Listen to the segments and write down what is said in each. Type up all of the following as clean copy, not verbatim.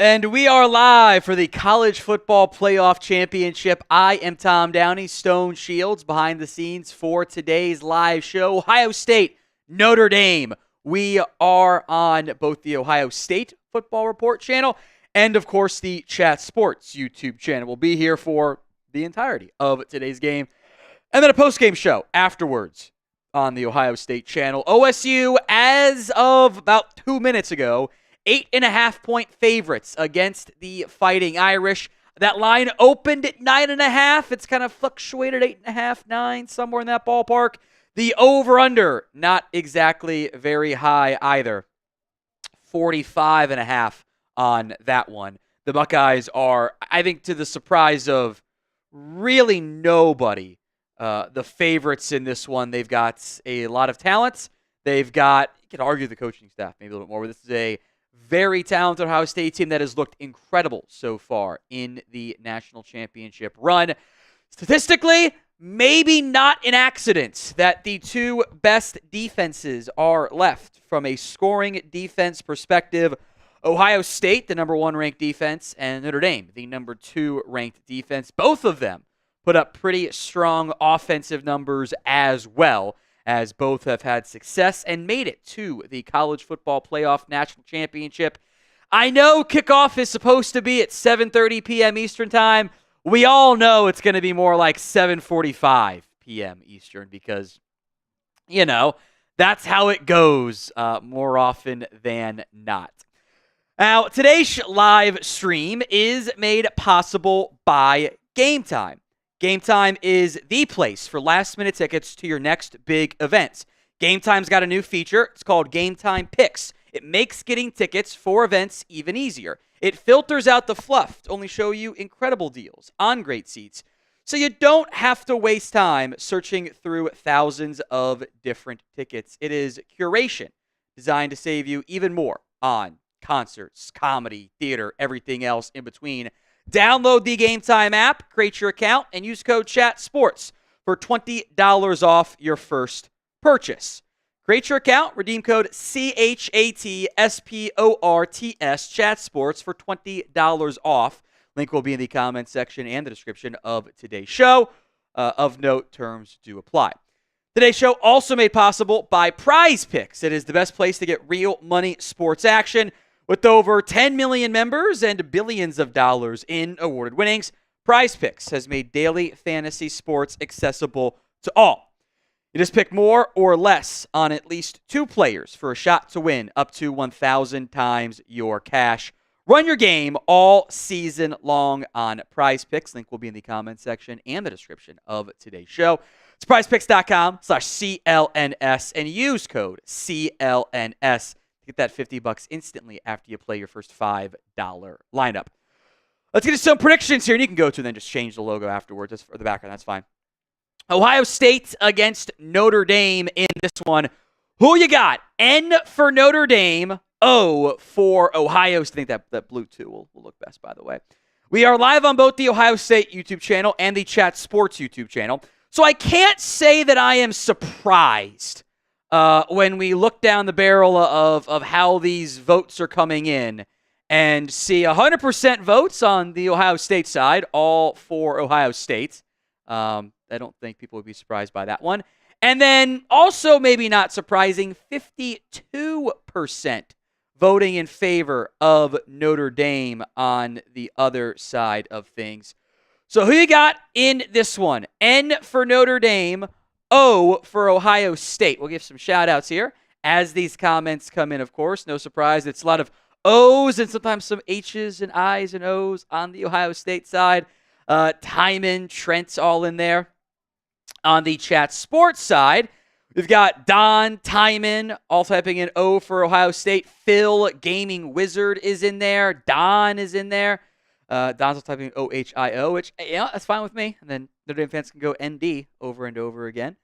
And we are live for the College Football Playoff Championship. I am Tom Downey, Stone Shields, behind the scenes for today's live show. Ohio State, Notre Dame. We are on both the Ohio State Football Report channel and, of course, the Chat Sports YouTube channel. We'll be here for the entirety of today's game. And then a postgame show afterwards on the Ohio State channel. OSU, as of about 2 minutes ago, 8.5-point favorites against the Fighting Irish. That line opened at 9.5. It's kind of fluctuated 8.5, 9, somewhere in that ballpark. The over-under, not exactly very high either. 45.5 on that one. The Buckeyes are, I think, to the surprise of really nobody, the favorites in this one. They've got a lot of talent. They've got, you can argue the coaching staff maybe a little bit more, but this is a very talented Ohio State team that has looked incredible so far in the national championship run. Statistically, maybe not an accident that the two best defenses are left from a scoring defense perspective. Ohio State, the number 1 ranked defense, and Notre Dame, the number 2 ranked defense. Both of them put up pretty strong offensive numbers as well, as both have had success and made it to the College Football Playoff National Championship. I know kickoff is supposed to be at 7:30 p.m. Eastern Time. We all know it's going to be more like 7:45 p.m. Eastern because, you know, that's how it goes more often than not. Now, today's live stream is made possible by Game Time. Game Time is the place for last-minute tickets to your next big events. Game Time's got a new feature. It's called Game Time Picks. It makes getting tickets for events even easier. It filters out the fluff to only show you incredible deals on great seats, so you don't have to waste time searching through thousands of different tickets. It is curation designed to save you even more on concerts, comedy, theater, everything else in between. Download the Game Time app, create your account, and use code CHATSPORTS for $20 off your first purchase. Create your account, redeem code CHATSPORTS, CHATSPORTS for $20 off. Link will be in the comments section and the description of today's show. Of note, terms do apply. Today's show also made possible by Prize Picks. It is the best place to get real money sports action. With over 10 million members and billions of dollars in awarded winnings, Prize Picks has made daily fantasy sports accessible to all. You just pick more or less on at least 2 players for a shot to win up to 1,000 times your cash. Run your game all season long on Prize Picks. Link will be in the comments section and the description of today's show. It's prizepicks.com/CLNS and use code CLNS. Get that $50 instantly after you play your first $5 lineup. Let's get to some predictions here, and you can go to and then just change the logo afterwards for the background. That's fine. Ohio State against Notre Dame in this one. Who you got? N for Notre Dame, O for Ohio State. I think that blue 2 will look best, by the way. We are live on both the Ohio State YouTube channel and the Chat Sports YouTube channel. So I can't say that I am surprised when we look down the barrel of how these votes are coming in and see 100% votes on the Ohio State side, all for Ohio State. I don't think people would be surprised by that one. And then also maybe not surprising, 52% voting in favor of Notre Dame on the other side of things. So who you got in this one? N for Notre Dame, O for Ohio State. We'll give some shout-outs here as these comments come in, of course. No surprise, it's a lot of O's and sometimes some H's and I's and O's on the Ohio State side. Timon, Trent's all in there. On the Chat Sports side, we've got Don, Timon, all typing in O for Ohio State. Phil, Gaming Wizard is in there. Don is in there. Don's also typing in OHIO, which, yeah, that's fine with me. And then Notre Dame fans can go ND over and over again.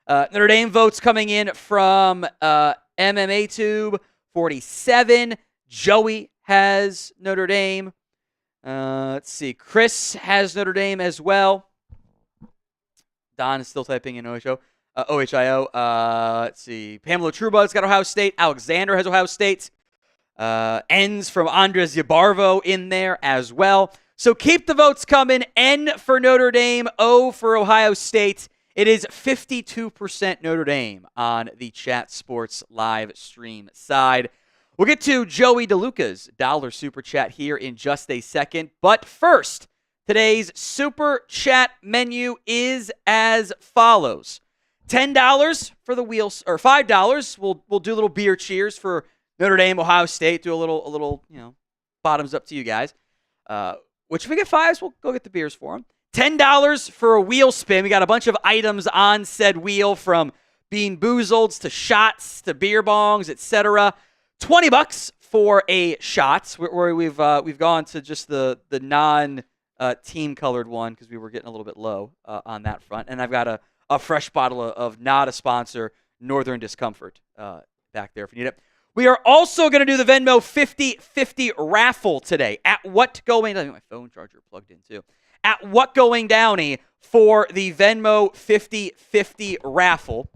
Notre Dame votes coming in from MMA Tube, 47. Joey has Notre Dame. Let's see. Chris has Notre Dame as well. Don is still typing in OHIO. Let's see. Pamela Truba's got Ohio State. Alexander has Ohio State. N's from Andres Yabarvo in there as well. So keep the votes coming. N for Notre Dame, O for Ohio State. It is 52% Notre Dame on the Chat Sports live stream side. We'll get to Joey DeLuca's $1 Super Chat here in just a second. But first, today's Super Chat menu is as follows. $10 for the wheels, or $5. We'll do a little beer cheers for Notre Dame, Ohio State. Do a little, bottoms up to you guys. Which if we get fives, we'll go get the beers for them. $10 for a wheel spin. We got a bunch of items on said wheel, from bean boozleds to shots to beer bongs, etc. $20 for a shot, where we've gone to just the non team colored one because we were getting a little bit low on that front. And I've got a fresh bottle of not a sponsor, Northern Discomfort, back there if you need it. We are also going to do the Venmo 50-50 raffle today. At What Going... I think my phone charger plugged in too. At What Going Downey for the Venmo 50-50 raffle.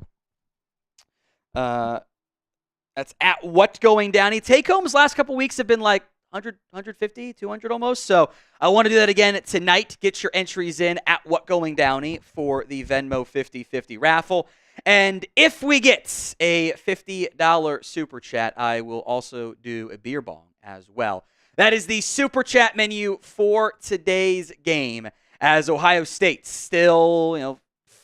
That's at What Going Downey. Take-homes last couple weeks have been like 100, 150, 200 almost. So I want to do that again tonight. Get your entries in at What Going Downey for the Venmo 50-50 raffle. And if we get a $50 Super Chat, I will also do a beer bong as well. That is the Super Chat menu for today's game, as Ohio State still,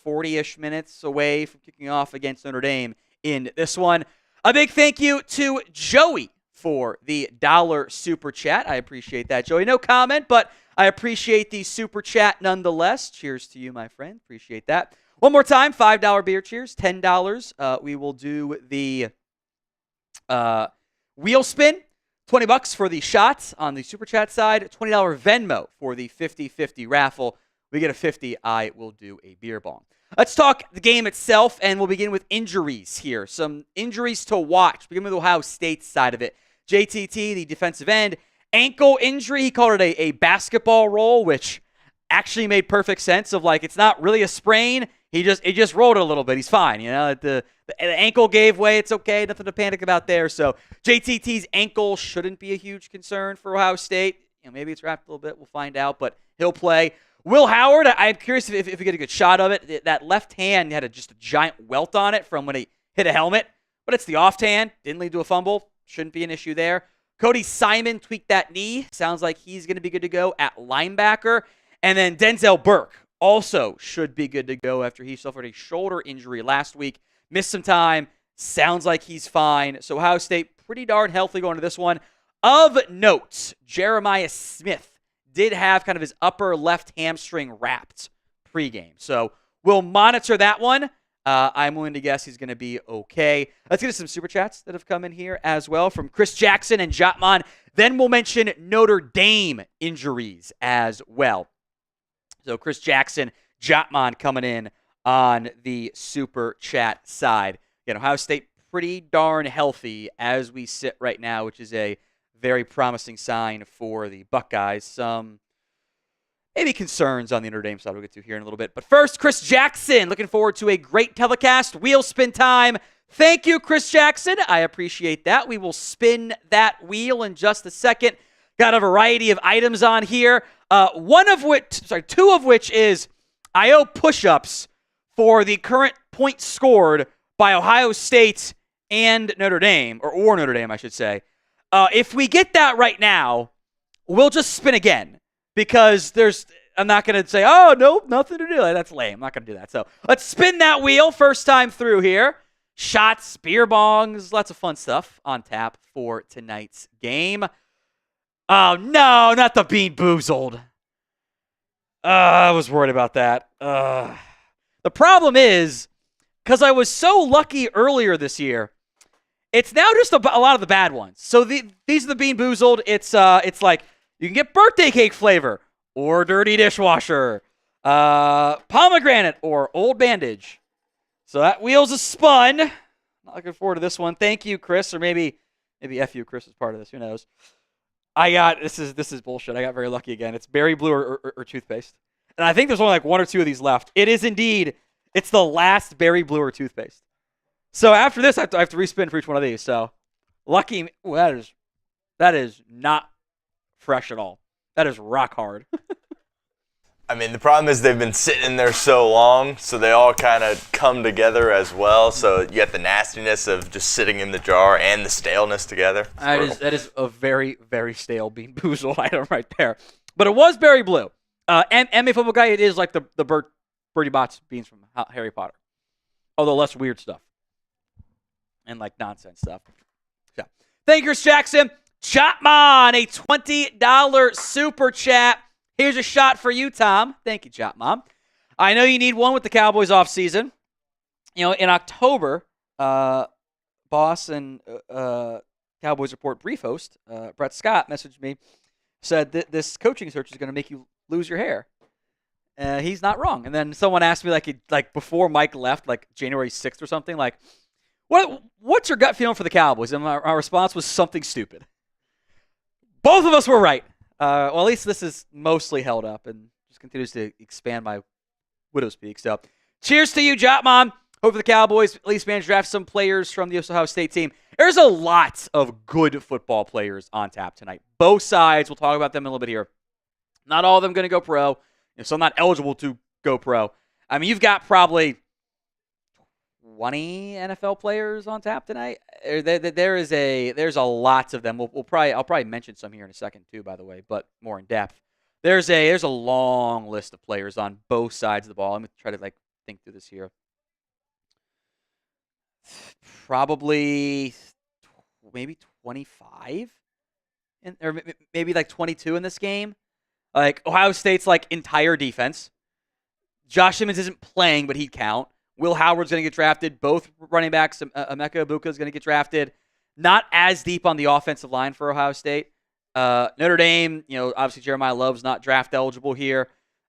40-ish minutes away from kicking off against Notre Dame in this one. A big thank you to Joey for the $1 Super Chat. I appreciate that, Joey. No comment, but I appreciate the Super Chat nonetheless. Cheers to you, my friend. Appreciate that. One more time, $5 beer cheers, $10. We will do the wheel spin, $20 for the shots on the Super Chat side, $20 Venmo for the 50-50 raffle. We get a 50, I will do a beer bong. Let's talk the game itself, and we'll begin with injuries here. Some injuries to watch. Begin with Ohio State's side of it. JTT, the defensive end, ankle injury. He called it a basketball roll, which actually made perfect sense of it's not really a sprain. He just rolled it a little bit. He's fine. The ankle gave way. It's okay. Nothing to panic about there. So JTT's ankle shouldn't be a huge concern for Ohio State. Maybe it's wrapped a little bit. We'll find out, but he'll play. Will Howard, I'm curious if we get a good shot of it. That left hand had just a giant welt on it from when he hit a helmet, but it's the off hand. Didn't lead to a fumble. Shouldn't be an issue there. Cody Simon tweaked that knee. Sounds like he's going to be good to go at linebacker. And then Denzel Burke also should be good to go after he suffered a shoulder injury last week. Missed some time. Sounds like he's fine. So Ohio State pretty darn healthy going to this one. Of note, Jeremiah Smith did have kind of his upper left hamstring wrapped pregame. So we'll monitor that one. I'm willing to guess he's going to be okay. Let's get to some Super Chats that have come in here as well from Chris Jackson and Jotman. Then we'll mention Notre Dame injuries as well. So Chris Jackson, Jotman coming in on the Super Chat side. Ohio State pretty darn healthy as we sit right now, which is a very promising sign for the Buckeyes. Some maybe concerns on the Notre Dame side we'll get to here in a little bit. But first, Chris Jackson, looking forward to a great telecast. Wheel spin time. Thank you, Chris Jackson. I appreciate that. We will spin that wheel in just a second. Got a variety of items on here. Two of which is IO push-ups for the current points scored by Ohio State and Notre Dame, or Notre Dame, I should say. If we get that right now, we'll just spin again because I'm not going to say, oh, nope, nothing to do. That's lame. I'm not going to do that. So let's spin that wheel first time through here. Shots, beer bongs, lots of fun stuff on tap for tonight's game. Oh, no, not the bean boozled. I was worried about that. The problem is, because I was so lucky earlier this year, it's now just a lot of the bad ones. So these are the bean boozled. It's like you can get birthday cake flavor or dirty dishwasher, pomegranate or old bandage. So that wheel's a spun. Not looking forward to this one. Thank you, Chris, or maybe F you, Chris, is part of this. Who knows? This is bullshit. I got very lucky again. It's berry blue or toothpaste. And I think there's only one or two of these left. It is indeed. It's the last berry blue or toothpaste. So after this, I have to respin for each one of these. So lucky. Ooh, that is That is not fresh at all. That is rock hard. I mean, the problem is they've been sitting in there so long, so they all kind of come together as well. So you got the nastiness of just sitting in the jar and the staleness together. That is a very, very stale Bean Boozled item right there. But it was berry blue. MA Football Guy, it is like the Bertie Bott's beans from Harry Potter. Although less weird stuff. And like nonsense stuff. So, thank you, Chris Jackson. Chopmon, a $20 super chat. Here's a shot for you, Tom. Thank you, Chopmon. I know you need one with the Cowboys off season. You know, in October, boss and Cowboys Report brief host, Brett Scott, messaged me, said that this coaching search is going to make you lose your hair. He's not wrong. And then someone asked me, like before Mike left, like January 6th or something, like, what's your gut feeling for the Cowboys? And our response was something stupid. Both of us were right. Well, at least this is mostly held up and just continues to expand my widow's peak. So, cheers to you, Jotmon. Hope the Cowboys at least manage to draft some players from the Ohio State team. There's a lot of good football players on tap tonight. Both sides. We'll talk about them in a little bit here. Not all of them going to go pro. Some not eligible to go pro. I mean, you've got probably 20 NFL players on tap tonight. There's a lot of them. I'll probably mention some here in a second too, by the way, but more in depth. There's a long list of players on both sides of the ball. I'm gonna try to think through this here. Probably maybe 25, or maybe like 22 in this game. Like Ohio State's entire defense. Josh Simmons isn't playing, but he'd count. Will Howard's going to get drafted. Both running backs, Emeka Egbuka is going to get drafted. Not as deep on the offensive line for Ohio State. Notre Dame, obviously Jeremiah Love's not draft eligible here.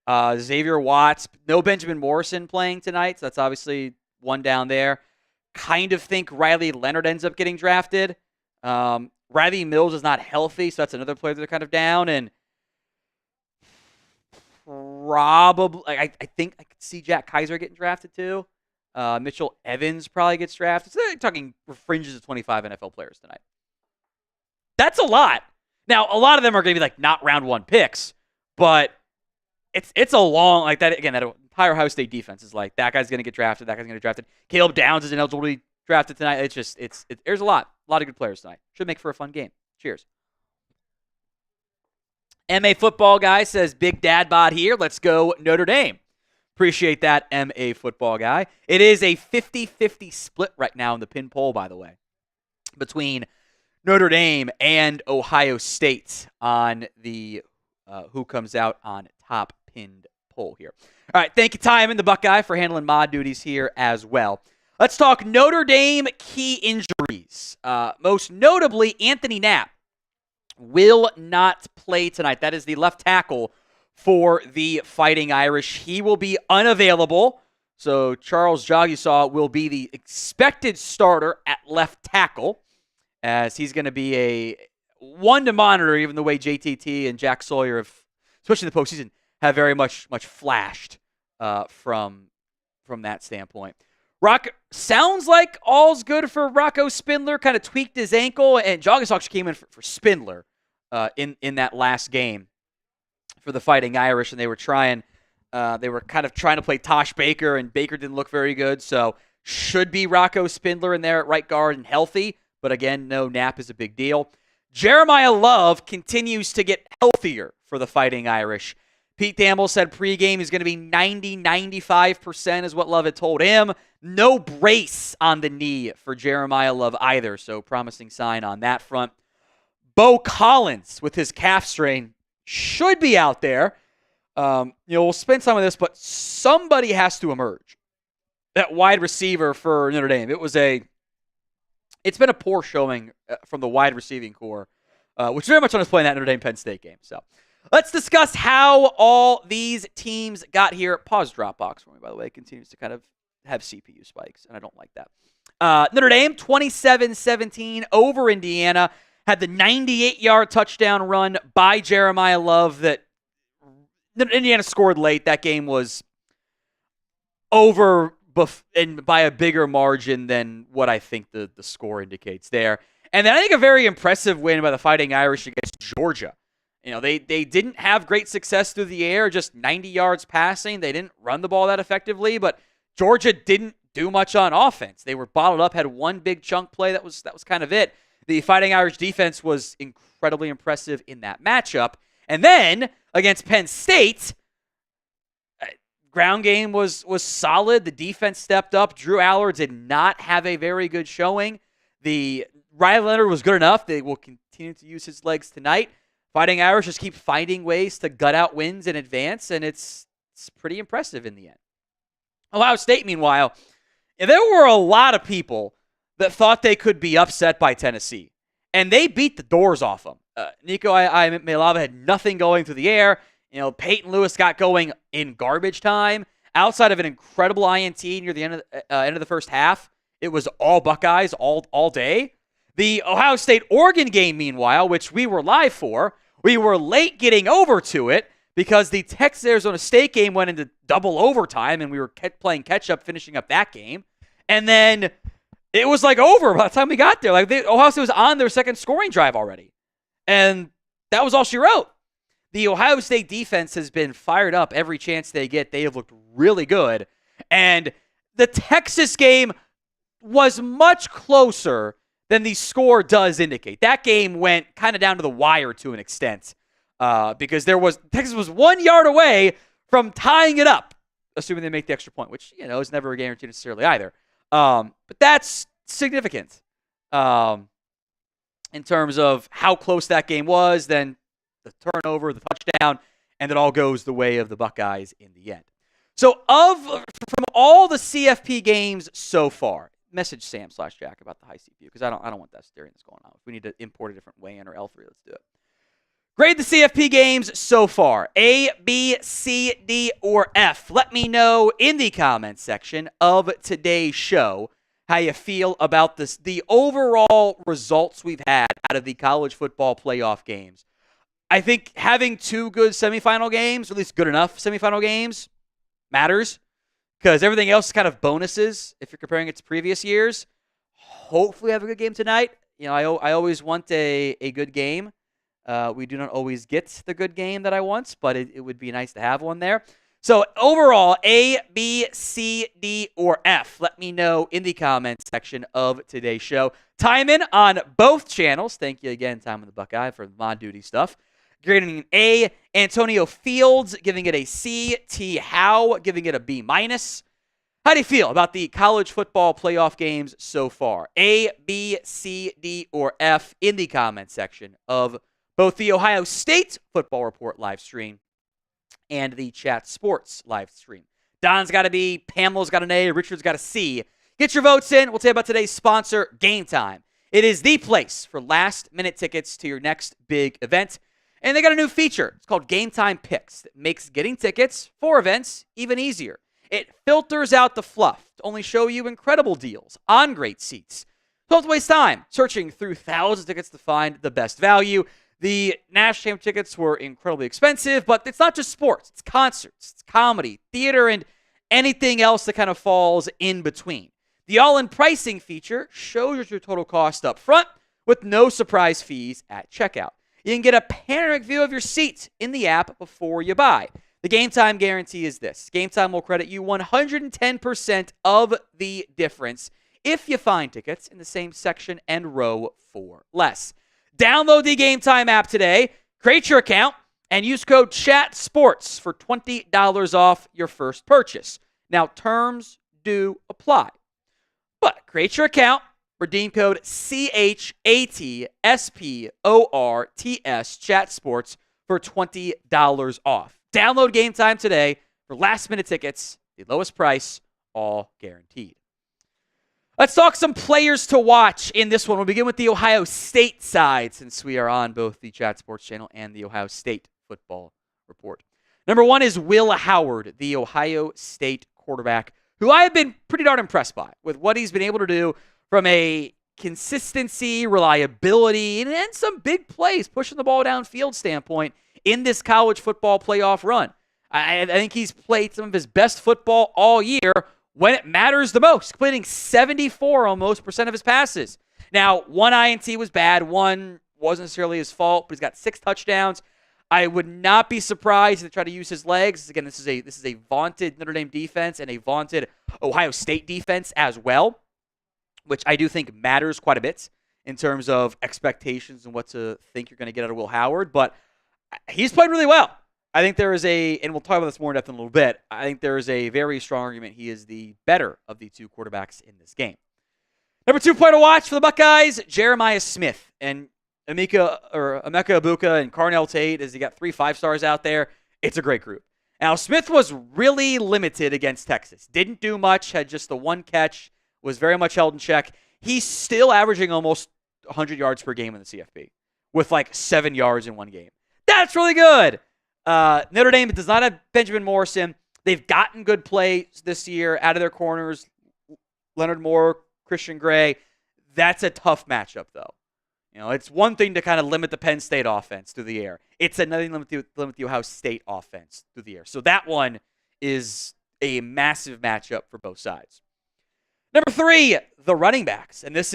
Xavier Watts, no Benjamin Morrison playing tonight, so that's obviously one down there. Kind of think Riley Leonard ends up getting drafted. Riley Mills is not healthy, so that's another player that's kind of down. And probably, I think I could see Jack Kaiser getting drafted too. Mitchell Evans probably gets drafted. So they're talking fringes of 25 NFL players tonight. That's a lot. Now, a lot of them are going to be not round one picks, but it's a long, that again, that entire Ohio State defense is that guy's going to get drafted, that guy's going to get drafted. Caleb Downs is ineligible to be drafted tonight. There's a lot of good players tonight. Should make for a fun game. Cheers. MA Football Guy says, Big Dad Bod here. Let's go Notre Dame. Appreciate that, MA Football Guy. It is a 50-50 split right now in the pin poll, by the way, between Notre Dame and Ohio State on the who comes out on top pinned poll here. All right, thank you, Timon, the Buckeye, for handling mod duties here as well. Let's talk Notre Dame key injuries. Most notably, Anthony Knapp will not play tonight. That is the left tackle for the Fighting Irish. He will be unavailable. So Charles Jagusaw will be the expected starter at left tackle, as he's going to be a one to monitor, even the way JTT and Jack Sawyer have, especially in the postseason, have very much flashed from that standpoint. Sounds like all's good for Rocco Spindler. Kind of tweaked his ankle, and Jagusaw actually came in for Spindler in that last game for the Fighting Irish, and they were kind of trying to play Tosh Baker, and Baker didn't look very good, so should be Rocco Spindler in there at right guard and healthy, but again, no, Knapp is a big deal. Jeremiah Love continues to get healthier for the Fighting Irish. Pete Thamel said pregame is going to be 90-95% is what Love had told him. No brace on the knee for Jeremiah Love either, so promising sign on that front. Bo Collins with his calf strain should be out there. We'll spend some of this, but somebody has to emerge. That wide receiver for Notre Dame. It's been a poor showing from the wide receiving core, which very much on display in that Notre Dame Penn State game. So let's discuss how all these teams got here. Pause Dropbox for me, by the way. It continues to kind of have CPU spikes, and I don't like that. Notre Dame, 27-17 over Indiana. Had the 98-yard touchdown run by Jeremiah Love that Indiana scored late. That game was over and by a bigger margin than what I think the score indicates there. And then I think a very impressive win by the Fighting Irish against Georgia. They didn't have great success through the air, just 90 yards passing. They didn't run the ball that effectively, but Georgia didn't do much on offense. They were bottled up, had one big chunk play. That was kind of it. The Fighting Irish defense was incredibly impressive in that matchup. And then against Penn State, ground game was solid. The defense stepped up. Drew Aller did not have a very good showing. The Riley Leonard was good enough. They will continue to use his legs tonight. Fighting Irish just keep finding ways to gut out wins in advance, and it's pretty impressive in the end. Ohio State, meanwhile, there were a lot of people that thought they could be upset by Tennessee, and they beat the doors off them. Nico Iamaleava had nothing going through the air. Peyton Lewis got going in garbage time. Outside of an incredible INT near the end of the first half, it was all Buckeyes all day. The Ohio State-Oregon game, meanwhile, which we were live for, we were late getting over to it because the Texas-Arizona State game went into double overtime, and we were playing catch-up, finishing up that game. And then it was over by the time we got there. Ohio State was on their second scoring drive already. And that was all she wrote. The Ohio State defense has been fired up every chance they get. They have looked really good. And the Texas game was much closer than the score does indicate. That game went kind of down to the wire to an extent because Texas was 1 yard away from tying it up, assuming they make the extra point, which is never a guarantee necessarily either. But that's significant in terms of how close that game was, then the turnover, the touchdown, and it all goes the way of the Buckeyes in the end. So from all the CFP games so far, message Sam/Jack about the high CPU because I don't want that steering that's going on. If we need to import a different WAN or L3, let's do it. Grade the CFP games so far. A, B, C, D, or F. Let me know in the comments section of today's show how you feel about the overall results we've had out of the college football playoff games. I think having two good semifinal games, or at least good enough semifinal games, matters. Because everything else is kind of bonuses if you're comparing it to previous years. Hopefully have a good game tonight. I always want a good game. We do not always get the good game that I want, but it would be nice to have one there. So overall, A, B, C, D, or F. Let me know in the comments section of today's show. Timon on both channels. Thank you again, Timon the Buckeye, for the mod duty stuff. Grading an A, Antonio Fields, giving it a C. T. Howe, giving it a B-. How do you feel about the college football playoff games so far? A, B, C, D, or F in the comments section of both the Ohio State Football Report live stream and the Chat Sports live stream. Don's got a B, Pamela's got an A, Richard's got a C. Get your votes in. We'll tell you about today's sponsor, Game Time. It is the place for last-minute tickets to your next big event. And they got a new feature. It's called Game Time Picks that makes getting tickets for events even easier. It filters out the fluff to only show you incredible deals on great seats. Don't waste time searching through thousands of tickets to find the best value. The Nash Champ tickets were incredibly expensive, but it's not just sports. It's concerts, it's comedy, theater, and anything else that kind of falls in between. The all-in pricing feature shows your total cost up front with no surprise fees at checkout. You can get a panoramic view of your seat in the app before you buy. The Game Time guarantee is this. Game Time will credit you 110% of the difference if you find tickets in the same section and row for less. Download the Game Time app today, create your account, and use code CHATSPORTS for $20 off your first purchase. Now, terms do apply. But create your account, redeem code CHATSPORTS, ChatSports, for $20 off. Download Game Time today for last-minute tickets, the lowest price, all guaranteed. Let's talk some players to watch in this one. We'll begin with the Ohio State side since we are on both the Chat Sports channel and the Ohio State Football Report. Number one is Will Howard, the Ohio State quarterback, who I have been pretty darn impressed by with what he's been able to do from a consistency, reliability, and some big plays, pushing the ball downfield standpoint in this college football playoff run. I think he's played some of his best football all year when it matters the most, completing 74% of his passes. Now, one INT was bad. One wasn't necessarily his fault, but he's got 6 touchdowns. I would not be surprised if they try to use his legs. Again, this is a vaunted Notre Dame defense and a vaunted Ohio State defense as well, which I do think matters quite a bit in terms of expectations and what to think you're going to get out of Will Howard. But he's played really well. I think there is and we'll talk about this more in depth in a little bit, I think there is a very strong argument he is the better of the 2 quarterbacks in this game. Number 2 player to watch for the Buckeyes, Jeremiah Smith. And Emeka Ibuka and Carnell Tate, as you got 3 5-stars out there. It's a great group. Now, Smith was really limited against Texas. Didn't do much, had just the 1 catch, was very much held in check. He's still averaging almost 100 yards per game in the CFP with like 7 yards in 1 game. That's really good. Notre Dame does not have Benjamin Morrison. They've gotten good plays this year out of their corners. Leonard Moore, Christian Gray. That's a tough matchup, though. You know, it's one thing to kind of limit the Penn State offense through the air. It's another thing to limit the Ohio State offense through the air. So that one is a massive matchup for both sides. Number 3, the running backs. And this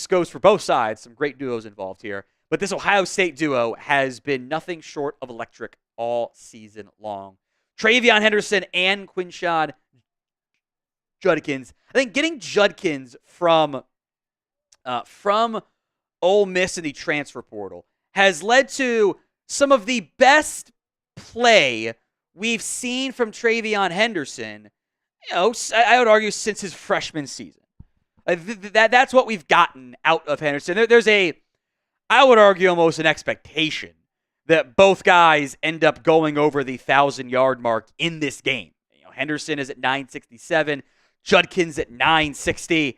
goes for both sides. Some great duos involved here. But this Ohio State duo has been nothing short of electric all season long. Travion Henderson and Quinshon Judkins. I think getting Judkins from Ole Miss in the transfer portal has led to some of the best play we've seen from Travion Henderson, I would argue since his freshman season. That's what we've gotten out of Henderson. There's I would argue almost an expectation that both guys end up going over the 1,000-yard mark in this game. Henderson is at 967, Judkins at 960.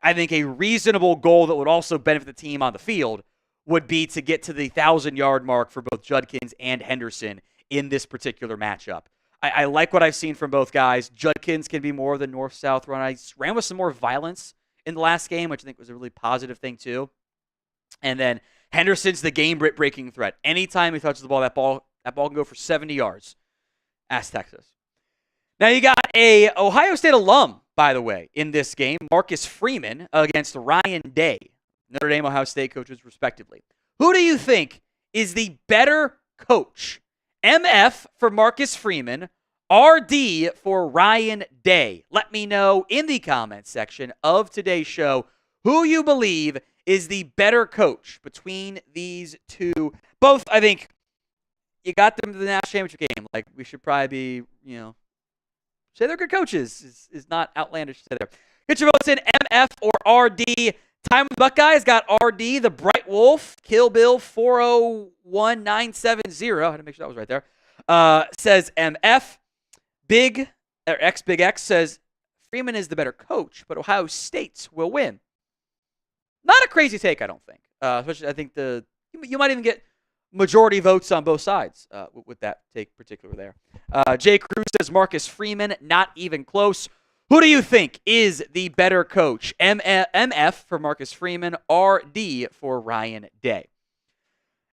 I think a reasonable goal that would also benefit the team on the field would be to get to the 1,000-yard mark for both Judkins and Henderson in this particular matchup. I like what I've seen from both guys. Judkins can be more of the north-south run. I ran with some more violence in the last game, which I think was a really positive thing too. And then Henderson's the game-breaking threat. Anytime he touches the ball, that ball can go for 70 yards. Ask Texas. Now you got a Ohio State alum, by the way, in this game, Marcus Freeman against Ryan Day, Notre Dame, Ohio State coaches respectively. Who do you think is the better coach? MF for Marcus Freeman, RD for Ryan Day. Let me know in the comments section of today's show who you believe is the better coach between these two. Both, I think, you got them to the national championship game. Like, we should probably be, say they're good coaches. Is not outlandish to say there. Get your votes in MF or RD. Time with the Buckeyes got RD, the Bright Wolf, Kill Bill 401970. I had to make sure that was right there. Says MF. Big X says Freeman is the better coach, but Ohio State will win. Not a crazy take, I don't think. Especially, I think you might even get majority votes on both sides with that take particular there. Jay Cruz says Marcus Freeman, not even close. Who do you think is the better coach? MF for Marcus Freeman, RD for Ryan Day.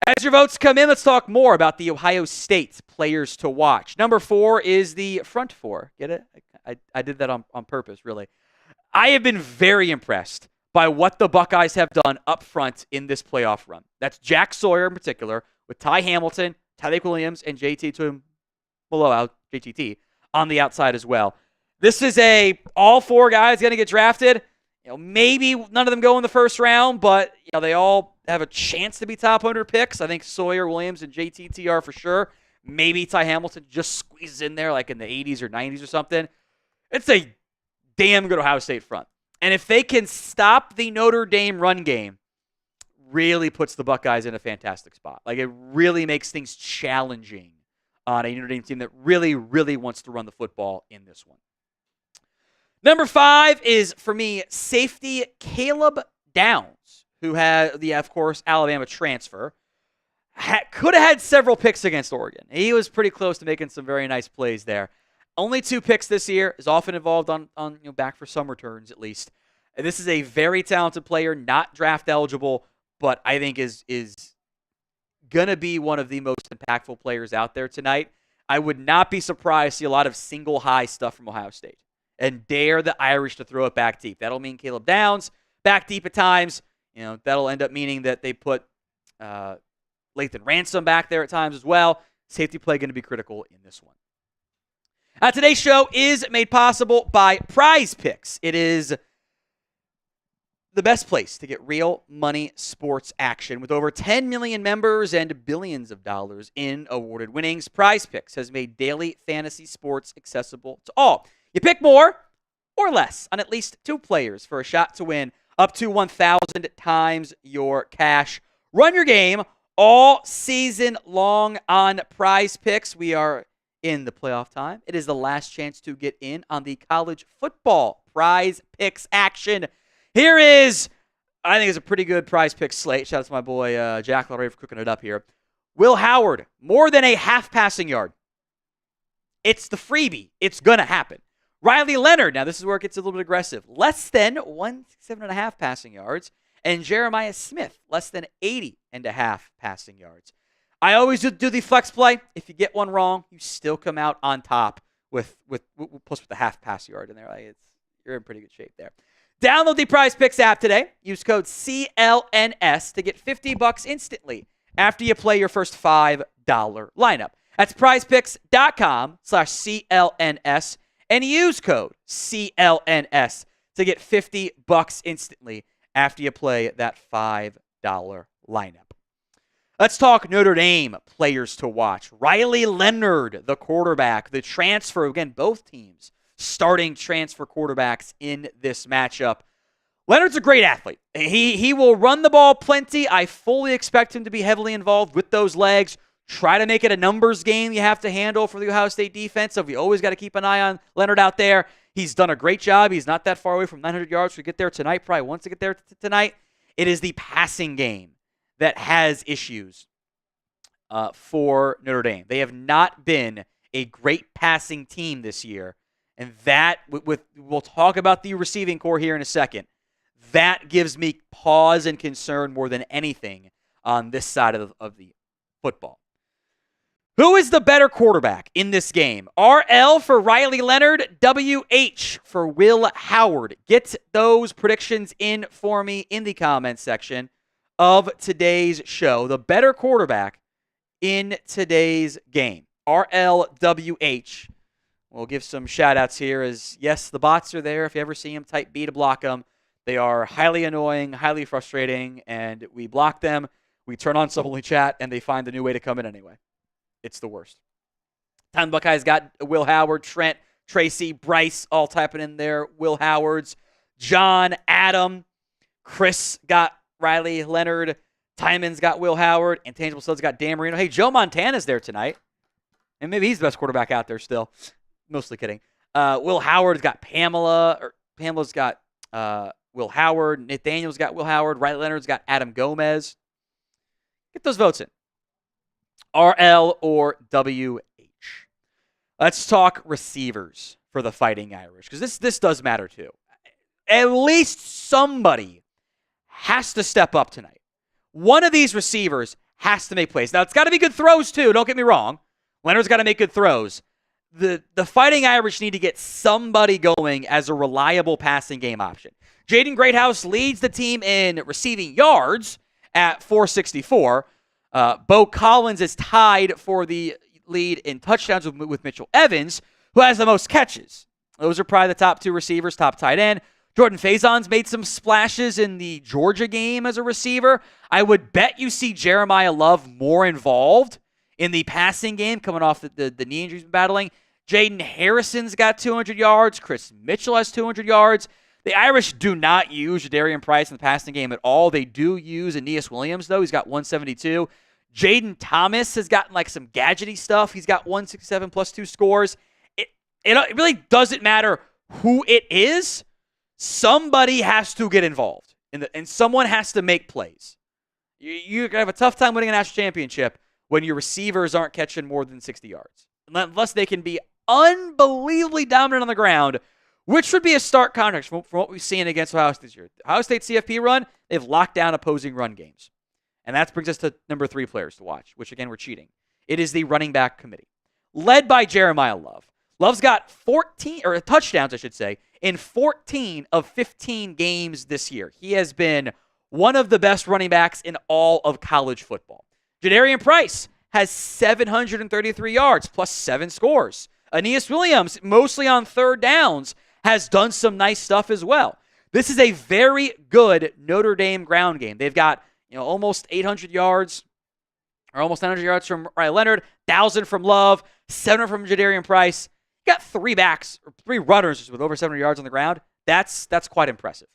As your votes come in, let's talk more about the Ohio State players to watch. Number 4 is the front 4. Get it? I did that on purpose, really. I have been very impressed by what the Buckeyes have done up front in this playoff run. That's Jack Sawyer in particular, with Ty Hamilton, Tyleik Williams, and JTT on the outside as well. This is all 4 guys going to get drafted. Maybe none of them go in the first round, but they all have a chance to be top 100 picks. I think Sawyer, Williams, and JTT are for sure. Maybe Ty Hamilton just squeezes in there like in the 80s or 90s or something. It's a damn good Ohio State front. And if they can stop the Notre Dame run game, really puts the Buckeyes in a fantastic spot. Like, it really makes things challenging on a Notre Dame team that really, really wants to run the football in this one. Number 5 is, for me, safety Caleb Downs, who had the, of course, Alabama transfer. Could have had several picks against Oregon. He was pretty close to making some very nice plays there. Only 2 picks this year, is often involved on back for some returns at least. And this is a very talented player, not draft eligible, but I think is going to be one of the most impactful players out there tonight. I would not be surprised to see a lot of single high stuff from Ohio State and dare the Irish to throw it back deep. That'll mean Caleb Downs back deep at times. That'll end up meaning that they put Lathan Ransom back there at times as well. Safety play going to be critical in this one. Today's show is made possible by Prize Picks. It is the best place to get real money sports action. With over 10 million members and billions of dollars in awarded winnings, Prize Picks has made daily fantasy sports accessible to all. You pick more or less on at least 2 players for a shot to win up to 1,000 times your cash. Run your game all season long on Prize Picks. We are in the playoff time. It is the last chance to get in on the college football Prize Picks action. Here is, I think it's a pretty good Prize Picks slate. Shout out to my boy Jack Larray for cooking it up here. Will Howard, more than a half passing yard. It's the freebie. It's going to happen. Riley Leonard, now this is where it gets a little bit aggressive. Less than 167.5 passing yards. And Jeremiah Smith, less than 80.5 passing yards. I always do the flex play. If you get one wrong, you still come out on top with the half pass yard in there. You're in pretty good shape there. Download the Prize Picks app today. Use code CLNS to get $50 instantly after you play your first $5 lineup. That's prizepicks.com/CLNS and use code CLNS to get $50 instantly after you play that $5 lineup. Let's talk Notre Dame players to watch. Riley Leonard, the quarterback, the transfer, again, both teams starting transfer quarterbacks in this matchup. Leonard's a great athlete. He will run the ball plenty. I fully expect him to be heavily involved with those legs. Try to make it a numbers game you have to handle for the Ohio State defense, so we always got to keep an eye on Leonard out there. He's done a great job. He's not that far away from 900 yards. We get there tonight, probably wants to get there tonight. It is the passing game that has issues for Notre Dame. They have not been a great passing team this year, and that, we'll talk about the receiving core here in a second, that gives me pause and concern more than anything on this side of the football. Who is the better quarterback in this game? RL for Riley Leonard, WH for Will Howard. Get those predictions in for me in the comments section of today's show. The better quarterback in today's game. RLWH. We'll give some shout-outs here as, yes, the bots are there. If you ever see them, type B to block them. They are highly annoying, highly frustrating, and we block them. We turn on Subonly Chat, and they find a new way to come in anyway. It's the worst. Tom Buckeyes got Will Howard, Trent, Tracy, Bryce all typing in there. Will Howard's. John, Adam, Chris got Riley Leonard. Tymon's got Will Howard. Intangible Studs got Dan Marino. Hey, Joe Montana's there tonight. And maybe he's the best quarterback out there still. Mostly kidding. Will Howard's got Pamela. Or Pamela's got Will Howard. Nathaniel's got Will Howard. Riley Leonard's got Adam Gomez. Get those votes in. RL or WH. Let's talk receivers for the Fighting Irish, because this does matter too. At least somebody has to step up tonight. One of these receivers has to make plays. Now, it's got to be good throws too, don't get me wrong. Leonard's got to make good throws. The Fighting Irish need to get somebody going as a reliable passing game option. Jaden Greathouse leads the team in receiving yards at 464. Bo Collins is tied for the lead in touchdowns with Mitchell Evans, who has the most catches. Those are probably the top 2 receivers, top tight end. Jordan Faison's made some splashes in the Georgia game as a receiver. I would bet you see Jeremiah Love more involved in the passing game, coming off the knee injuries he's battling. Jaden Harrison's got 200 yards. Chris Mitchell has 200 yards. The Irish do not use Jadarian Price in the passing game at all. They do use Aeneas Williams, though. He's got 172. Jaden Thomas has gotten like some gadgety stuff. He's got 167 plus 2 scores. It really doesn't matter who it is. Somebody has to get involved, and someone has to make plays. You're going to have a tough time winning a national championship when your receivers aren't catching more than 60 yards. Unless they can be unbelievably dominant on the ground, which would be a stark contrast from what we've seen against Ohio State this year. Ohio State CFP run, they've locked down opposing run games. And that brings us to number 3 players to watch, which, again, we're cheating. It is the running back committee, led by Jeremiah Love. Love's got 14 touchdowns, I should say, in 14 of 15 games this year. He has been one of the best running backs in all of college football. Jadarian Price has 733 yards plus 7 scores. Aeneas Williams, mostly on third downs, has done some nice stuff as well. This is a very good Notre Dame ground game. They've got almost 800 yards, or almost 900 yards from Riley Leonard, 1,000 from Love, 700 from Jadarian Price. You got 3 runners with over 700 yards on the ground. That's quite impressive.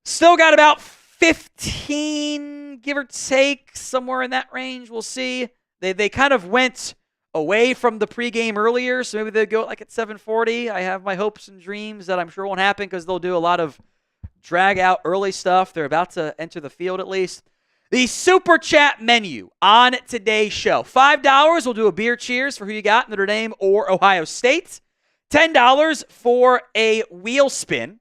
Still got about 15, give or take, somewhere in that range. We'll see. They kind of went away from the pregame earlier, so maybe they'll go at 7:40. I have my hopes and dreams that I'm sure won't happen because they'll do a lot of drag out early stuff. They're about to enter the field at least. The Super Chat menu on today's show. $5, we'll do a beer cheers for who you got, Notre Dame or Ohio State. $10 for a wheel spin.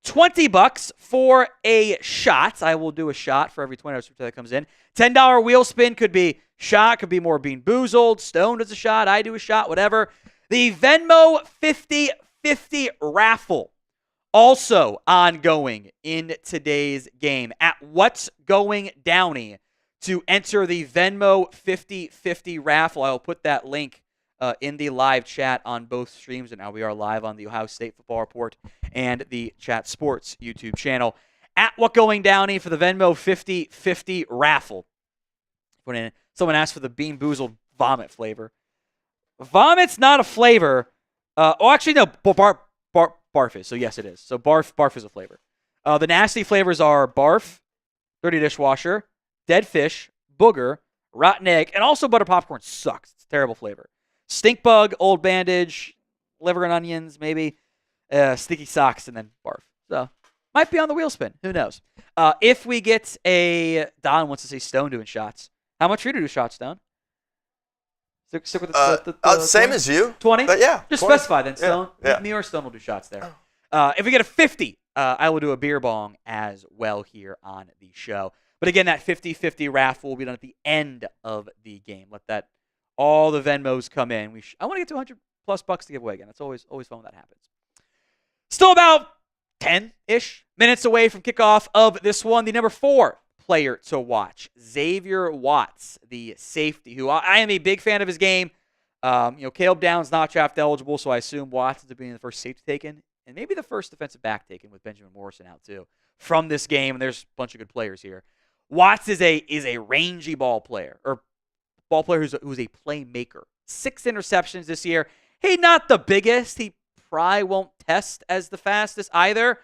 $20 for a shot. I will do a shot for every $20 that comes in. $10 wheel spin could be shot, could be more being boozled. Stone does a shot, I do a shot, whatever. The Venmo 50-50 raffle also ongoing in today's game at What's Going Downey to enter the Venmo 50-50 raffle. I'll put that link in the live chat on both streams, and now we are live on the Ohio State Football Report and the Chat Sports YouTube channel. At What Going Downey for the Venmo 50-50 raffle. Someone asked for the Bean Boozled vomit flavor. Vomit's not a flavor. Actually, no, barf is. So, yes, it is. So, barf is a flavor. The nasty flavors are barf, dirty dishwasher, dead fish, booger, rotten egg, and also butter popcorn sucks. It's a terrible flavor. Stink bug, old bandage, liver and onions, maybe, sticky socks, and then barf. So, might be on the wheel spin. Who knows? If we get Don wants to see Stone doing shots. How much for you to do shots, Stone? Stick with the same 20? as you. 20? But yeah. Just 20. specify then, Stone. Yeah. Me or Stone will do shots there. If we get a 50, I will do a beer bong as well here on the show. But again, that 50-50 raffle will be done at the end of the game. Let all the Venmos come in. I want to get to $100+ to give away again. That's always fun when that happens. Still about 10-ish minutes away from kickoff of this one. The number 4 player to watch, Xavier Watts, the safety, who I am a big fan of his game. Caleb Downs not draft eligible, so I assume Watts is being the first safety taken, and maybe the first defensive back taken with Benjamin Morrison out too from this game. And there's a bunch of good players here. Watts is a rangy ball player who's a playmaker. 6 interceptions this year. Hey, not the biggest. He probably won't test as the fastest either.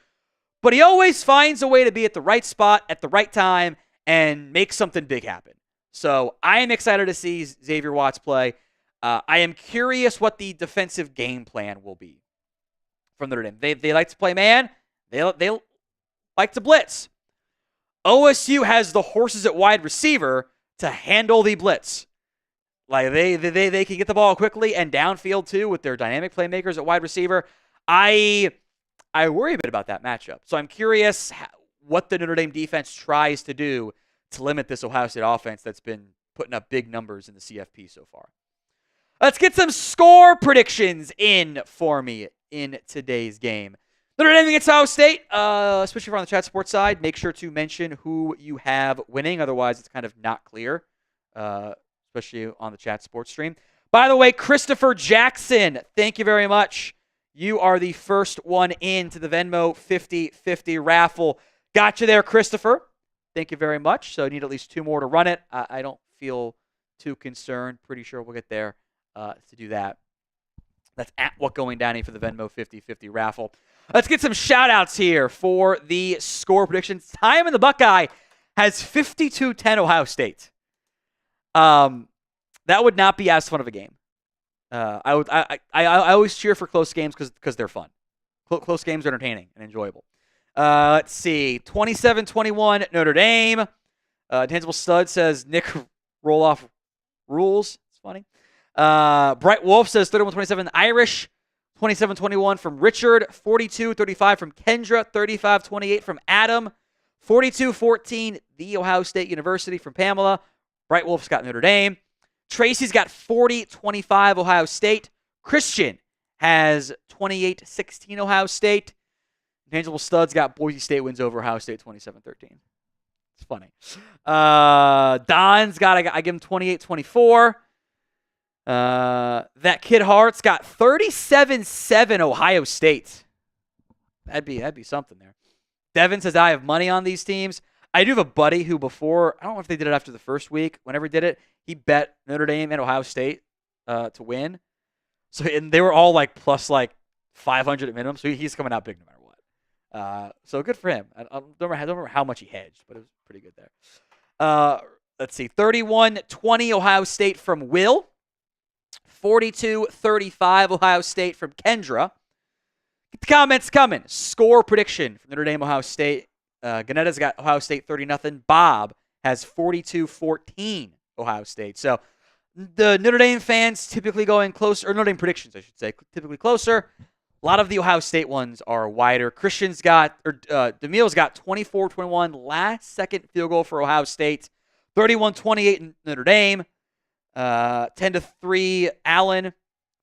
But he always finds a way to be at the right spot at the right time and make something big happen. So I am excited to see Xavier Watts play. I am curious what the defensive game plan will be from Notre Dame. They like to play man. They like to blitz. OSU has the horses at wide receiver to handle the blitz. Like they can get the ball quickly and downfield too with their dynamic playmakers at wide receiver. I worry a bit about that matchup. So I'm curious what the Notre Dame defense tries to do to limit this Ohio State offense that's been putting up big numbers in the CFP so far. Let's get some score predictions in for me in today's game. Notre Dame against Ohio State, especially on the Chat Sports side, make sure to mention who you have winning. Otherwise, it's kind of not clear, especially on the Chat Sports stream. By the way, Christopher Jackson, thank you very much. You are the first one into the Venmo 50-50 raffle. Got you there, Christopher. Thank you very much. So I need at least 2 more to run it. I don't feel too concerned. Pretty sure we'll get there to do that. That's at What Going Downey for the Venmo 50-50 raffle. Let's get some shout-outs here for the score predictions. Time in the Buckeye has 52-10 Ohio State. That would not be as fun of a game. I always cheer for close games because they're fun. Close games are entertaining and enjoyable. Let's see. 27-21 Notre Dame. Tangible Stud says Nick Roloff rules. It's funny. Bright Wolf says 31-27 Irish. 27-21 from Richard. 42-35 from Kendra. 35-28 from Adam. 42-14 The Ohio State University from Pamela. Bright Wolf's got Notre Dame. Tracy's got 40-25 Ohio State. Christian has 28-16 Ohio State. Tangible Studs got Boise State wins over Ohio State 27-13. It's funny. Don's got, I give him 28-24. That Kid Hart's got 37-7 Ohio State. That'd be something there. Devin says, I have money on these teams. I do have a buddy who before, I don't know if they did it after the first week, whenever he did it, he bet Notre Dame and Ohio State to win. So, and they were all like plus like 500 at minimum, so he's coming out big no matter what. So good for him. I don't remember how much he hedged, but it was pretty good there. Let's see, 31-20 Ohio State from Will. 42-35 Ohio State from Kendra. Get the comments coming. Score prediction for Notre Dame, Ohio State. Ganetta's got Ohio State 30-0. Bob has 42-14 Ohio State. So the Notre Dame fans typically going closer, or Notre Dame predictions, I should say, typically closer. A lot of the Ohio State ones are wider. Christian's got, or DeMille's got 24-21 last-second field goal for Ohio State. 31-28 Notre Dame. 10-3 Allen.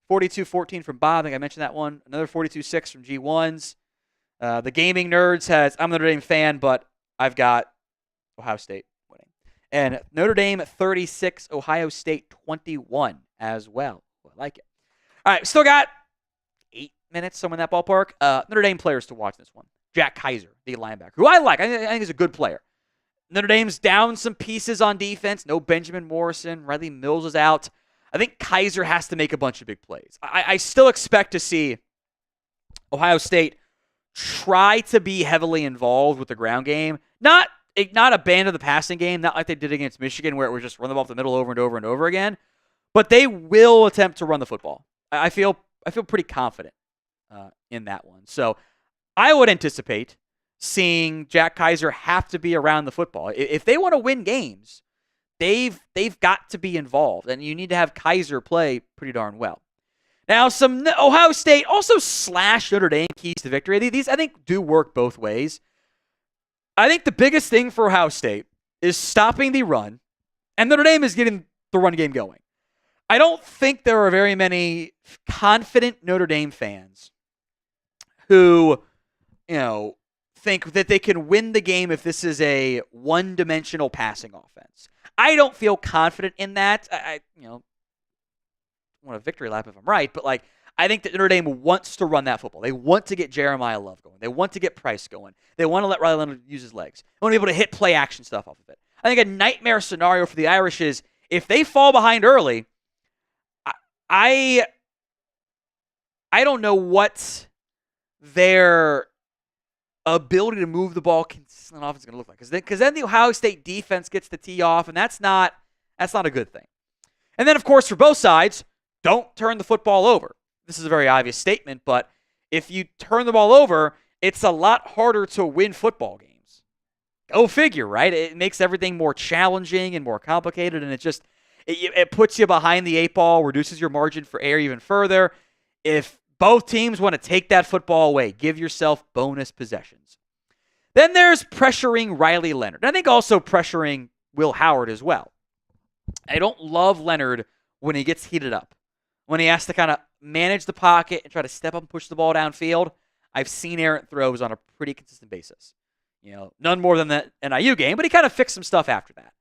42-14 from Bob. I think I mentioned that one. Another 42-6 from G1s. The Gaming Nerds has, I'm a Notre Dame fan, but I've got Ohio State winning. And Notre Dame 36, Ohio State 21 as well. I like it. All right, still got 8 minutes, somewhere in that ballpark. Notre Dame players to watch this one. Jack Kaiser, the linebacker, who I like. I think he's a good player. Notre Dame's down some pieces on defense. No Benjamin Morrison. Riley Mills is out. I think Kaiser has to make a bunch of big plays. I still expect to see Ohio State try to be heavily involved with the ground game. Not abandon the passing game, not like they did against Michigan where it was just run the ball up the middle over and over and over again. But they will attempt to run the football. I feel pretty confident in that one. So I would anticipate seeing Jack Kaiser have to be around the football. If they want to win games, they've got to be involved, and you need to have Kaiser play pretty darn well. Now, some Ohio State also slash Notre Dame keys to victory. These, I think, do work both ways. I think the biggest thing for Ohio State is stopping the run, and Notre Dame is getting the run game going. I don't think there are very many confident Notre Dame fans who, think that they can win the game if this is a one-dimensional passing offense. I don't feel confident in that. I want a victory lap if I'm right, but I think that Notre Dame wants to run that football. They want to get Jeremiah Love going. They want to get Price going. They want to let Riley Leonard use his legs. They want to be able to hit play action stuff off of it. I think a nightmare scenario for the Irish is if they fall behind early, I don't know what their ability to move the ball consistently on offense is going to look like. Because then the Ohio State defense gets the tee off, and that's not a good thing. And then, of course, for both sides, don't turn the football over. This is a very obvious statement, but if you turn the ball over, it's a lot harder to win football games. Go figure, right? It makes everything more challenging and more complicated, and it puts you behind the 8 ball, reduces your margin for error even further. If both teams want to take that football away, give yourself bonus possessions. Then there's pressuring Riley Leonard. I think also pressuring Will Howard as well. I don't love Leonard when he gets heated up. When he has to kind of manage the pocket and try to step up and push the ball downfield. I've seen errant throws on a pretty consistent basis. None more than the NIU game, but he kind of fixed some stuff after that.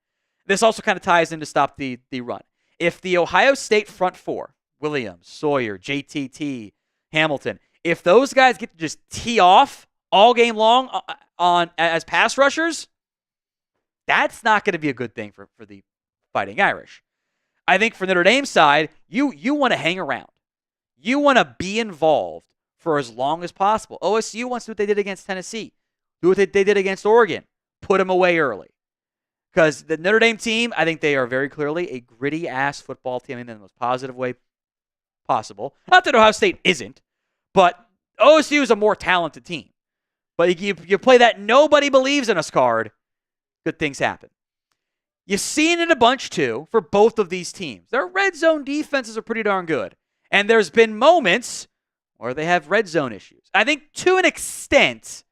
This also kind of ties in to stop the run. If the Ohio State front four, Williams, Sawyer, JTT, Hamilton, if those guys get to just tee off all game long as pass rushers, that's not going to be a good thing for the Fighting Irish. I think for Notre Dame's side, you want to hang around. You want to be involved for as long as possible. OSU wants to do what they did against Tennessee. Do what they did against Oregon. Put them away early. Because the Notre Dame team, I think they are very clearly a gritty-ass football team in the most positive way possible. Not that Ohio State isn't, but OSU is a more talented team. But you play that nobody believes in us card, good things happen. You've seen it a bunch, too, for both of these teams. Their red zone defenses are pretty darn good. And there's been moments where they have red zone issues. I think to an extent,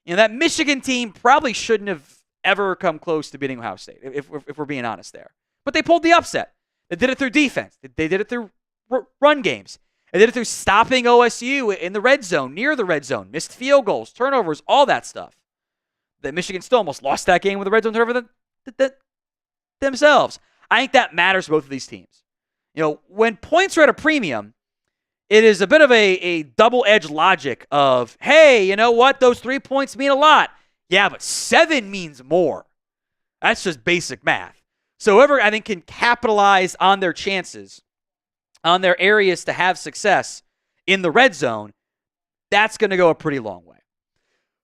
that Michigan team probably shouldn't have ever come close to beating Ohio State, if we're being honest there. But they pulled the upset. They did it through defense. They did it through run games. They did it through stopping OSU in the red zone, near the red zone, missed field goals, turnovers, all that stuff. That Michigan still almost lost that game with a red zone turnover themselves. I think that matters to both of these teams. When points are at a premium, it is a bit of a double-edged logic of, hey, you know what? Those 3 points mean a lot. Yeah, but 7 means more. That's just basic math. So whoever, I think, can capitalize on their chances, on their areas to have success in the red zone, that's going to go a pretty long way.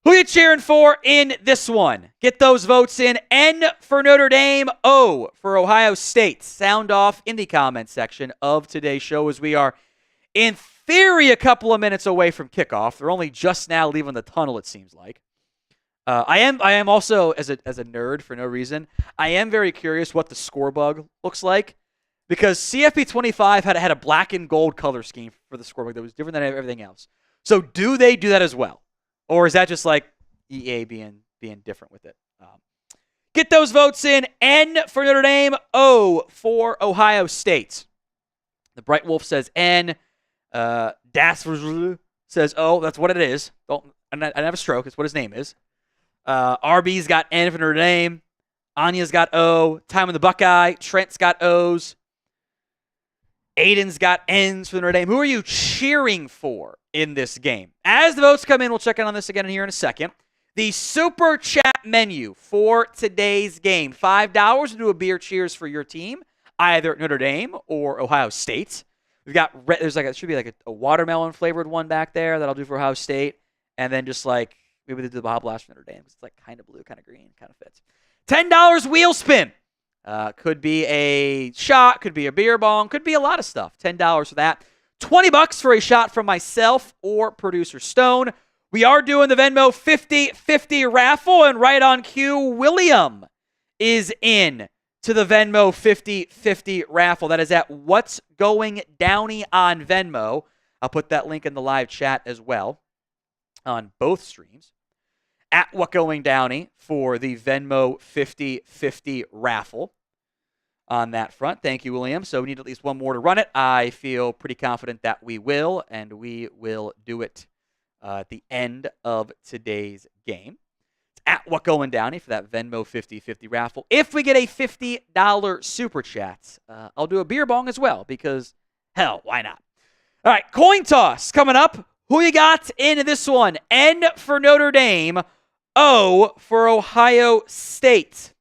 Who you cheering for in this one? Get those votes in. N for Notre Dame, O for Ohio State. Sound off in the comment section of today's show as we are, in theory, a couple of minutes away from kickoff. They're only just now leaving the tunnel, it seems like. I am also, as a nerd for no reason, I am very curious what the scorebug looks like, because CFP 25 had a black and gold color scheme for the scorebug that was different than everything else. So do they do that as well? Or is that just like EA being different with it? Get those votes in. N for Notre Dame, O for Ohio State. The Bright Wolf says N. Das says O. That's what it is. I didn't have a stroke. It's what his name is. RB's got N for Notre Dame. Anya's got O. Time in the Buckeye. Trent's got O's. Aiden's got N's for Notre Dame. Who are you cheering for in this game? As the votes come in, we'll check in on this again here in a second. The Super Chat menu for today's game. $5 to do a beer cheers for your team, either Notre Dame or Ohio State. We've got, it should be like a watermelon flavored one back there that I'll do for Ohio State. And then just like, maybe they do the Baja Blast for Notre Dame. It's like kind of blue, kind of green, kind of fits. $10 wheel spin. Could be a shot, could be a beer bong, could be a lot of stuff. $10 for that. $20 for a shot from myself or producer Stone. We are doing the Venmo 50-50 raffle, and right on cue, William is in to the Venmo 50-50 raffle. That is at What's Going Downey on Venmo. I'll put that link in the live chat as well on both streams. At What Going Downey for the Venmo 50-50 raffle on that front. Thank you, William. So we need at least one more to run it. I feel pretty confident that we will, and we will do it at the end of today's game. It's at What Going Downey for that Venmo 50-50 raffle. If we get a $50 super chat, I'll do a beer bong as well, because hell, why not? All right, coin toss coming up. Who you got in this one? N for Notre Dame, O for Ohio State.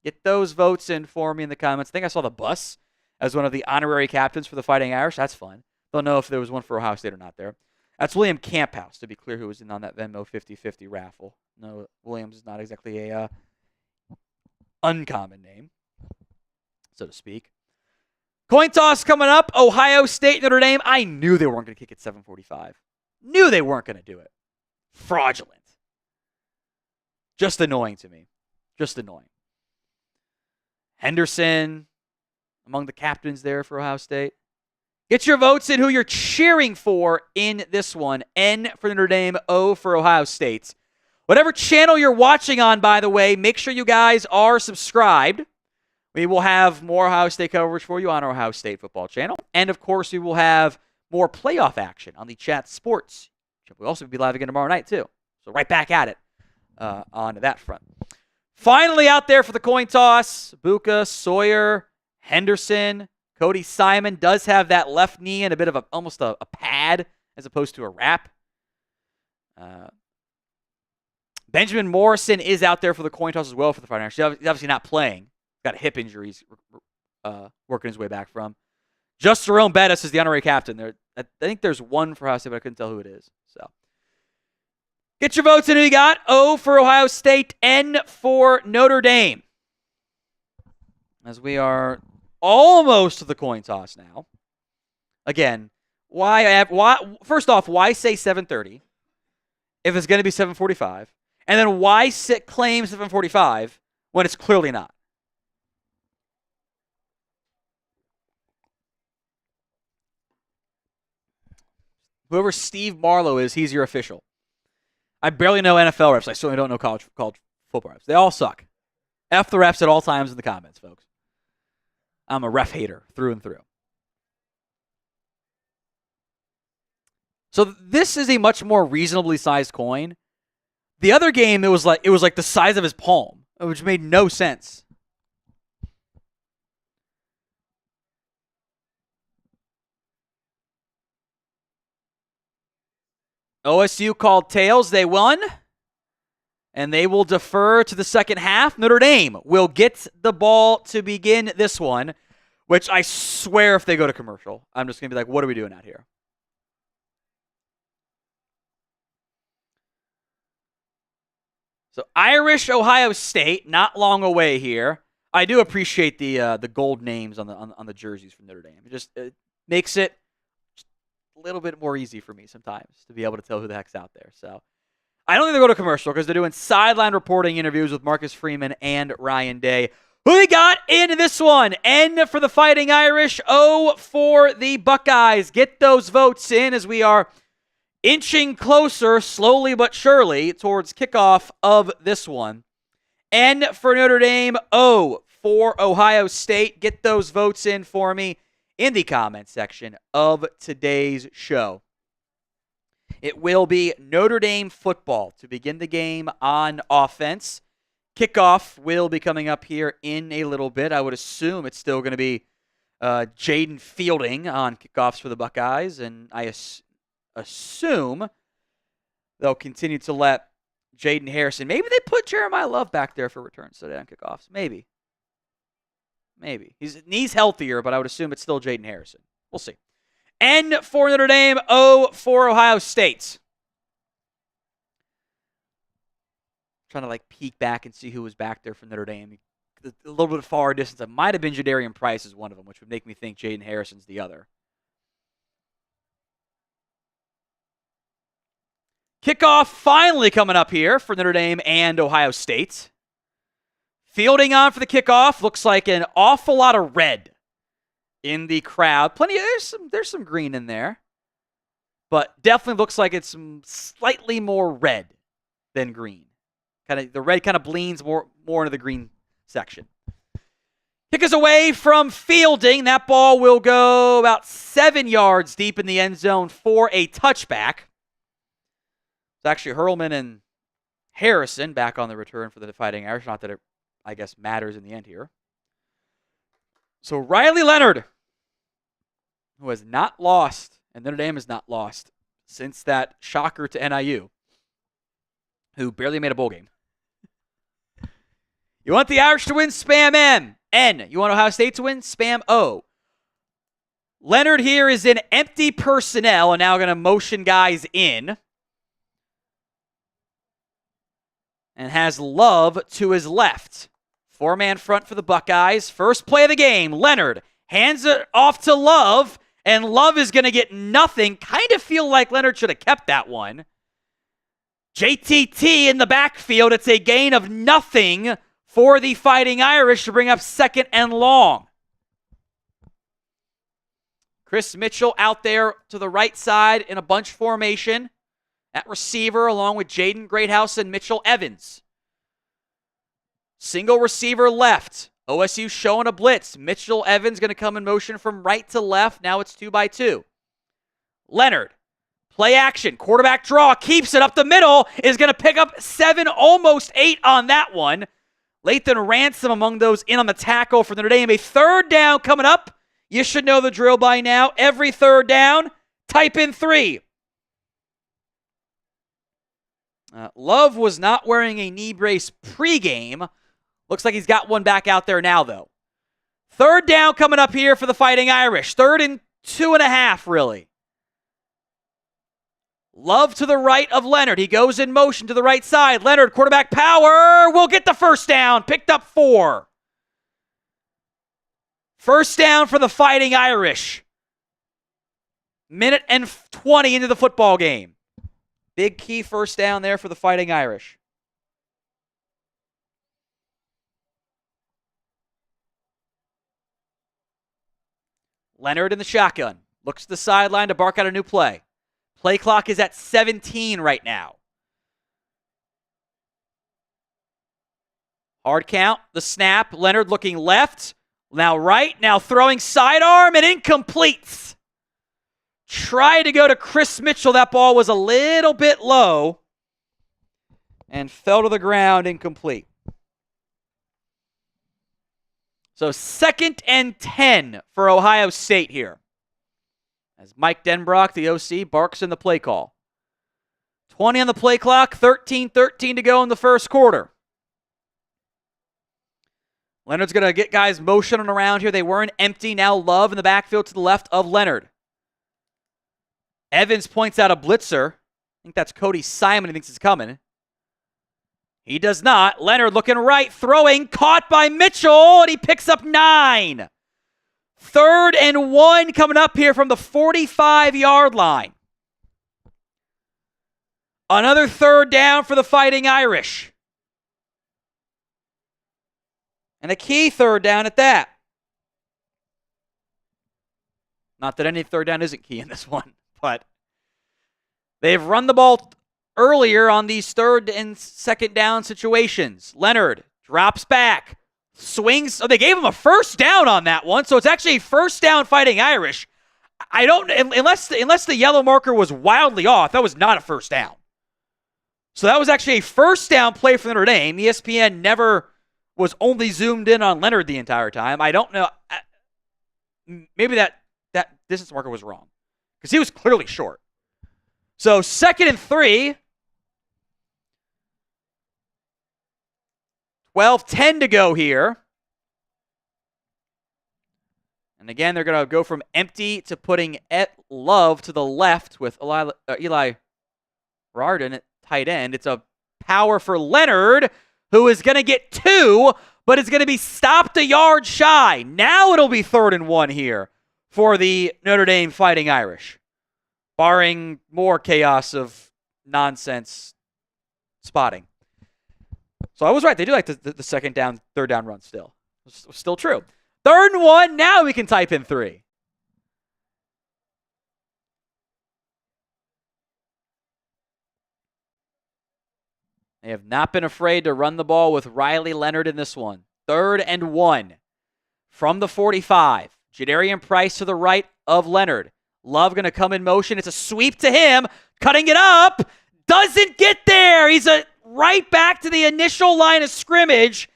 Get those votes in for me in the comments. I think I saw the bus as one of the honorary captains for the Fighting Irish. That's fun. Don't know if there was one for Ohio State or not there. That's William Camphouse, to be clear, who was in on that Venmo 50-50 raffle. No, Williams is not exactly a uncommon name, so to speak. Coin toss coming up. Ohio State, Notre Dame. I knew they weren't going to kick at 7:45. Knew they weren't going to do it. Fraudulent. Just annoying to me. Just annoying. Henderson, among the captains there for Ohio State. Get your votes in who you're cheering for in this one. N for Notre Dame, O for Ohio State. Whatever channel you're watching on, by the way, make sure you guys are subscribed. We will have more Ohio State coverage for you on our Ohio State football channel. And, of course, we will have more playoff action on the Chat Sports. We'll also be live again tomorrow night, too. So right back at it on that front. Finally out there for the coin toss, Buka, Sawyer, Henderson. Cody Simon does have that left knee and a bit of almost a pad as opposed to a wrap. Benjamin Morrison is out there for the coin toss as well for the Fighting Irish. He's obviously not playing. He's got a hip injury he's working his way back from. Just Jerome Bettis is the honorary captain. I think there's one for Ohio State, but I couldn't tell who it is. So get your votes in who you got. O for Ohio State, N for Notre Dame. As we are almost to the coin toss now. Again, first off, why say 7:30 if it's going to be 7:45? And then why claim 7:45 when it's clearly not? Whoever Steve Marlowe is, he's your official. I barely know NFL reps. I certainly don't know college football reps. They all suck. F the refs at all times in the comments, folks. I'm a ref hater through and through. So this is a much more reasonably sized coin. The other game, it was like the size of his palm, which made no sense. OSU called tails. They won. And they will defer to the second half. Notre Dame will get the ball to begin this one, which I swear if they go to commercial, I'm just going to be like, what are we doing out here? So Irish, Ohio State, not long away here. I do appreciate the gold names on the jerseys from Notre Dame. It makes it just a little bit more easy for me sometimes to be able to tell who the heck's out there. So I don't think they'll go to commercial because they're doing sideline reporting interviews with Marcus Freeman and Ryan Day. Who we got in this one? N for the Fighting Irish, O for the Buckeyes. Get those votes in as we are inching closer, slowly but surely, towards kickoff of this one. N for Notre Dame, O for Ohio State. Get those votes in for me in the comment section of today's show. It will be Notre Dame football to begin the game on offense. Kickoff will be coming up here in a little bit. I would assume it's still going to be Jaden Fielding on kickoffs for the Buckeyes, and I assume they'll continue to let Jaden Harrison. Maybe they put Jeremiah Love back there for returns today on kickoffs. Maybe. He's healthier, but I would assume it's still Jaden Harrison. We'll see. N for Notre Dame, O for Ohio State. Trying to peek back and see who was back there for Notre Dame. A little bit far distance. It might have been Jadarian Price as one of them, which would make me think Jaden Harrison's the other. Kickoff finally coming up here for Notre Dame and Ohio State. Fielding on for the kickoff. Looks like an awful lot of red in the crowd. There's some green in there. But definitely looks like it's slightly more red than green. The red kind of bleeds more into the green section. Kick us away from Fielding. That ball will go about 7 yards deep in the end zone for a touchback. It's actually Hurlman and Harrison back on the return for the Fighting Irish. Not that it, I guess, matters in the end here. So Riley Leonard, who has not lost, and Notre Dame has not lost since that shocker to NIU, who barely made a bowl game. You want the Irish to win? Spam M. N. You want Ohio State to win? Spam O. Leonard here is in empty personnel and now going to motion guys in. And has Love to his left. Four-man front for the Buckeyes. First play of the game. Leonard hands it off to Love. And Love is going to get nothing. Kind of feel like Leonard should have kept that one. JTT in the backfield. It's a gain of nothing for the Fighting Irish to bring up second and long. Chris Mitchell out there to the right side in a bunch formation. At receiver along with Jaden Greathouse and Mitchell Evans. Single receiver left. OSU showing a blitz. Mitchell Evans going to come in motion from right to left. Now it's 2-by-2. Leonard. Play action. Quarterback draw. Keeps it up the middle. Is going to pick up 7, almost 8 on that one. Lathan Ransom among those in on the tackle for Notre Dame. A third down coming up. You should know the drill by now. Every third down, type in 3. Love was not wearing a knee brace pregame. Looks like he's got one back out there now, though. Third down coming up here for the Fighting Irish. 3rd and 2.5, really. Love to the right of Leonard. He goes in motion to the right side. Leonard, quarterback power, will get the first down. Picked up 4. First down for the Fighting Irish. Minute and 20 into the football game. Big key first down there for the Fighting Irish. Leonard in the shotgun. Looks to the sideline to bark out a new play. Play clock is at 17 right now. Hard count. The snap. Leonard looking left. Now right. Now throwing sidearm and incomplete. tried to go to Chris Mitchell. That ball was a little bit low and fell to the ground, incomplete. So 2nd and 10 for Ohio State here, as Mike Denbrock, the OC, barks in the play call. 20 on the play clock, 13-13 to go in the first quarter. Leonard's going to get guys motioning around here. They weren't empty. Now Love in the backfield to the left of Leonard. Evans points out a blitzer. I think that's Cody Simon. He thinks it's coming. He does not. Leonard looking right, throwing, caught by Mitchell, and he picks up 9. 3rd and 1 coming up here from the 45-yard line. Another 3rd down for the Fighting Irish. And a key 3rd down at that. Not that any 3rd down isn't key in this one, but they've run the ball earlier on these 3rd and 2nd down situations. Leonard drops back, swings. Oh, they gave him a 1st down on that one, so it's actually a 1st down Fighting Irish. I don't, unless the yellow marker was wildly off, that was not a 1st down. So that was actually a 1st down play for Notre Dame. ESPN never was only zoomed in on Leonard the entire time. I don't know. Maybe that distance marker was wrong, because he was clearly short. So 2nd and 3. 12-10 to go here. And again, they're going to go from empty to putting Love to the left with Eli Rardon at tight end. It's a power for Leonard, who is going to get 2, but is going to be stopped a yard shy. Now it'll be 3rd and 1 here for the Notre Dame Fighting Irish, barring more chaos of nonsense spotting. So I was right. They do like the 2nd down, 3rd down run still. It's still true. 3rd and 1. Now we can type in 3. They have not been afraid to run the ball with Riley Leonard in this one. 3rd and 1 from the 45. Jadarian Price to the right of Leonard. Love going to come in motion. It's a sweep to him. Cutting it up. Doesn't get there. He's right back to the initial line of scrimmage.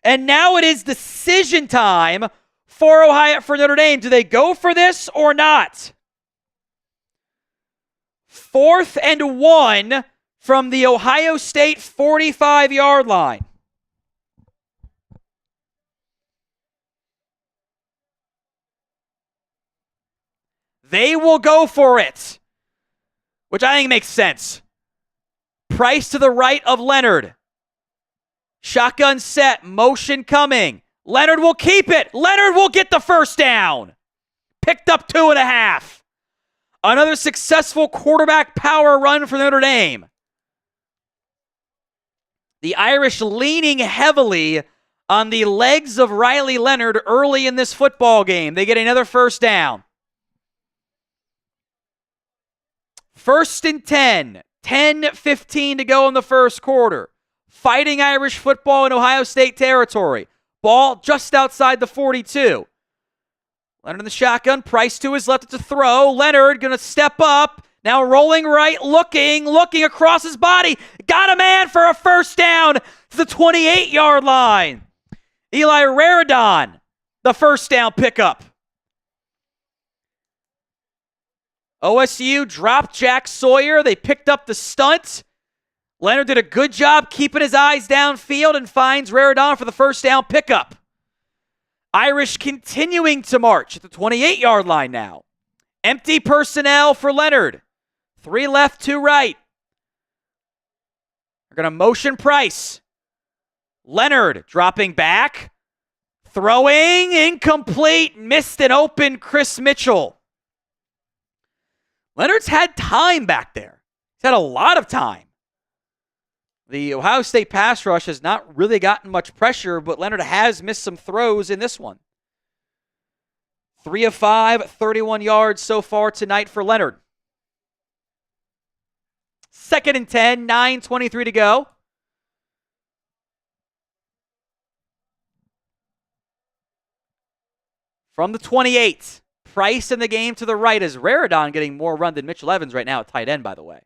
And now it is decision time for Notre Dame. Do they go for this or not? 4th and 1 from the Ohio State 45-yard line. They will go for it, which I think makes sense. Price to the right of Leonard. Shotgun set, motion coming. Leonard will keep it. Leonard will get the 1st down. Picked up 2.5. Another successful quarterback power run for Notre Dame. The Irish leaning heavily on the legs of Riley Leonard early in this football game. They get another 1st down. 1st and 10. 10-15 to go in the first quarter. Fighting Irish football in Ohio State territory. Ball just outside the 42. Leonard in the shotgun. Price to his left to throw. Leonard going to step up. Now rolling right, looking across his body. Got a man for a 1st down to the 28-yard line. Eli Rardon, the 1st down pickup. OSU dropped Jack Sawyer. They picked up the stunt. Leonard did a good job keeping his eyes downfield and finds Rardon for the 1st down pickup. Irish continuing to march at the 28-yard line now. Empty personnel for Leonard. 3 left, 2 right. They're going to motion Price. Leonard dropping back. Throwing, incomplete, missed an open Chris Mitchell. Leonard's had time back there. He's had a lot of time. The Ohio State pass rush has not really gotten much pressure, but Leonard has missed some throws in this one. 3 of 5, 31 yards so far tonight for Leonard. 2nd and 10, 9:23 to go. From the 28, Price in the game to the right, as Raridon getting more run than Mitchell Evans right now at tight end, by the way.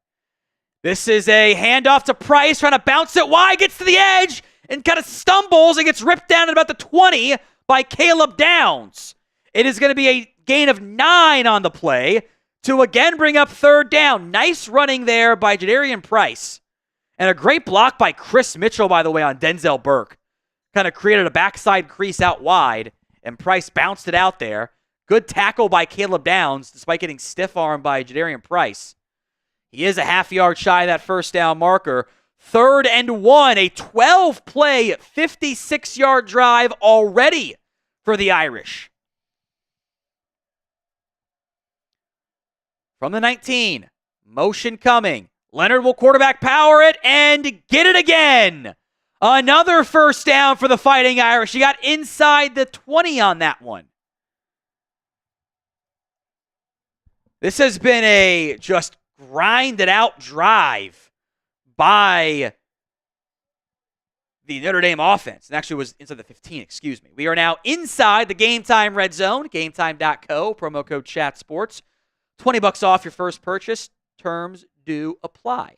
This is a handoff to Price, trying to bounce it wide, gets to the edge, and kind of stumbles and gets ripped down at about the 20 by Caleb Downs. It is going to be a gain of 9 on the play to again bring up third down. Nice running there by Jadarian Price. And a great block by Chris Mitchell, by the way, on Denzel Burke. Kind of created a backside crease out wide, and Price bounced it out there. Good tackle by Caleb Downs, despite getting stiff-armed by Jadarian Price. He is a half-yard shy of that first down marker. 3rd and 1, a 12-play, 56-yard drive already for the Irish. From the 19, motion coming. Leonard will quarterback power it and get it again. Another first down for the Fighting Irish. He got inside the 20 on that one. This has been a just grinded out drive by the Notre Dame offense. It actually was inside the 15, excuse me. We are now inside the Game Time Red Zone, gametime.co, promo code ChatSports. $20 off your first purchase. Terms do apply.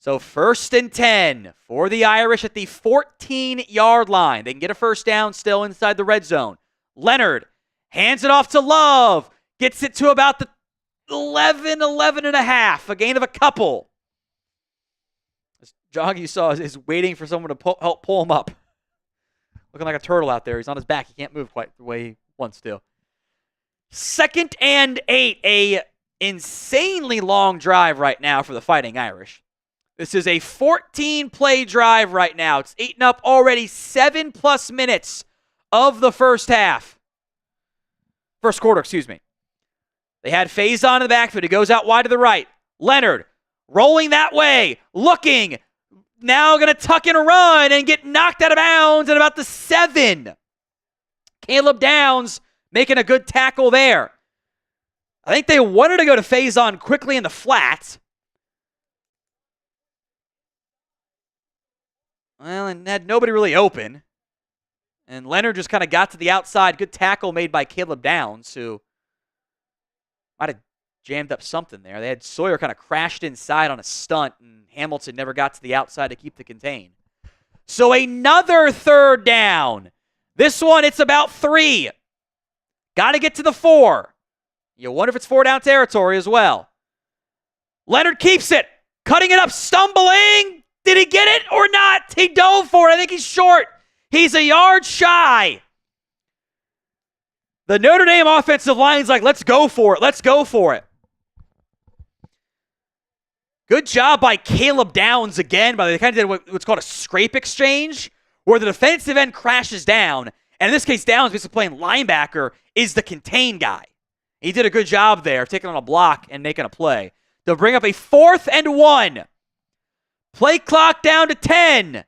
So 1st and 10 for the Irish at the 14-yard line. They can get a first down still inside the red zone. Leonard hands it off to Love. Gets it to about the 11 and a half. A gain of a couple. This jog you saw is waiting for someone to help pull him up. Looking like a turtle out there. He's on his back. He can't move quite the way he wants to. 2nd and 8. A insanely long drive right now for the Fighting Irish. This is a 14-play drive right now. It's eaten up already 7+ minutes of the first quarter, excuse me. They had Faison in the backfield. He goes out wide to the right. Leonard rolling that way, looking, now going to tuck in a run and get knocked out of bounds at about the 7. Caleb Downs making a good tackle there. I think they wanted to go to Faison quickly in the flat. Well, and had nobody really open. And Leonard just kind of got to the outside. Good tackle made by Caleb Downs, who might have jammed up something there. They had Sawyer kind of crashed inside on a stunt, and Hamilton never got to the outside to keep the contain. So another 3rd down. This one, it's about 3. Got to get to the 4. You wonder if it's 4-down territory as well. Leonard keeps it. Cutting it up, stumbling. Did he get it or not? He dove for it. I think he's short. He's a yard shy. The Notre Dame offensive line's like, let's go for it. Let's go for it. Good job by Caleb Downs again. They kind of did what's called a scrape exchange, where the defensive end crashes down. And in this case, Downs, basically playing linebacker, is the contain guy. He did a good job there, taking on a block and making a play. They'll bring up a 4th and 1. Play clock down to 10.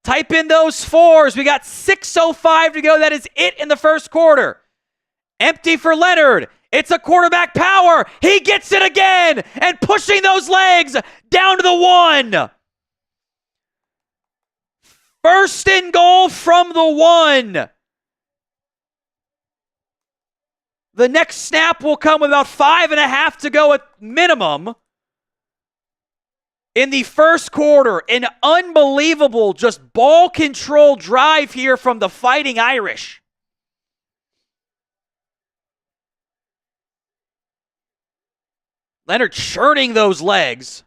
Type in those 4s. We got 6:05 to go. That is it in the first quarter. Empty for Leonard. It's a quarterback power. He gets it again and pushing those legs down to the 1. 1st and goal from the 1. The next snap will come with about 5.5 to go at minimum. In the first quarter, an unbelievable just ball control drive here from the Fighting Irish. Leonard churning those legs.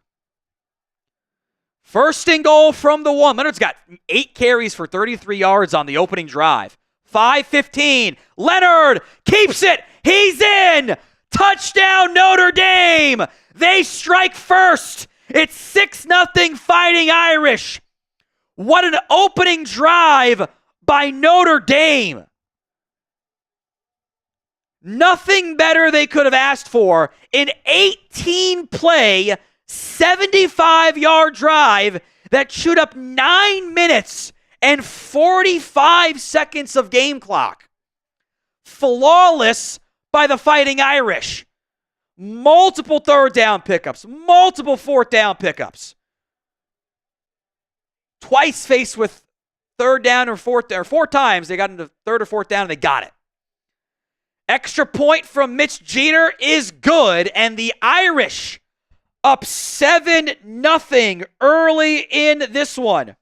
1st and goal from the 1. Leonard's got 8 carries for 33 yards on the opening drive. 5:15. Leonard keeps it. He's in. Touchdown Notre Dame. They strike first. It's 6-0 Fighting Irish. What an opening drive by Notre Dame. Nothing better they could have asked for. An 18-play, 75-yard drive that chewed up 9 minutes and 45 seconds of game clock. Flawless by the Fighting Irish. Multiple 3rd down pickups, multiple 4th down pickups. Twice faced with 3rd down or 4th, or 4 times they got into 3rd or 4th down and they got it. Extra point from Mitch Jeter is good, and the Irish up 7-0 early in this one.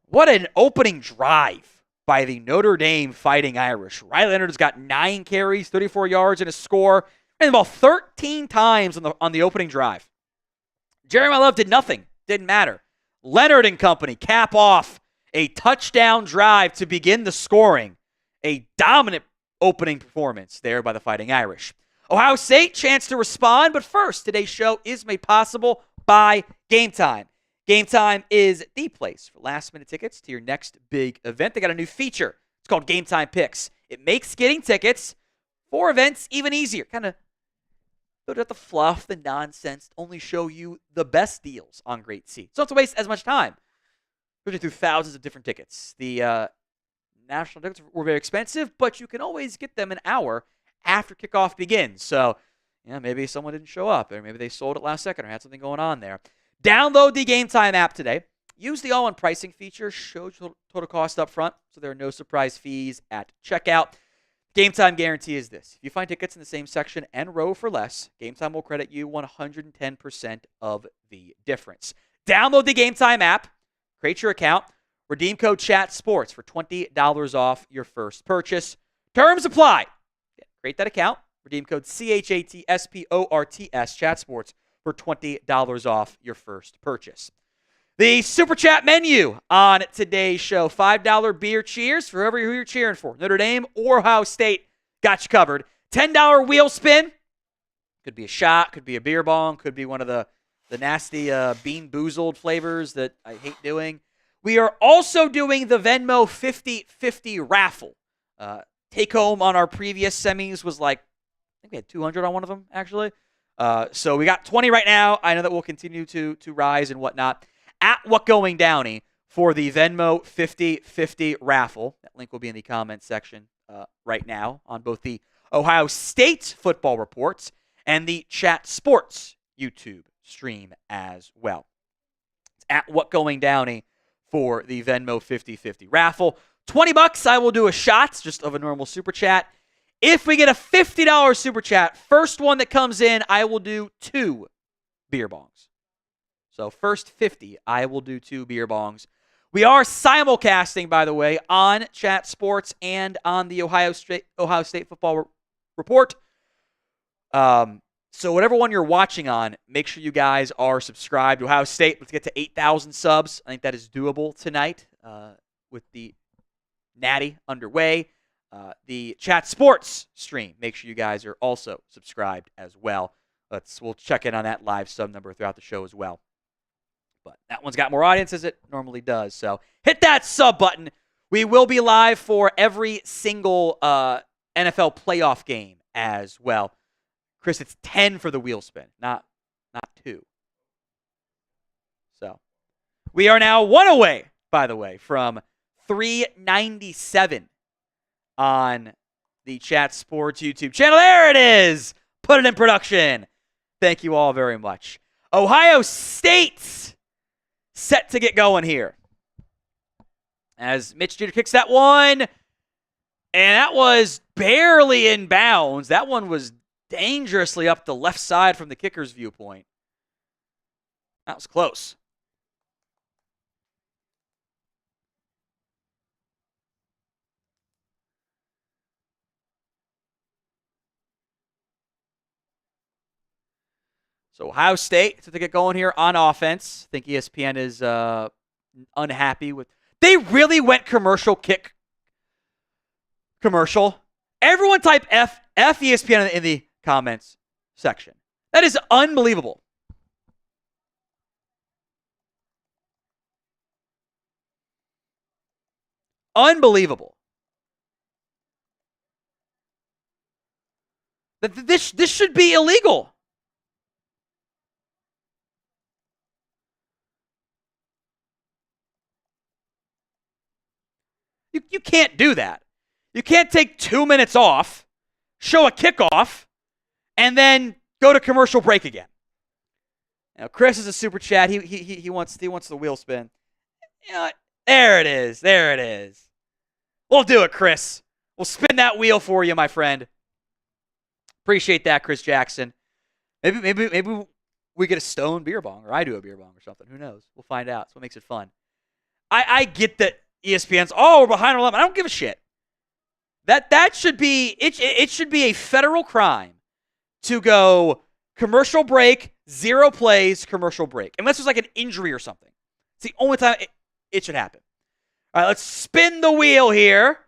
What an opening drive by the Notre Dame Fighting Irish. Riley Leonard's got 9 carries, 34 yards, and a score, and the ball 13 times on the opening drive. Jeremy Love did nothing. Didn't matter. Leonard and company cap off a touchdown drive to begin the scoring. A dominant opening performance there by the Fighting Irish. Ohio State, chance to respond, but first, today's show is made possible by Game Time. Game Time is the place for last-minute tickets to your next big event. They got a new feature. It's called Game Time Picks. It makes getting tickets for events even easier. Kind of put out the fluff, the nonsense, only show you the best deals on great seats. So don't have to waste as much time pushing through thousands of different tickets. The national tickets were very expensive, but you can always get them an hour after kickoff begins. So, maybe someone didn't show up, or maybe they sold it last second or had something going on there. Download the Game Time app today. Use the all-in pricing feature. Shows total cost up front, so there are no surprise fees at checkout. Game Time guarantee is this. If you find tickets in the same section and row for less, Game Time will credit you 110% of the difference. Download the Game Time app. Create your account. Redeem code CHATSPORTS for $20 off your first purchase. Terms apply. Create that account. Redeem code CHATSPORTS, ChatSports, for $20 off your first purchase. The Super Chat menu on today's show. $5 beer cheers for whoever you're cheering for. Notre Dame or Ohio State. Got you covered. $10 wheel spin. Could be a shot. Could be a beer bong. Could be one of the nasty Bean Boozled flavors that I hate doing. We are also doing the Venmo 50-50 raffle. Take home on our previous semis was like, I think we had 200 on one of them, actually. So we got 20 right now. I know that we'll continue to rise and whatnot. At What Going Downey for the Venmo 50-50 raffle. That link will be in the comments section right now on both the Ohio State football reports and the Chat Sports YouTube stream as well. It's at What Going Downey for the Venmo 50-50 raffle. $20, I will do a shot just of a normal super chat. If we get a $50 super chat, first one that comes in, I will do 2 beer bongs. So first 50, I will do 2 beer bongs. We are simulcasting, by the way, on Chat Sports and on the Ohio State Football Report. So whatever one you're watching on, make sure you guys are subscribed to Ohio State. Let's get to 8,000 subs. I think that is doable tonight with the Natty underway. The Chat Sports stream, make sure you guys are also subscribed as well. We'll check in on that live sub number throughout the show as well. But that one's got more audience as it normally does. So hit that sub button. We will be live for every single NFL playoff game as well. Chris, it's 10 for the wheel spin, not 2. So we are now 1 away, by the way, from 397 on the Chat Sports YouTube channel. There it is. Put it in production. Thank you all very much. Ohio State set to get going here. As Mitch Jeter kicks that one. And that was barely in bounds. That one was dangerously up the left side from the kicker's viewpoint. That was close. So Ohio State to get going here on offense. I think ESPN is unhappy with. They really went commercial. Everyone type F ESPN in the comments section. That is unbelievable. Unbelievable. This should be illegal. You can't do that. You can't take 2 minutes off, show a kickoff, and then go to commercial break again. Now, Chris is a super chat. He wants the wheel spin. You know what? There it is. We'll do it, Chris. We'll spin that wheel for you, my friend. Appreciate that, Chris Jackson. Maybe we get a stone beer bong, or I do a beer bong or something. Who knows? We'll find out. That's what makes it fun. I get that ESPN's, we're behind 11. I don't give a shit. That should be, it should be a federal crime to go commercial break, 0 plays, commercial break. Unless there's like an injury or something. It's the only time it should happen. All right, let's spin the wheel here.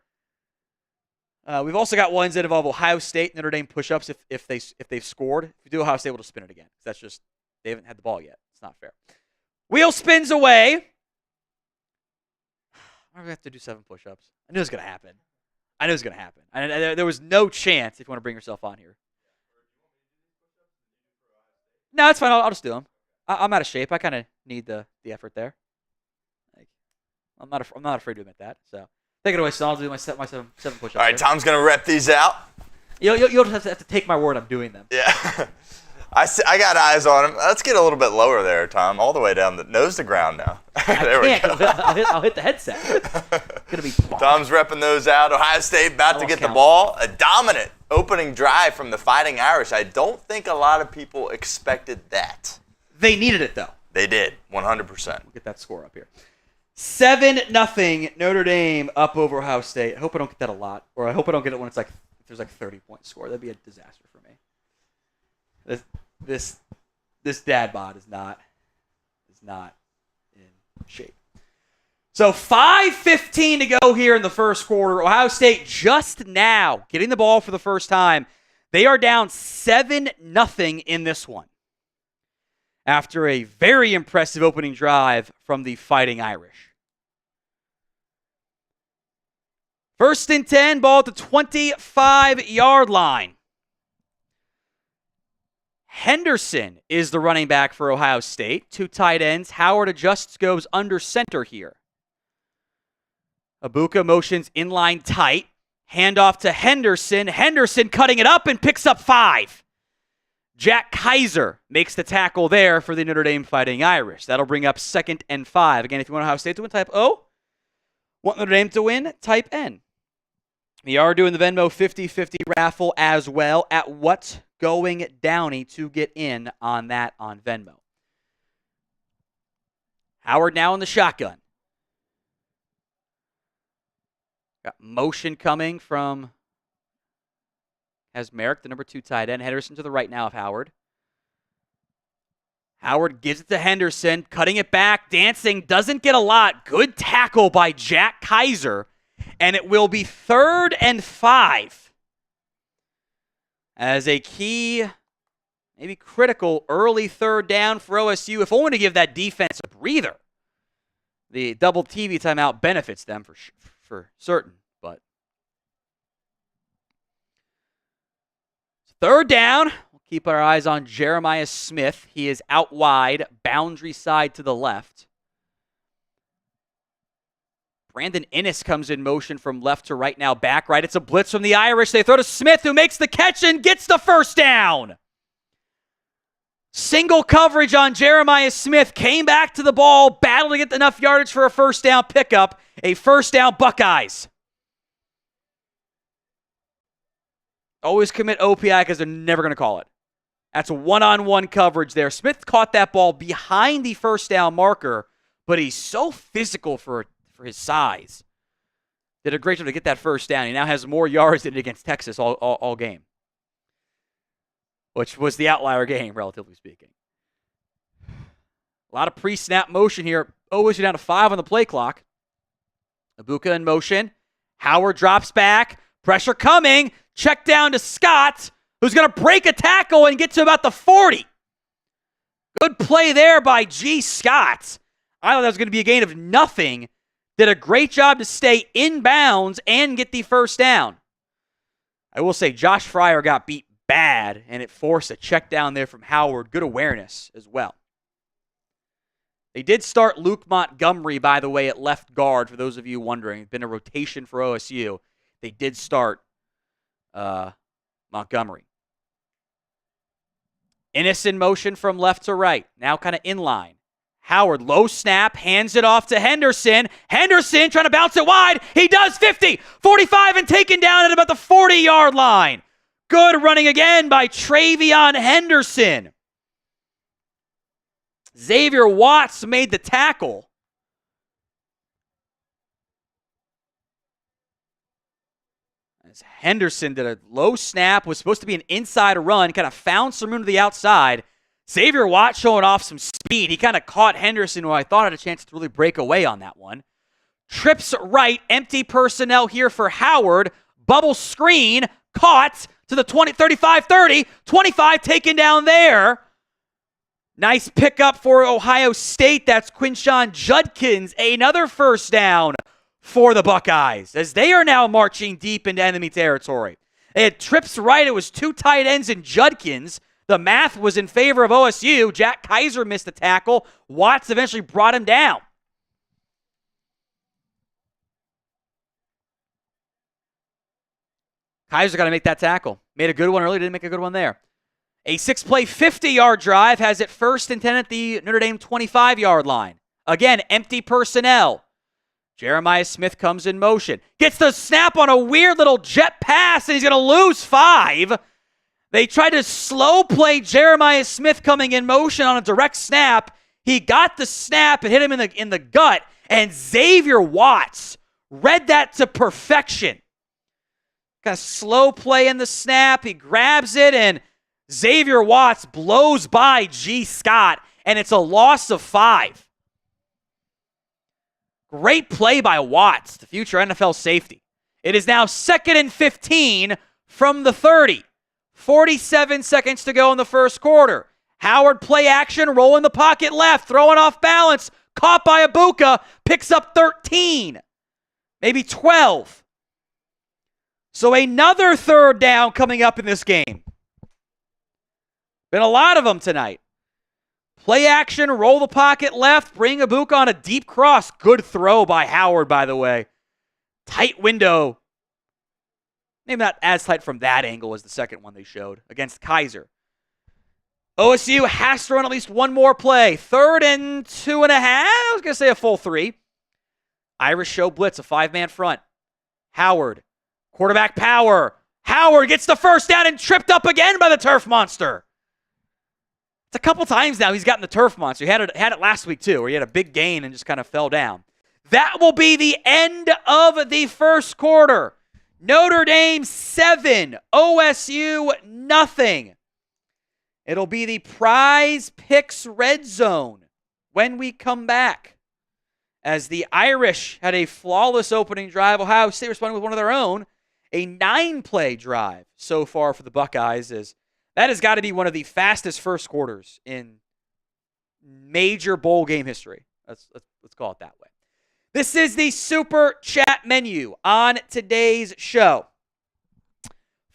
We've also got ones that involve Ohio State, Notre Dame push-ups if they've scored. If you do Ohio State, we'll just spin it again. That's just, they haven't had the ball yet. It's not fair. Wheel spins away. I'm going to have to do 7 push-ups. I knew it was going to happen. And there was no chance if you want to bring yourself on here. No, it's fine. I'll just do them. I'm out of shape. I kind of need the effort there. I'm not afraid to admit that. So take it away, son. I'll do my 7 push-ups. All right, Tom's going to rep these out. You'll just have to take my word I'm doing them. Yeah. I got eyes on him. Let's get a little bit lower there, Tom. All the way down the nose to ground now. There we go. I'll hit the headset. It's gonna be fun. Tom's repping those out. Ohio State about to get the ball. A dominant opening drive from the Fighting Irish. I don't think a lot of people expected that. They needed it though. They did, 100%. We'll get that score up here. 7-0 Notre Dame up over Ohio State. I hope I don't get that a lot, or I hope I don't get it when it's like if there's like 30-point score. That'd be a disaster for me. This dad bod is not in shape. So 5:15 to go here in the first quarter. Ohio State just now getting the ball for the first time. They are down 7-0 in this one after a very impressive opening drive from the Fighting Irish. 1st and 10, ball at the 25-yard line. Henderson is the running back for Ohio State. 2 tight ends. Howard adjusts, goes under center here. Ibuka motions inline tight. Handoff to Henderson. Henderson cutting it up and picks up 5. Jack Kaiser makes the tackle there for the Notre Dame Fighting Irish. That'll bring up 2nd and 5. Again, if you want Ohio State to win, type O. Want Notre Dame to win, type N. We are doing the Venmo 50-50 raffle as well at What's Going Downey to get in on that on Venmo. Howard now in the shotgun. Got motion coming from Merrick, the number 2 tight end. Henderson to the right now of Howard. Howard gives it to Henderson, cutting it back, dancing, doesn't get a lot. Good tackle by Jack Kaiser. And it will be 3rd and 5. As a key, maybe critical, early 3rd down for OSU, if only to give that defense a breather. The double TV timeout benefits them for certain. But 3rd down. We'll keep our eyes on Jeremiah Smith. He is out wide, boundary side to the left. Brandon Innes comes in motion from left to right now, back right. It's a blitz from the Irish. They throw to Smith, who makes the catch and gets the 1st down. Single coverage on Jeremiah Smith. Came back to the ball, battled to get enough yardage for a 1st down pickup. A 1st down Buckeyes. Always commit OPI because they're never going to call it. That's a one-on-one coverage there. Smith caught that ball behind the 1st down marker, but he's so physical for his size. Did a great job to get that 1st down. He now has more yards than against Texas all game, which was the outlier game, relatively speaking. A lot of pre-snap motion here. OSU down to 5 on the play clock. Ibuka in motion. Howard drops back. Pressure coming. Check down to Scott, who's going to break a tackle and get to about the 40. Good play there by G. Scott. I thought that was going to be a gain of nothing. Did a great job to stay in bounds and get the 1st down. I will say Josh Fryer got beat bad, and it forced a check down there from Howard. Good awareness as well. They did start Luke Montgomery, by the way, at left guard, for those of you wondering. It's been a rotation for OSU. They did start Montgomery. Innes in motion from left to right. Now kind of in line. Howard, low snap, hands it off to Henderson. Henderson trying to bounce it wide. He does 50, 45, and taken down at about the 40-yard line. Good running again by Travion Henderson. Xavier Watts made the tackle. As Henderson did a low snap, was supposed to be an inside run, kind of found some room to the outside. Xavier Watts showing off some speed. He kind of caught Henderson, who I thought had a chance to really break away on that one. Trips right, empty personnel here for Howard. Bubble screen, caught to the 20, 35, 30, 25 taken down there. Nice pickup for Ohio State. That's Quinshon Judkins. Another first down for the Buckeyes, as they are now marching deep into enemy territory. They had trips right. It was two tight ends and Judkins. The math was in favor of OSU. Jack Kaiser missed the tackle. Watts eventually brought him down. Kaiser got to make that tackle. Made a good one early, didn't make a good one there. A 6-play, 50-yard drive has it first and 10 at the Notre Dame 25-yard line. Again, empty personnel. Jeremiah Smith comes in motion. Gets the snap on a weird little jet pass, and he's going to lose 5. They tried to slow play Jeremiah Smith coming in motion on a direct snap. He got the snap and hit him in the gut, and Xavier Watts read that to perfection. Kind of slow play in the snap. He grabs it, and Xavier Watts blows by G. Scott, and it's a loss of 5. Great play by Watts, the future NFL safety. It is now 2nd and 15 from the 30. 47 seconds to go in the first quarter. Howard play action, roll in the pocket left, throwing off balance, caught by Ibuka, picks up 13, maybe 12. So another third down coming up in this game. Been a lot of them tonight. Play action, roll the pocket left, bring Ibuka on a deep cross. Good throw by Howard, by the way. Tight window. Maybe not as tight from that angle as the second one they showed against Kaiser. OSU has to run at least one more play. 3rd and 2.5. I was going to say a full 3. Irish show blitz, a 5-man front. Howard, quarterback power. Howard gets the first down and tripped up again by the turf monster. It's a couple times now he's gotten the turf monster. He had it last week too, where he had a big gain and just kind of fell down. That will be the end of the first quarter. Notre Dame 7, OSU nothing. It'll be the Prize Picks Red Zone when we come back. As the Irish had a flawless opening drive, Ohio State responded with one of their own. A 9-play drive so far for the Buckeyes. That has got to be one of the fastest first quarters in major bowl game history. Let's call it that way. This is the Super Chat menu on today's show.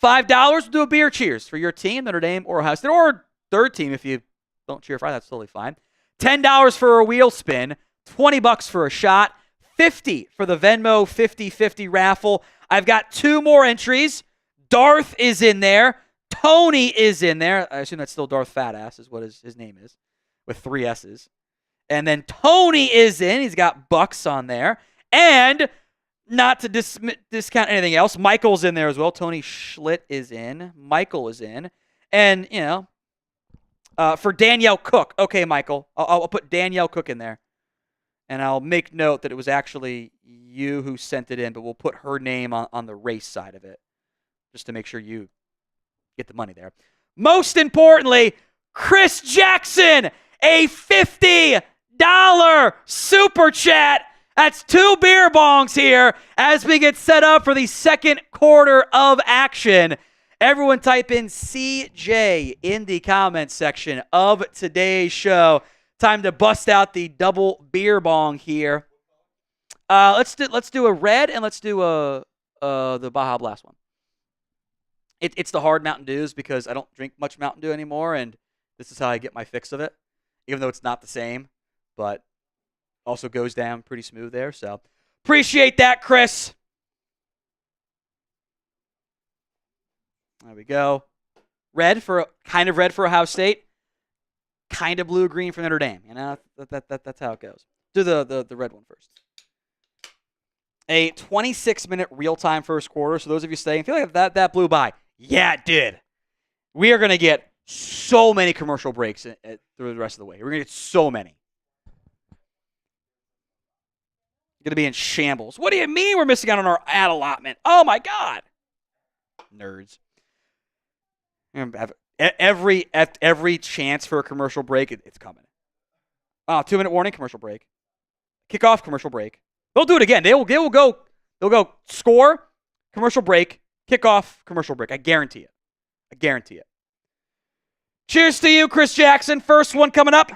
$5 will do a beer cheers for your team, Notre Dame or Ohio State, or third team if you don't cheer for it, that's totally fine. $10 for a wheel spin, $20 for a shot, $50 for the Venmo 50-50 raffle. I've got 2 more entries. Darth is in there. Tony is in there. I assume that's still Darth Fatass is what his name is, with 3 S's. And then Tony is in. He's got bucks on there. And not to discount anything else, Michael's in there as well. Tony Schlitt is in. Michael is in. And, for Danielle Cook. Okay, Michael. I'll put Danielle Cook in there. And I'll make note that it was actually you who sent it in, but we'll put her name on the race side of it, just to make sure you get the money there. Most importantly, Chris Jackson, a $50 super chat. That's 2 beer bongs here as we get set up for the second quarter of action. Everyone type in CJ in the comments section of today's show. Time to bust out the double beer bong here. Let's do a red and let's do the Baja Blast one. It's the hard Mountain Dews because I don't drink much Mountain Dew anymore, and this is how I get my fix of it, even though it's not the same, but also goes down pretty smooth there. So appreciate that, Chris. There we go. Kind of red for Ohio State. kind of blue-green for Notre Dame. That's how it goes. Do the red one first. A 26-minute real-time first quarter. So those of you saying, I feel like that blew by. Yeah, it did. We are going to get so many commercial breaks through the rest of the way. We're going to get so many. Going to be in shambles. What do you mean we're missing out on our ad allotment? Oh, my God. Nerds. Every chance for a commercial break, it's coming. 2-minute warning, commercial break. Kickoff, commercial break. They'll do it again. They'll go score, commercial break, kickoff, commercial break. I guarantee it. Cheers to you, Chris Jackson. First one coming up.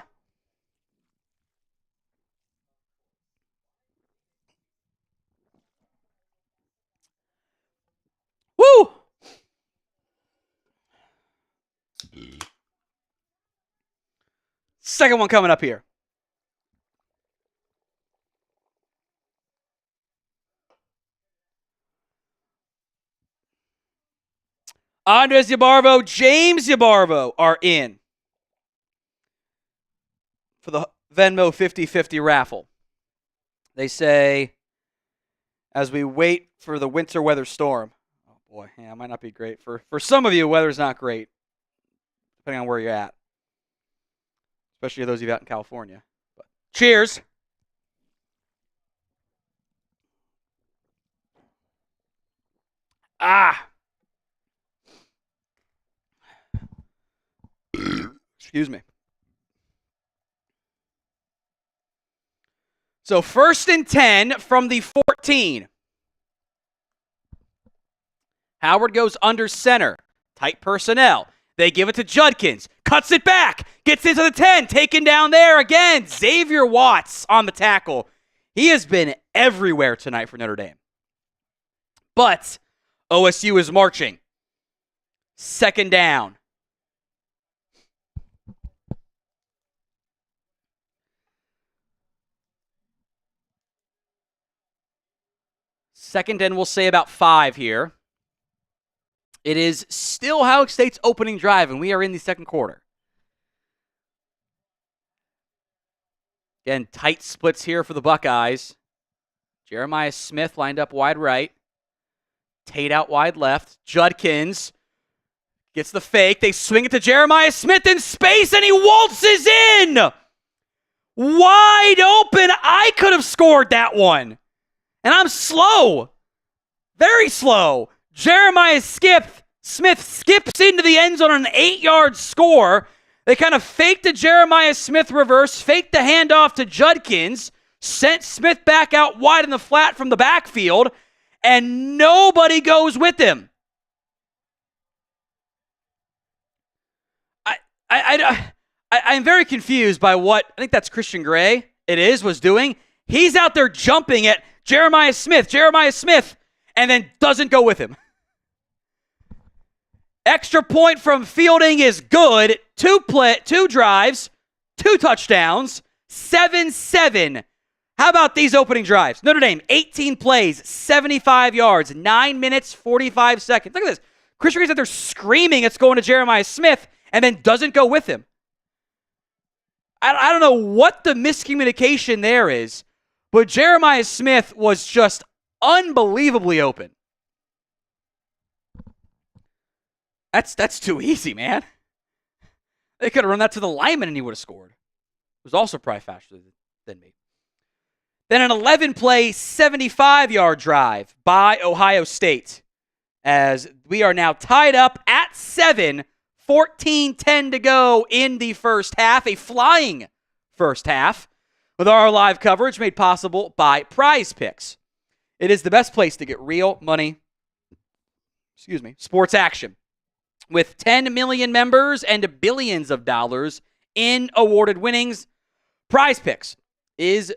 Woo! Second one coming up here. Andres Yabarvo, James Yabarvo are in for the Venmo 50-50 raffle. They say, as we wait for the winter weather storm. Oh, boy. Yeah, it might not be great. For some of you, weather's not great, depending on where you're at. Especially those of you out in California. But cheers. Excuse me. So 1st and 10 from the 14. Howard goes under center. Tight personnel. They give it to Judkins. Cuts it back. Gets into the 10. Taken down there again. Xavier Watts on the tackle. He has been everywhere tonight for Notre Dame. But OSU is marching. 2nd down. Second and we'll say about 5 here. It is still Ohio State's opening drive, and we are in the second quarter. Again, tight splits here for the Buckeyes. Jeremiah Smith lined up wide right. Tate out wide left. Judkins gets the fake. They swing it to Jeremiah Smith in space, and he waltzes in! Wide open. I could have scored that one. And I'm slow. Very slow. Jeremiah Smith skips into the end zone on an 8-yard score. They kind of faked the Jeremiah Smith reverse, faked the handoff to Judkins, sent Smith back out wide in the flat from the backfield, and nobody goes with him. I'm very confused by what, I think that's Christian Gray, was doing. He's out there jumping at Jeremiah Smith, and then doesn't go with him. Extra point from Fielding is good. 2 drives, 2 touchdowns, 7-7. How about these opening drives? Notre Dame, 18 plays, 75 yards, 9 minutes, 45 seconds. Look at this. Christian Gray's out there screaming it's going to Jeremiah Smith and then doesn't go with him. I don't know what the miscommunication there is, but Jeremiah Smith was just unbelievably open. That's too easy, man. They could have run that to the lineman and he would have scored. It was also probably faster than me. Then an 11-play, 75-yard drive by Ohio State. As we are now tied up at 7, 14-10 to go in the first half. A flying first half with our live coverage made possible by Prize Picks. It is the best place to get real money, sports action. With 10 million members and billions of dollars in awarded winnings, Prize Picks has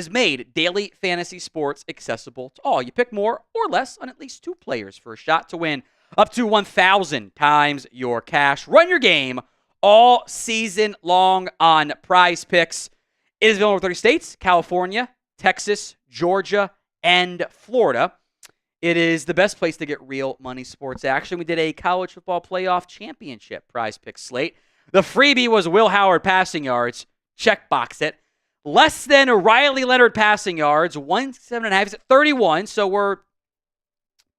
made daily fantasy sports accessible to all. You pick more or less on at least 2 players for a shot to win up to 1,000 times your cash. Run your game all season long on Prize Picks. It is available in 30 states: California, Texas, Georgia, and Florida. It is the best place to get real money sports action. We did a college football playoff championship Prize Picks slate. The freebie was Will Howard passing yards. Checkbox it. Less than Riley Leonard passing yards. 107.5. He's at 31, so we're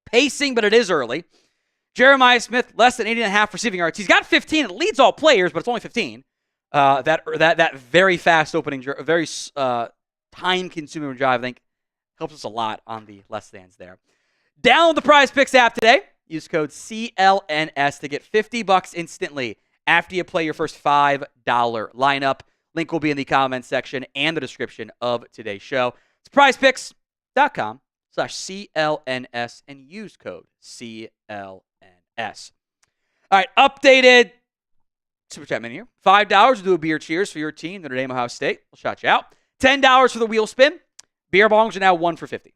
pacing, but it is early. Jeremiah Smith, less than 80.5 receiving yards. He's got 15. It leads all players, but it's only 15. That very fast opening, very time-consuming drive, I think, helps us a lot on the less thans there. Download the Prize Picks app today. Use code CLNS to get $50 instantly after you play your first $5 lineup. Link will be in the comments section and the description of today's show. It's prizepicks.com/CLNS and use code CLNS. All right, updated Super Chat menu. $5 to do a beer cheers for your team, Notre Dame, Ohio State. We'll shout you out. $10 for the wheel spin. Beer bongs are now 1 for $50.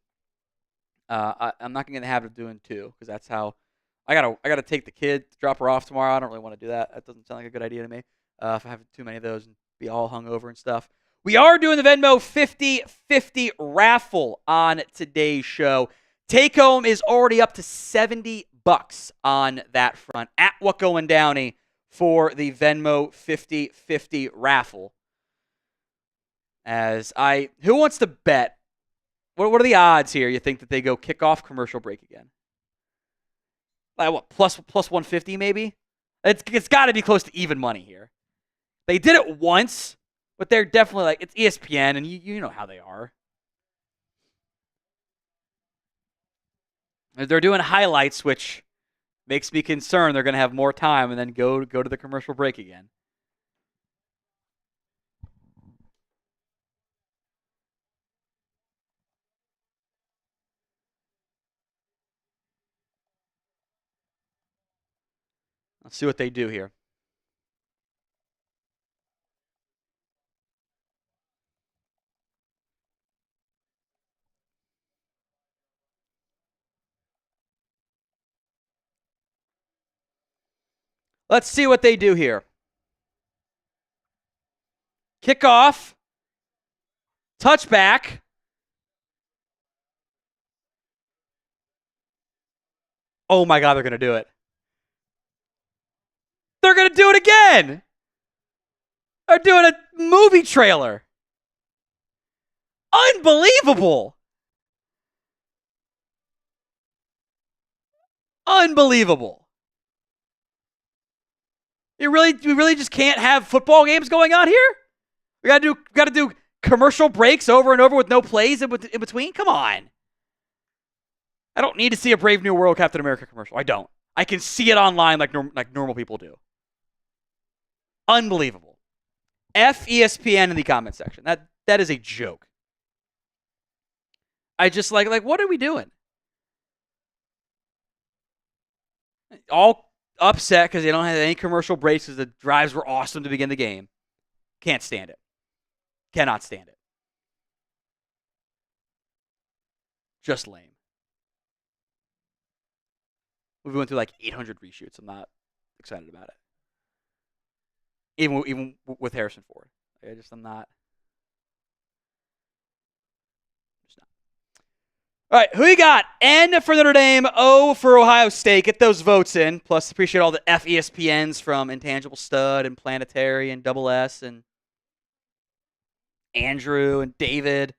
I'm not going to get in the habit of doing 2 because that's how I gotta take the kid, drop her off tomorrow. I don't really want to do that. That doesn't sound like a good idea to me. If I have too many of those and be all hungover and stuff. We are doing the Venmo 50-50 raffle on today's show. Take home is already up to $70 on that front. At What Going Downey for the Venmo 50-50 raffle. Who wants to bet? What are the odds here? You think that they go kickoff, commercial break again? Like what? Plus 150 maybe? It's got to be close to even money here. They did it once, but they're definitely like, it's ESPN, and you know how they are. They're doing highlights, which makes me concerned they're going to have more time and then go to the commercial break again. Let's see what they do here. Let's see what they do here. Kickoff. Touchback. Oh my God, they're going to do it. They're going to do it again. They're doing a movie trailer. Unbelievable. Unbelievable. We really just can't have football games going on here? We gotta do commercial breaks over and over with no plays in between? Come on. I don't need to see a Brave New World Captain America commercial. I don't. I can see it online like normal people do. Unbelievable. F ESPN in the comment section. That is a joke. I just like what are we doing? All upset because they don't have any commercial breaks because the drives were awesome to begin the game. Can't stand it. Cannot stand it. Just lame. We went through like 800 reshoots. I'm not excited about it. Even with Harrison Ford. I'm not. Just not. All right, who you got? N for Notre Dame, O for Ohio State. Get those votes in. Plus, appreciate all the FESPNs from Intangible Stud and Planetary and Double S and Andrew and David.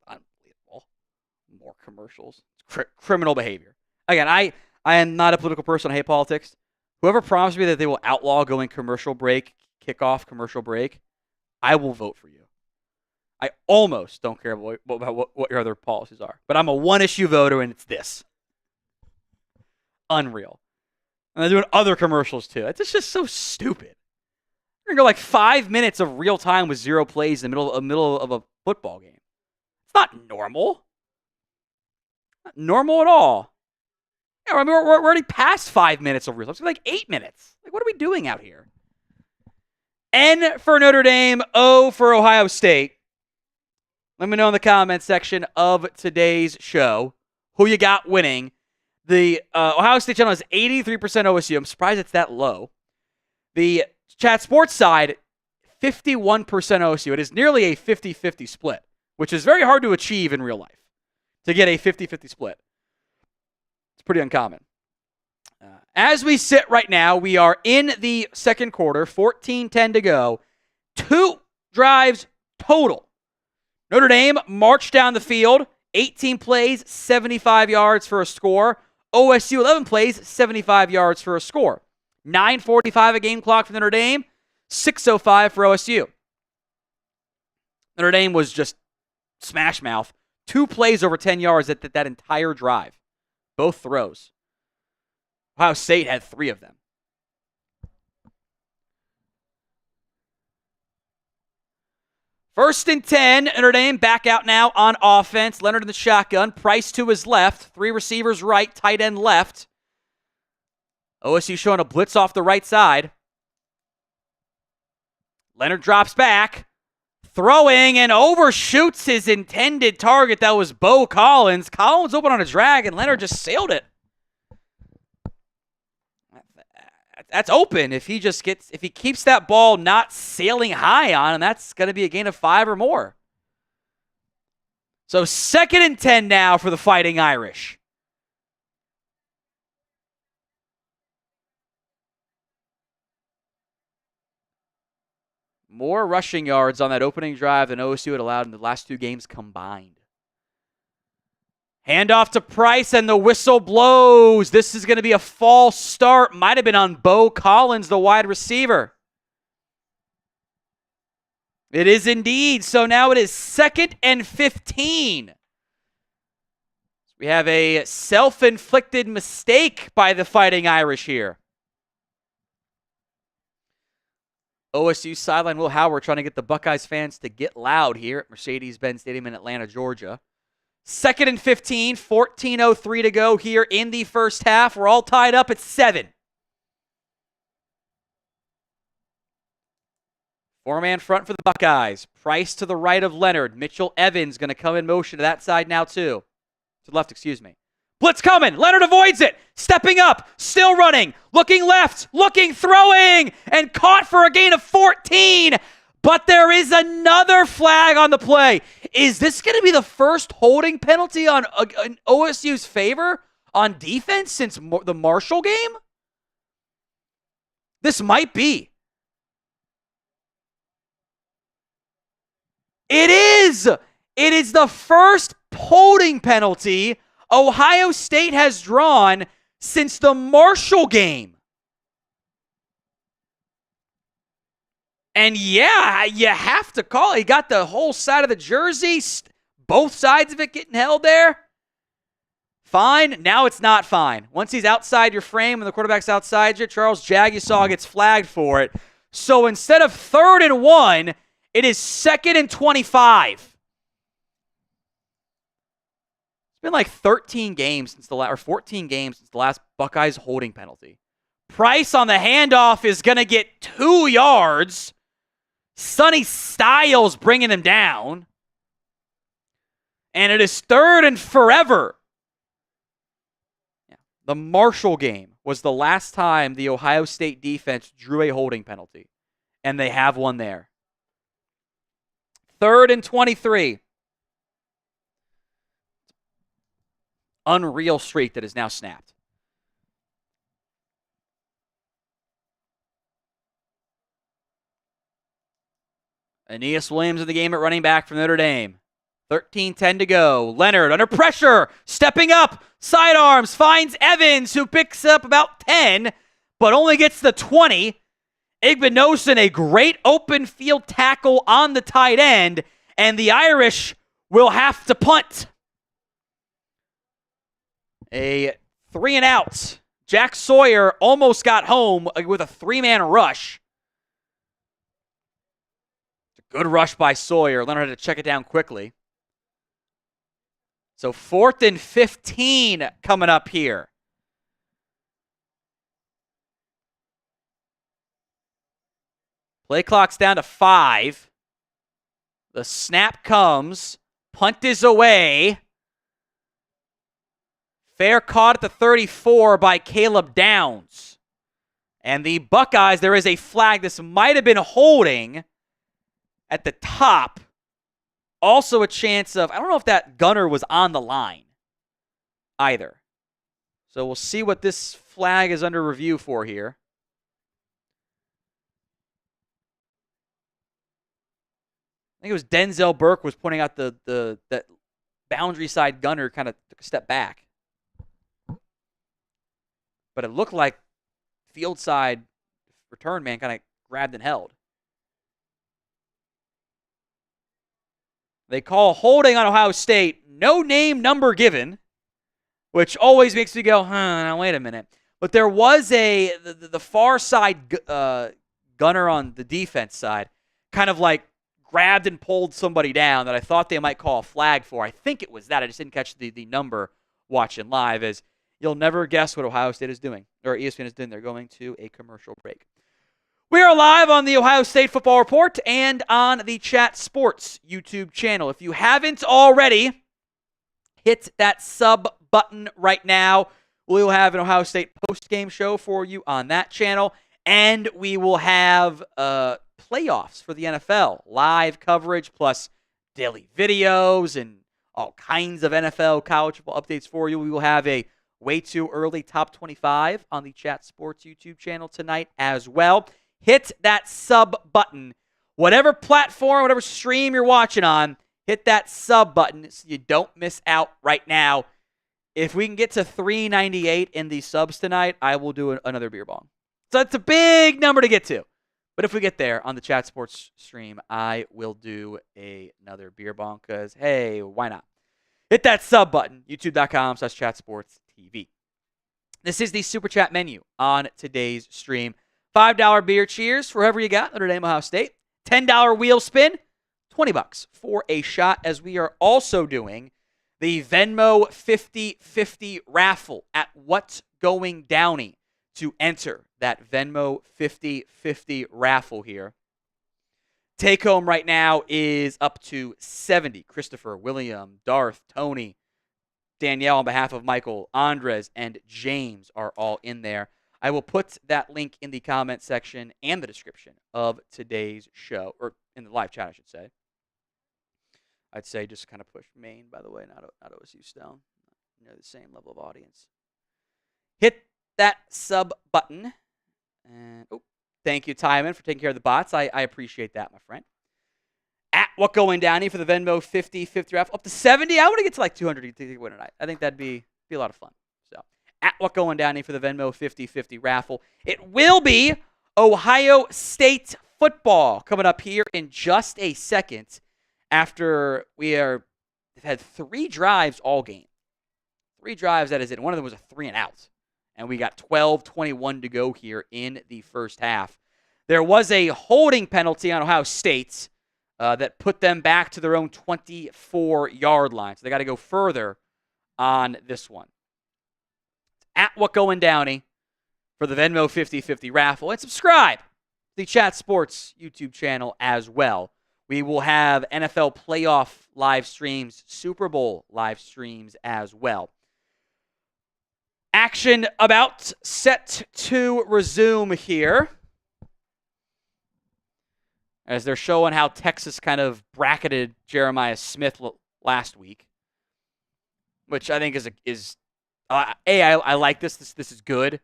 Unbelievable. More commercials. Criminal behavior. Again, I am not a political person. I hate politics. Whoever promised me that they will outlaw going commercial break, kickoff, commercial break, I will vote for you. I almost don't care about what your other policies are. But I'm a one-issue voter, and it's this. Unreal. And they're doing other commercials, too. It's just so stupid. You're going to go like 5 minutes of real time with 0 plays in the middle of a football game. It's not normal. Not normal at all. Yeah, I mean, we're already past 5 minutes of real time. It's like 8 minutes. Like, what are we doing out here? N for Notre Dame, O for Ohio State. Let me know in the comments section of today's show who you got winning. The Ohio State channel is 83% OSU. I'm surprised it's that low. The Chat Sports side, 51% OSU. It is nearly a 50-50 split, which is very hard to achieve in real life, to get a 50-50 split. It's pretty uncommon. As we sit right now, we are in the second quarter, 14-10 to go. 2 drives total. Notre Dame marched down the field, 18 plays, 75 yards for a score. OSU 11 plays, 75 yards for a score. 9:45 a game clock for Notre Dame, 6:05 for OSU. Notre Dame was just smash mouth. 2 plays over 10 yards at that entire drive. Both throws. Ohio State had 3 of them. First and 10, Notre Dame back out now on offense. Leonard in the shotgun. Price to his left. 3 receivers right, tight end left. OSU showing a blitz off the right side. Leonard drops back. Throwing and overshoots his intended target. That was Bo Collins. Collins open on a drag, and Leonard just sailed it. That's open. If he keeps that ball not sailing high on him, that's going to be a gain of 5 or more. So 2nd and 10 now for the Fighting Irish. More rushing yards on that opening drive than OSU had allowed in the last 2 games combined. Handoff to Price, and the whistle blows. This is going to be a false start. Might have been on Bo Collins, the wide receiver. It is indeed. So now it is 2nd and 15. We have a self-inflicted mistake by the Fighting Irish here. OSU sideline Will Howard trying to get the Buckeyes fans to get loud here at Mercedes-Benz Stadium in Atlanta, Georgia. 2nd and 15, 14:03 to go here in the first half. We're all tied up at 7. 4-man front for the Buckeyes. Price to the right of Leonard. Mitchell Evans going to come in motion to that side now too. To the left, excuse me. Blitz coming. Leonard avoids it. Stepping up. Still running. Looking left. Looking. Throwing. And caught for a gain of 14. But there is another flag on the play. Is this going to be the first holding penalty on OSU's favor on defense since the Marshall game? This might be. It is. It is the first holding penalty Ohio State has drawn since the Marshall game. And yeah, you have to call it. He got the whole side of the jersey, both sides of it getting held there. Fine. Now it's not fine. Once he's outside your frame and the quarterback's outside you, Charles Jagusah gets flagged for it. So instead of 3rd and 1, it is 2nd and 25. It's been like 13 games since or 14 games since the last Buckeyes holding penalty. Price on the handoff is going to get 2 yards. Sonny Styles bringing him down. And it is 3rd and forever. Yeah. The Marshall game was the last time the Ohio State defense drew a holding penalty. And they have one there. 3rd and 23. Unreal streak that is now snapped. Aeneas Williams in the game at running back from Notre Dame. 13-10 to go. Leonard under pressure. Stepping up. Sidearms. Finds Evans, who picks up about 10, but only gets the 20. Igbinosun, a great open field tackle on the tight end, and the Irish will have to punt. A 3-and-out. Jack Sawyer almost got home with a 3-man rush. Good rush by Sawyer. Leonard had to check it down quickly. So 4th and 15 coming up here. Play clock's down to 5. The snap comes. Punt is away. Fair caught at the 34 by Caleb Downs. And the Buckeyes, there is a flag. This might have been holding at the top. Also a chance of, I don't know if that gunner was on the line either. So we'll see what this flag is under review for here. I think it was Denzel Burke was pointing out that boundary side gunner kind of took a step back. But it looked like field side return man kind of grabbed and held. They call holding on Ohio State, no name, number given, which always makes me go, now wait a minute. But there was the far side gunner on the defense side kind of like grabbed and pulled somebody down that I thought they might call a flag for. I think it was that. I just didn't catch the number watching live, as you'll never guess what Ohio State is doing, or ESPN is doing. They're going to a commercial break. We are live on the Ohio State Football Report and on the Chat Sports YouTube channel. If you haven't already, hit that sub button right now. We will have an Ohio State postgame show for you on that channel, and we will have playoffs for the NFL, live coverage, plus daily videos and all kinds of NFL college football updates for you. We will have a way too early top 25 on the Chat Sports YouTube channel tonight as well. Hit that sub button. Whatever platform, whatever stream you're watching on, hit that sub button so you don't miss out right now. If we can get to 398 in the subs tonight, I will do another beer bong. So it's a big number to get to. But if we get there on the Chat Sports stream, I will do another beer bong because, hey, why not? Hit that sub button, youtube.com/chatsportstv. This is the Super Chat menu on today's stream. $5 beer cheers for whoever you got, Notre Dame, Ohio State. $10 wheel spin, $20 for a shot, as we are also doing the Venmo 50/50 raffle at What's Going Downey to enter that Venmo 50/50 raffle here. Take home right now is up to 70. Christopher, William, Darth, Tony, Danielle on behalf of Michael, Andres, and James are all in there. I will put that link in the comment section and the description of today's show, or in the live chat, I should say. I'd say just kind of push Maine, by the way, not OSU Stone. They're the same level of audience. Hit that sub button. And thank you, Timon, for taking care of the bots. I appreciate that, my friend. At What Going Downey for the Venmo 50/50 raffle. Up to 70. I want to get to like 200 to win tonight. I think that'd be a lot of fun. So, at What Going Downey for the Venmo 50/50 raffle. It will be Ohio State football coming up here in just a second after they've had 3 drives all game. 3 drives, that is it. One of them was a 3 and out. And we got 12:21 to go here in the first half. There was a holding penalty on Ohio State that put them back to their own 24-yard line. So they got to go further on this one. At What Going Downey for the Venmo 50/50 raffle. And subscribe to the Chat Sports YouTube channel as well. We will have NFL playoff live streams, Super Bowl live streams as well. Action about set to resume here, as they're showing how Texas kind of bracketed Jeremiah Smith last week, which I think I like this. This is good.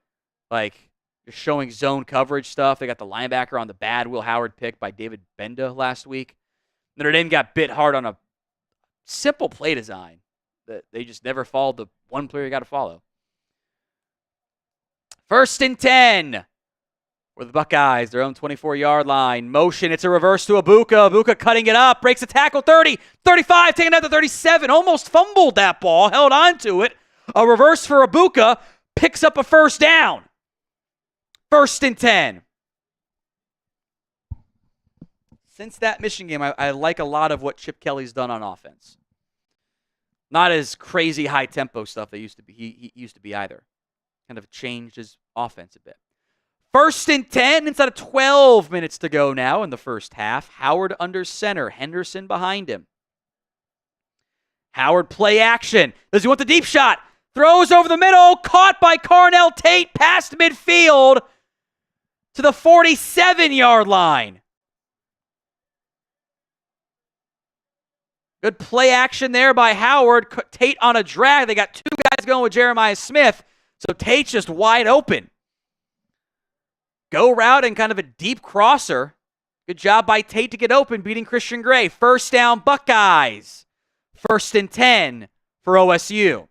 Like, just showing zone coverage stuff. They got the linebacker on the bad Will Howard pick by David Benda last week. Notre Dame got bit hard on a simple play design that they just never followed the one player you got to follow. 1st and 10 for the Buckeyes, their own 24-yard line. Motion, it's a reverse to Abuka. Abuka cutting it up, breaks a tackle, 30, 35, taking it out to 37. Almost fumbled that ball, held on to it. A reverse for Abuka, picks up a first down. 1st and 10. Since that Michigan game, I like a lot of what Chip Kelly's done on offense. Not as crazy high-tempo stuff they used to be. He used to be either. Kind of changed his offense a bit. 1st and 10, inside of 12 minutes to go now in the first half. Howard under center, Henderson behind him. Howard play action. Does he want the deep shot? Throws over the middle, caught by Carnell Tate, past midfield to the 47-yard line. Good play action there by Howard. Tate on a drag. They got 2 guys going with Jeremiah Smith. So Tate's just wide open. Go route and kind of a deep crosser. Good job by Tate to get open, beating Christian Gray. First down, Buckeyes. 1st and 10 for OSU.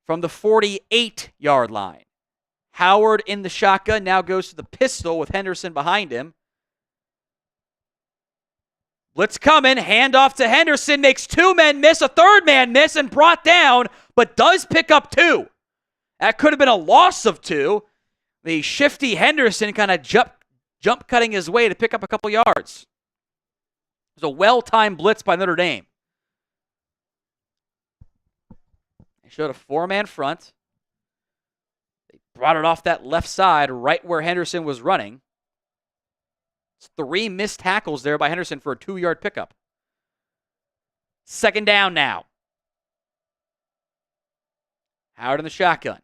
From the 48-yard line. Howard in the shotgun, now goes to the pistol with Henderson behind him. Blitz coming, handoff to Henderson, makes 2 men miss, a 3rd man miss, and brought down, but does pick up 2. That could have been a loss of 2. The shifty Henderson kind of jump cutting his way to pick up a couple yards. It was a well-timed blitz by Notre Dame. They showed a 4-man front. They brought it off that left side right where Henderson was running. It's 3 missed tackles there by Henderson for a 2-yard pickup. 2nd down now. Howard in the shotgun.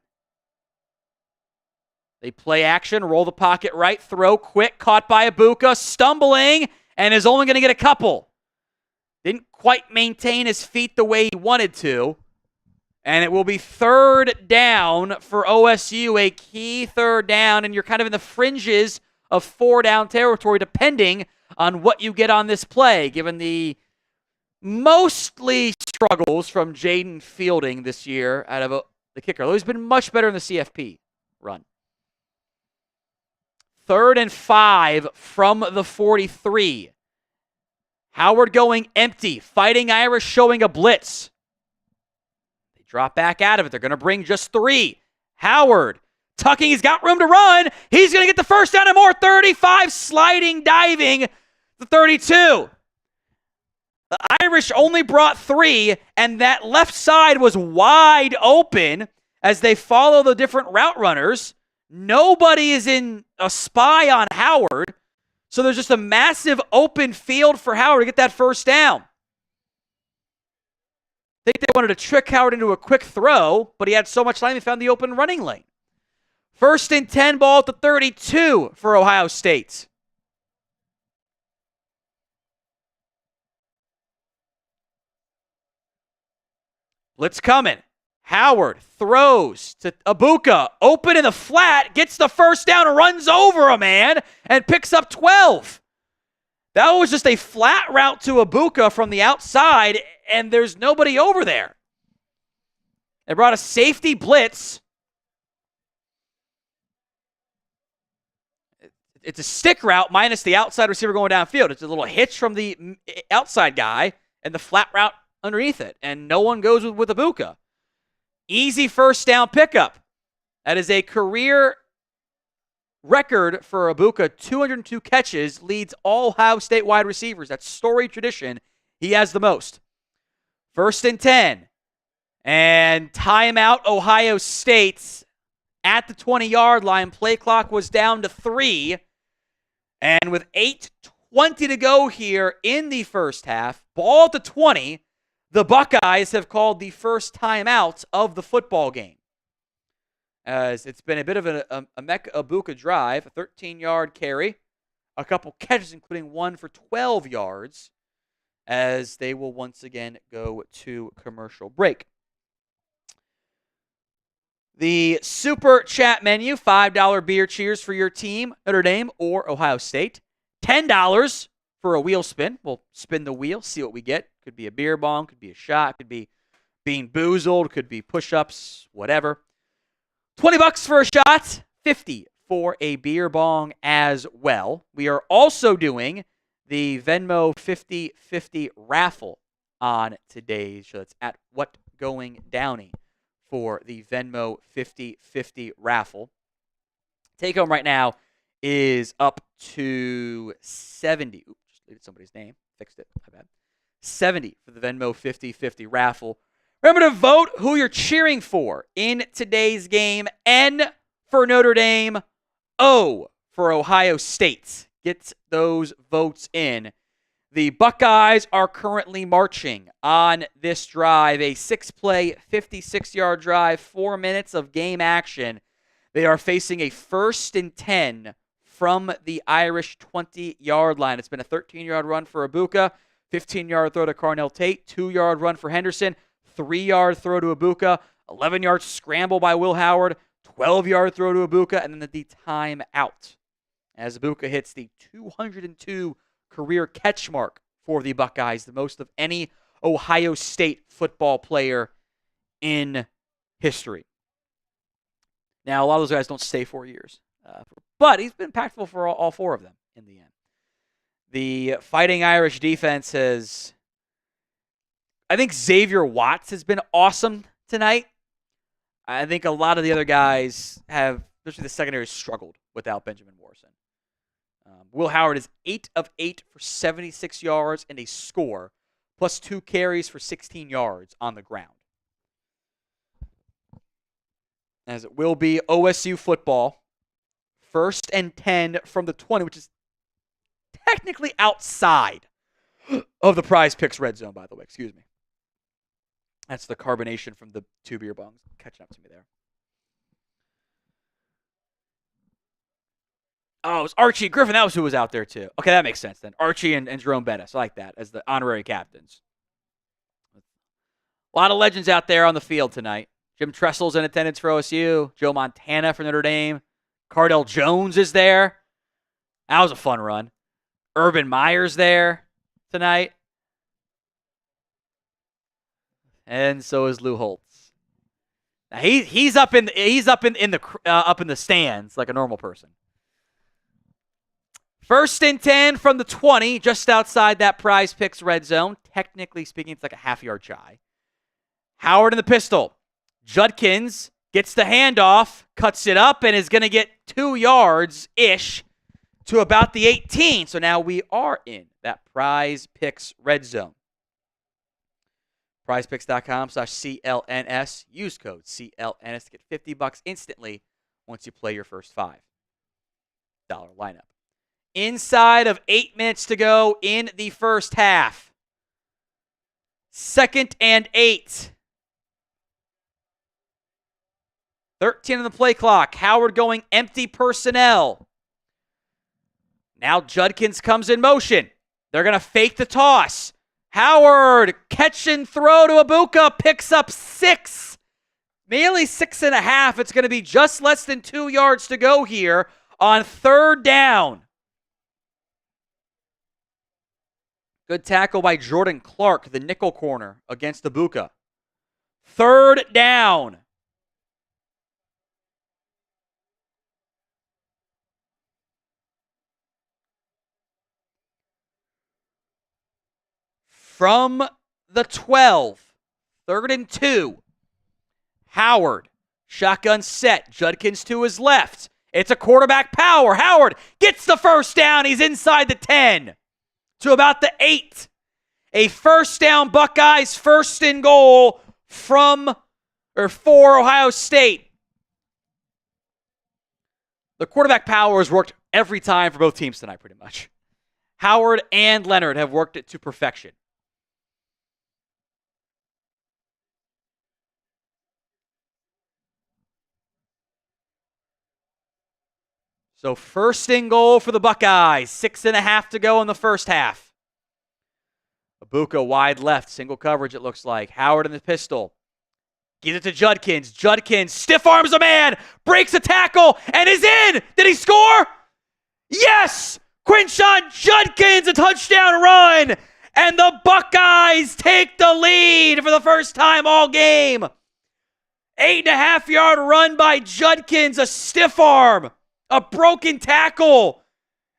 They play action, roll the pocket right, throw quick, caught by Ibuka, stumbling, and is only going to get a couple. Didn't quite maintain his feet the way he wanted to. And it will be 3rd down for OSU, a key 3rd down, and you're kind of in the fringes of 4-down territory depending on what you get on this play, given the mostly struggles from Jaden Fielding this year out of the kicker. Although he's been much better in the CFP run. 3rd and 5 from the 43. Howard going empty. Fighting Irish showing a blitz. They drop back out of it. They're going to bring just 3. Howard tucking. He's got room to run. He's going to get the first down and more. 35 sliding, diving. The 32. The Irish only brought 3, and that left side was wide open as they follow the different route runners. Nobody is in a spy on Howard, so there's just a massive open field for Howard to get that first down. I think they wanted to trick Howard into a quick throw, but he had so much time he found the open running lane. 1st and 10 ball at the 32 for Ohio State. Blitz coming. Howard throws to Ibuka, open in the flat, gets the first down, runs over a man, and picks up 12. That was just a flat route to Ibuka from the outside, and there's nobody over there. They brought a safety blitz. It's a stick route minus the outside receiver going downfield. It's a little hitch from the outside guy and the flat route underneath it, and no one goes with Ibuka. Easy first down pickup. That is a career record for Ibuka. 202 catches, leads all Ohio State wide receivers. That's storied tradition. He has the most. 1st and 10. And timeout Ohio State at the 20-yard line. Play clock was down to 3. And with 8:20 to go here in the first half, ball at the 20, the Buckeyes have called the first timeout of the football game. As it's been a bit of a Emeka Ibuka drive, a 13-yard carry, a couple catches, including one for 12 yards, as they will once again go to commercial break. The Super Chat menu, $5 beer cheers for your team, Notre Dame or Ohio State. $10 for a wheel spin. We'll spin the wheel, see what we get. Could be a beer bong, could be a shot, could be being boozled, could be push-ups, whatever. $20 for a shot, $50 for a beer bong as well. We are also doing the Venmo 50/50 raffle on today's show. It's at What Going Downey for the Venmo 50/50 raffle. Take home right now is up to 70. Oops, just deleted somebody's name. Fixed it. My bad. 70 for the Venmo 50/50 raffle. Remember to vote who you're cheering for in today's game. N for Notre Dame, O for Ohio State. Get those votes in. The Buckeyes are currently marching on this drive, a 6-play, 56-yard drive, 4 minutes of game action. They are facing a 1st and 10 from the Irish 20-yard line. It's been a 13-yard run for Ibuka, 15-yard throw to Carnell Tate, 2-yard run for Henderson, 3-yard throw to Ibuka, 11-yard scramble by Will Howard, 12-yard throw to Ibuka, and then the timeout as Ibuka hits the 202 career catch mark for the Buckeyes, the most of any Ohio State football player in history. Now, a lot of those guys don't stay 4 years, but he's been impactful for all four of them in the end. The Fighting Irish defense has, I think Xavier Watts has been awesome tonight. I think a lot of the other guys have, especially the secondary, struggled without Benjamin Morrison. Will Howard is 8 of 8 for 76 yards and a score, plus 2 carries for 16 yards on the ground. As it will be OSU football, 1st and 10 from the 20, which is technically outside of the Prize Picks red zone, by the way. Excuse me. That's the carbonation from the 2 beer bongs catching up to me there. Oh, it was Archie Griffin. That was who was out there, too. Okay, that makes sense then. Archie and Jerome Bettis. I like that as the honorary captains. A lot of legends out there on the field tonight. Jim Tressel's in attendance for OSU. Joe Montana for Notre Dame. Cardell Jones is there. That was a fun run. Urban Meyer's there tonight. And so is Lou Holtz. Now he's up in the stands like a normal person. 1st and 10 from the 20, just outside that Prize Picks red zone. Technically speaking, it's like a half-yard shy. Howard in the pistol. Judkins gets the handoff, cuts it up, and is going to get 2 yards-ish to about the 18. So now we are in that Prize Picks red zone. PrizePicks.com/CLNS. Use code CLNS to get $50 instantly once you play your first $5 lineup. Inside of 8 minutes to go in the first half. 2nd and 8. 13 on the play clock. Howard going empty personnel. Now Judkins comes in motion. They're going to fake the toss. Howard, catch and throw to Ibuka, picks up 6. Nearly 6.5. It's going to be just less than 2 yards to go here on 3rd down. Good tackle by Jordan Clark, the nickel corner against Ibuka. 3rd down. From the 12, 3rd and 2. Howard, shotgun set. Judkins to his left. It's a quarterback power. Howard gets the first down. He's inside the 10 to about the 8. A first down Buckeyes, 1st and goal for Ohio State. The quarterback power has worked every time for both teams tonight, pretty much. Howard and Leonard have worked it to perfection. So 1st and goal for the Buckeyes. 6.5 to go in the first half. Ibuka wide left. Single coverage, it looks like. Howard in the pistol. Gives it to Judkins. Judkins stiff arms a man. Breaks a tackle and is in. Did he score? Yes! Quinshon Judkins, a touchdown run. And the Buckeyes take the lead for the first time all game. 8.5-yard run by Judkins. A stiff arm. A broken tackle,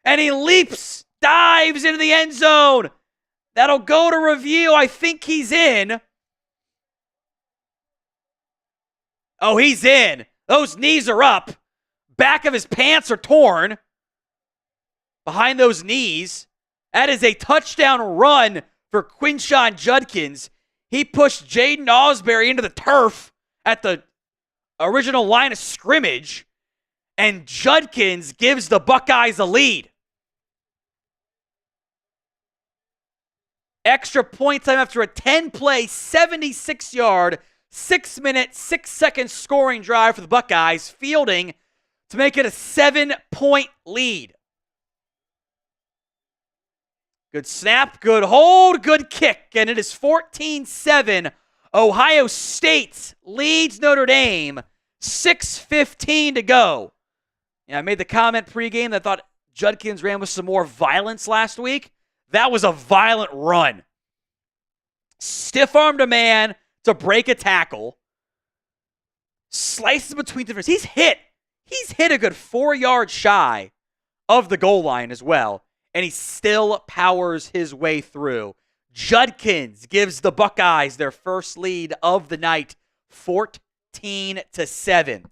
and he leaps, dives into the end zone. That'll go to review. I think he's in. Oh, he's in. Those knees are up. Back of his pants are torn. Behind those knees. That is a touchdown run for Quinshon Judkins. He pushed Jaden Osbury into the turf at the original line of scrimmage. And Judkins gives the Buckeyes a lead. Extra point time after a 10-play, 76-yard, 6-minute, 6-second scoring drive for the Buckeyes, fielding to make it a 7-point lead. Good snap, good hold, good kick, and it is 14-7 Ohio State leads Notre Dame, 6:15 to go. I made the comment pregame that I thought Judkins ran with some more violence last week. That was a violent run. Stiff-armed a man to break a tackle. Slices between defenders. He's hit a good 4 yards shy of the goal line as well, and he still powers his way through. Judkins gives the Buckeyes their first lead of the night, 14-7.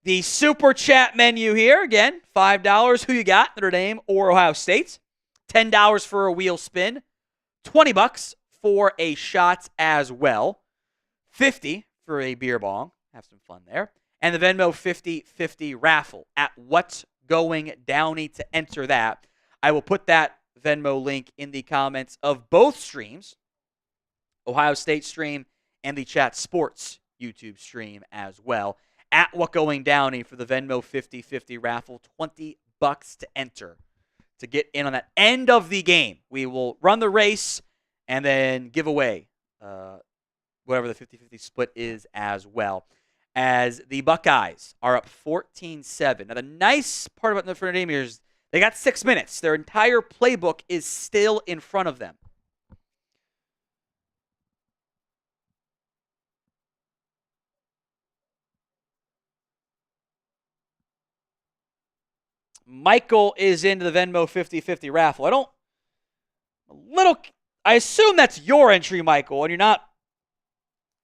The Super Chat menu here, again, $5. Who you got, Notre Dame or Ohio State? $10 for a wheel spin. $20 for a shot as well. $50 for a beer bong. Have some fun there. And the Venmo 50/50 raffle at What's Going Downey to enter that. I will put that Venmo link in the comments of both streams, Ohio State stream and the Chat Sports YouTube stream as well. At What Going Downey for the Venmo 50/50 raffle, $20 to enter to get in on that end of the game. We will run the race and then give away whatever the 50/50 split is as well. As the Buckeyes are up 14-7. Now, the nice part about Notre Dame here is they got 6 minutes. Their entire playbook is still in front of them. Michael is into the Venmo 50/50 raffle. I assume that's your entry, Michael, and you're not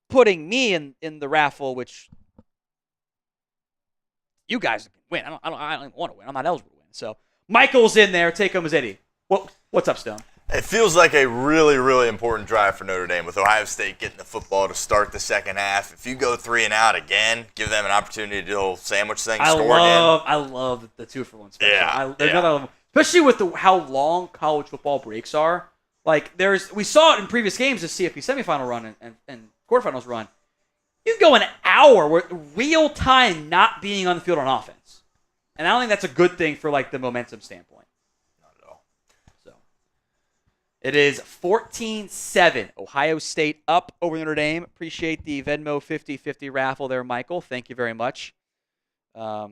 putting me in the raffle, which you guys can win. I don't even want to win. I'm not eligible to win. So Michael's in there. Take him as Eddie. What's up, Stone? It feels like a really, really important drive for Notre Dame with Ohio State getting the football to start the second half. If you go 3 and out again, give them an opportunity to do the whole sandwich thing. I love the 2-for-1 special. Yeah. Especially with how long college football breaks are. Like we saw it in previous games, the CFP semifinal run and quarterfinals run. You can go an hour with real time not being on the field on offense, and I don't think that's a good thing for like the momentum standpoint. It is 14-7. Ohio State up over Notre Dame. Appreciate the Venmo 50/50 raffle there, Michael. Thank you very much. I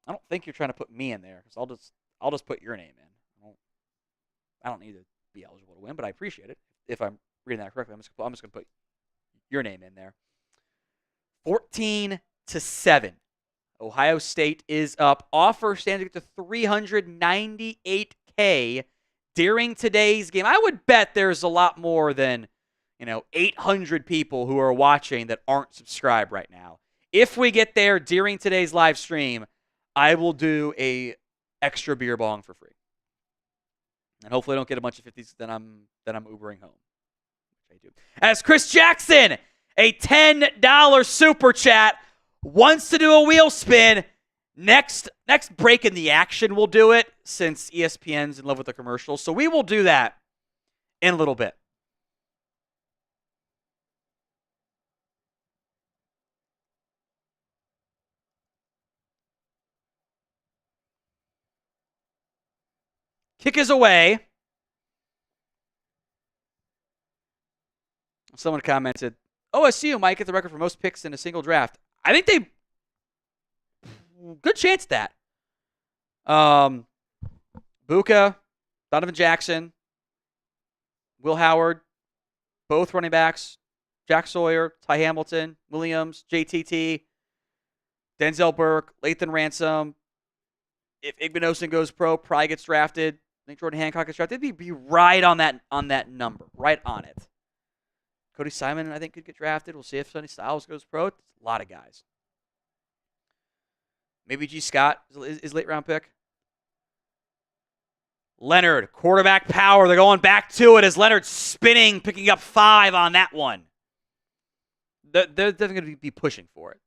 don't think you're trying to put me in there, because I'll just put your name in. I don't need to be eligible to win, but I appreciate it. If I'm reading that correctly, I'm just going to put your name in there. 14-7. Ohio State is up. Offer stands to $398K during today's game. I would bet there's a lot more than 800 people who are watching that aren't subscribed right now. If we get there during today's live stream, I will do a extra beer bong for free, and hopefully I don't get a bunch of 50s that I'm Ubering home. Which I do. As Chris Jackson, a $10 super chat, wants to do a wheel spin. Next break in the action, we'll do it, since ESPN's in love with the commercials. So we will do that in a little bit. Kick is away. Someone commented, OSU might get the record for most picks in a single draft. I think good chance at that. Buka, Donovan Jackson, Will Howard, both running backs, Jack Sawyer, Ty Hamilton, Williams, JTT, Denzel Burke, Lathan Ransom. If Igbenogson goes pro, probably gets drafted. I think Jordan Hancock gets drafted. They'd be right on that number, right on it. Cody Simon, I think, could get drafted. We'll see if Sonny Styles goes pro. It's a lot of guys. Maybe G. Scott is late round pick. Leonard, quarterback power. They're going back to it as Leonard spinning, picking up 5 on that one. They're definitely going to be pushing for it.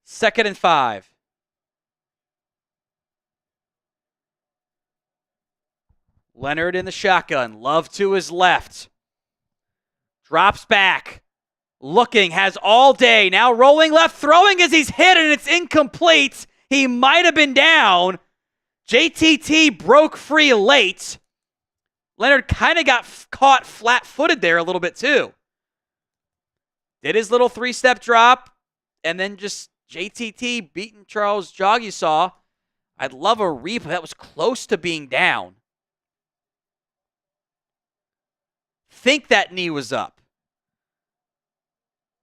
Second and 5. Leonard in the shotgun. Love to his left. Drops back. looking, has all day. Now rolling left, throwing as he's hit, and it's incomplete. He might have been down. JTT broke free late. Leonard kind of got caught flat-footed there a little bit too. Did his little 3-step drop, and then just JTT beating Charles Jog, you saw. I'd love a replay. That was close to being down. Think that knee was up.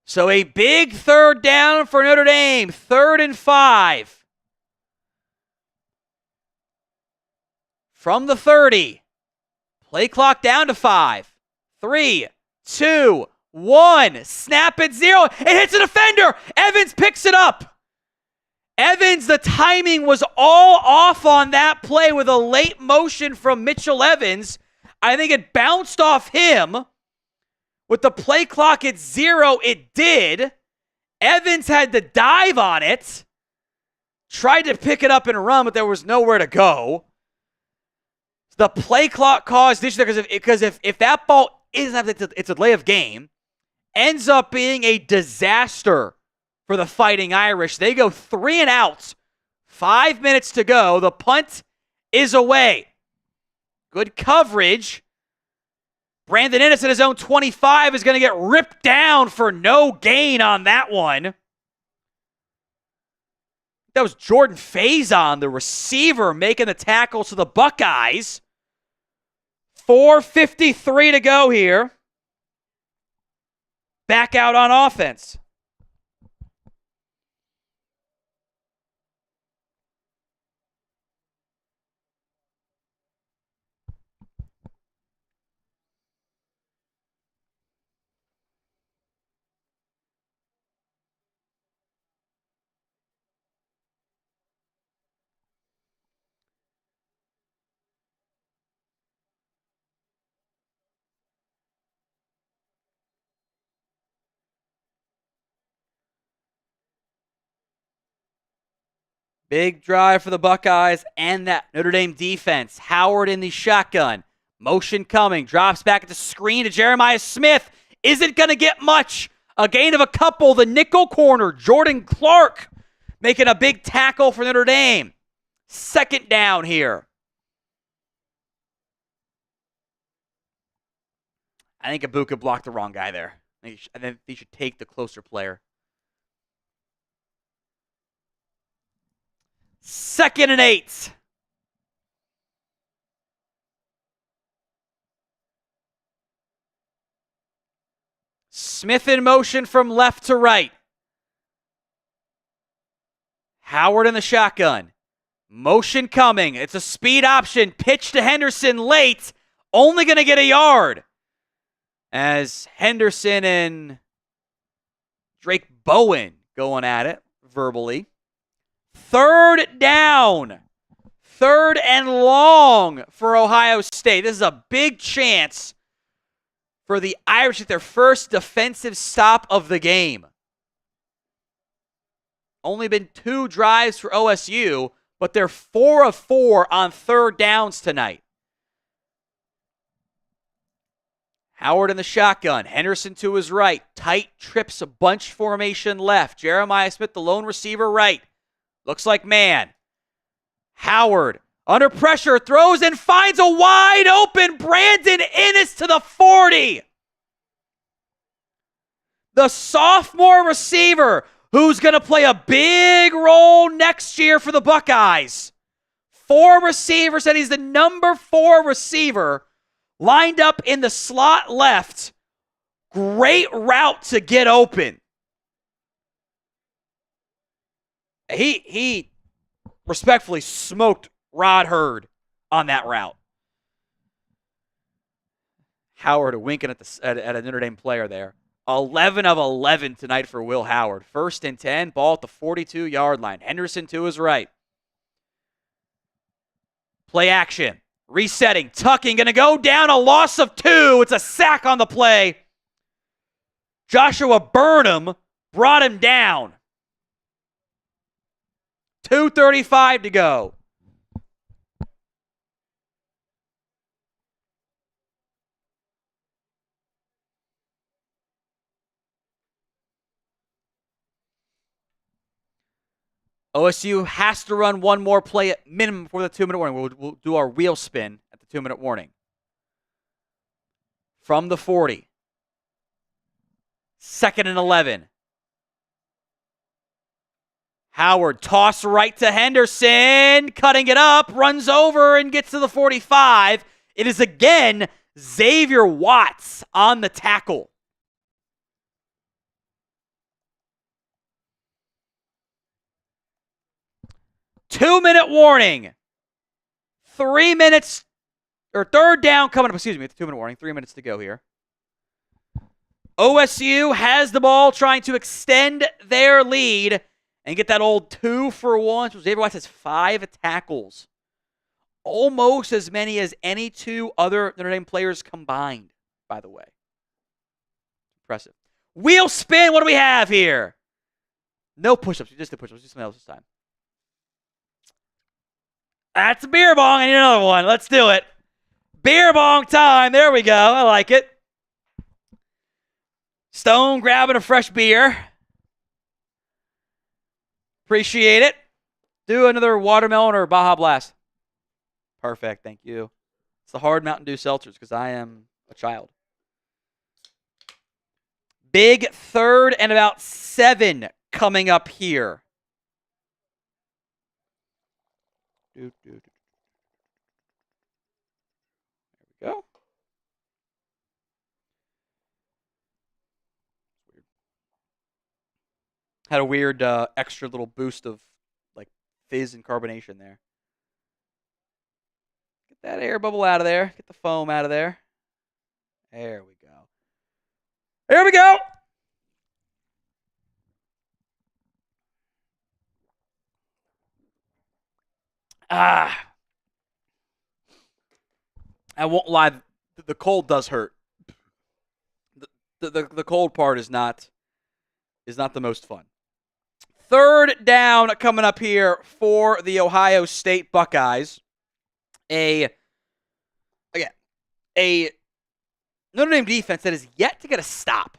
So a big third down for Notre Dame. 3rd and 5. From the 30. Play clock down to 5. 3, 2, 1. Snap at 0. It hits a defender. Evans picks it up. Evans, the timing was all off on that play with a late motion from Mitchell Evans. I think it bounced off him. With the play clock at 0, it did. Evans had to dive on it. Tried to pick it up and run, but there was nowhere to go. The play clock caused this because if that ball isn't, it's a delay of game, ends up being a disaster for the Fighting Irish. They go 3 and out. 5 minutes to go. The punt is away. Good coverage. Brandon Ennis at his own 25 is going to get ripped down for no gain on that one. That was Jordan Faison, the receiver, making the tackle to the Buckeyes. 4:53 to go here. Back out on offense. Big drive for the Buckeyes and that Notre Dame defense. Howard in the shotgun. Motion coming. Drops back at the screen to Jeremiah Smith. Isn't going to get much. A gain of a couple. The nickel corner. Jordan Clark making a big tackle for Notre Dame. 2nd down here. I think Ibuka blocked the wrong guy there. I think he should take the closer player. 2nd and 8. Smith in motion from left to right. Howard in the shotgun. Motion coming. It's a speed option. Pitch to Henderson late. Only going to get a yard. As Henderson and Drake Bowen going at it verbally. 3rd down. 3rd and long for Ohio State. This is a big chance for the Irish at their first defensive stop of the game. Only been 2 drives for OSU, but they're 4 of 4 on 3rd downs tonight. Howard in the shotgun. Henderson to his right. Tight trips a bunch formation left. Jeremiah Smith, the lone receiver, right. Looks like man. Howard under pressure, throws and finds a wide open Brandon Ennis to the 40. The sophomore receiver who's going to play a big role next year for the Buckeyes. 4 receivers, and he's the number 4 receiver lined up in the slot left. Great route to get open. He respectfully smoked Rod Hurd on that route. Howard winking at a Notre Dame player there. 11 of 11 tonight for Will Howard. 1st and 10, ball at the 42-yard line. Henderson to his right. Play action. Resetting. Tucking. Going to go down. A loss of 2. It's a sack on the play. Joshua Burnham brought him down. 2:35 to go. OSU has to run one more play at minimum before the 2-minute warning. We'll do our wheel spin at the 2-minute warning. From the 40. 2nd and 11. Howard, toss right to Henderson, cutting it up, runs over and gets to the 45. It is again Xavier Watts on the tackle. Two-minute warning. 3 minutes, or third down coming up. Excuse me, it's a 2-minute warning. 3 minutes to go here. OSU has the ball, trying to extend their lead and get that old 2-for-1. So Xavier Watts has 5 tackles. Almost as many as any 2 other Notre Dame players combined, by the way. Impressive. Wheel spin. What do we have here? No push-ups. We just did push-ups. Let's do something else this time. That's a beer bong. I need another one. Let's do it. Beer bong time. There we go. I like it. Stone grabbing a fresh beer. Appreciate it. Do another watermelon or Baja Blast. Perfect. Thank you. It's the hard Mountain Dew seltzers because I am a child. Big 3rd and about 7 coming up here. There we go. Had a weird extra little boost of like fizz and carbonation there. Get that air bubble out of there. Get the foam out of there. There we go. There we go. I won't lie. The cold does hurt. The cold part is not the most fun. 3rd down coming up here for the Ohio State Buckeyes. A Notre Dame defense that is yet to get a stop.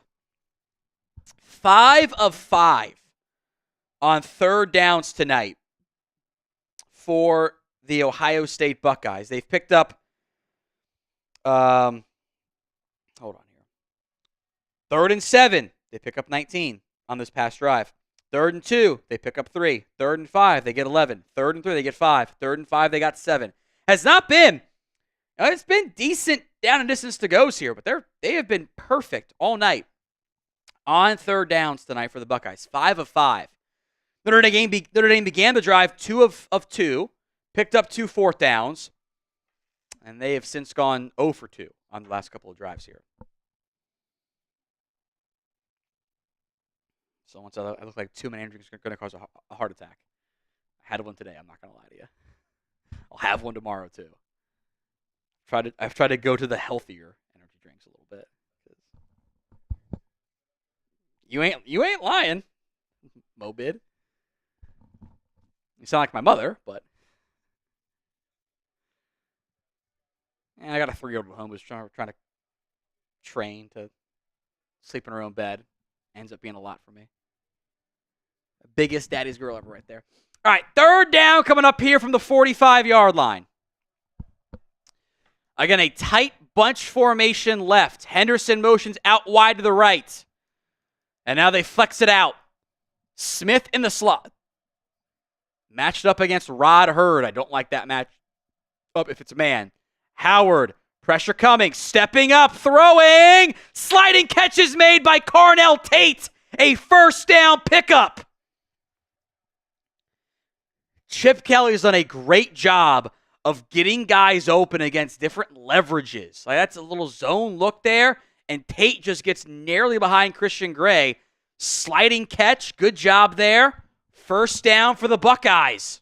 5 of 5 on 3rd downs tonight for the Ohio State Buckeyes. They've picked up, hold on here. 3rd and 7, they pick up 19 on this past drive. 3rd and 2, they pick up 3. 3rd and 5, they get 11. 3rd and 3, they get 5. 3rd and 5, they got 7. Has not been, it's been decent down and distance to goes here, but they have been perfect all night on 3rd downs tonight for the Buckeyes. 5 of 5. Notre Dame began the drive 2 of 2, picked up 2 4th downs, and they have since gone 0 for 2 on the last couple of drives here. So once I look like 2 minute injuries are going to cause a heart attack. I had one today. I'm not going to lie to you. I'll have one tomorrow too. I've tried to go to the healthier energy drinks a little bit. You ain't lying, Mobid. You sound like my mother, but I got a 3-year-old at home who's trying to train to sleep in her own bed. Ends up being a lot for me. Biggest daddy's girl ever right there. All right, 3rd down coming up here from the 45-yard line. Again, a tight bunch formation left. Henderson motions out wide to the right. And now they flex it out. Smith in the slot. Matched up against Rod Hurd. I don't like that match up if it's a man. Howard, pressure coming, stepping up, throwing. Sliding catches made by Carnell Tate. A 1st down pickup. Chip Kelly's done a great job of getting guys open against different leverages. Like that's a little zone look there, and Tate just gets narrowly behind Christian Gray. Sliding catch, good job there. 1st down for the Buckeyes.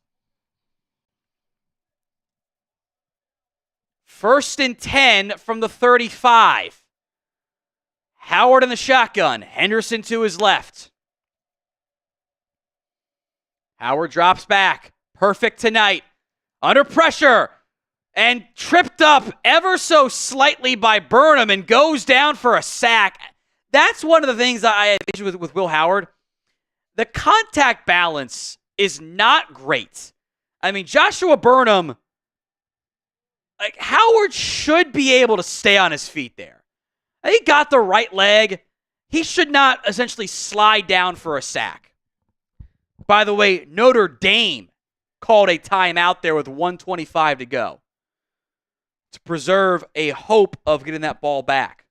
1st and 10 from the 35. Howard in the shotgun. Henderson to his left. Howard drops back. Perfect tonight. Under pressure. And tripped up ever so slightly by Burnham and goes down for a sack. That's one of the things that I mentioned with Will Howard. The contact balance is not great. I mean, Joshua Burnham, like, Howard should be able to stay on his feet there. He got the right leg. He should not essentially slide down for a sack. By the way, Notre Dame called a timeout there with 1:25 to go to preserve a hope of getting that ball back.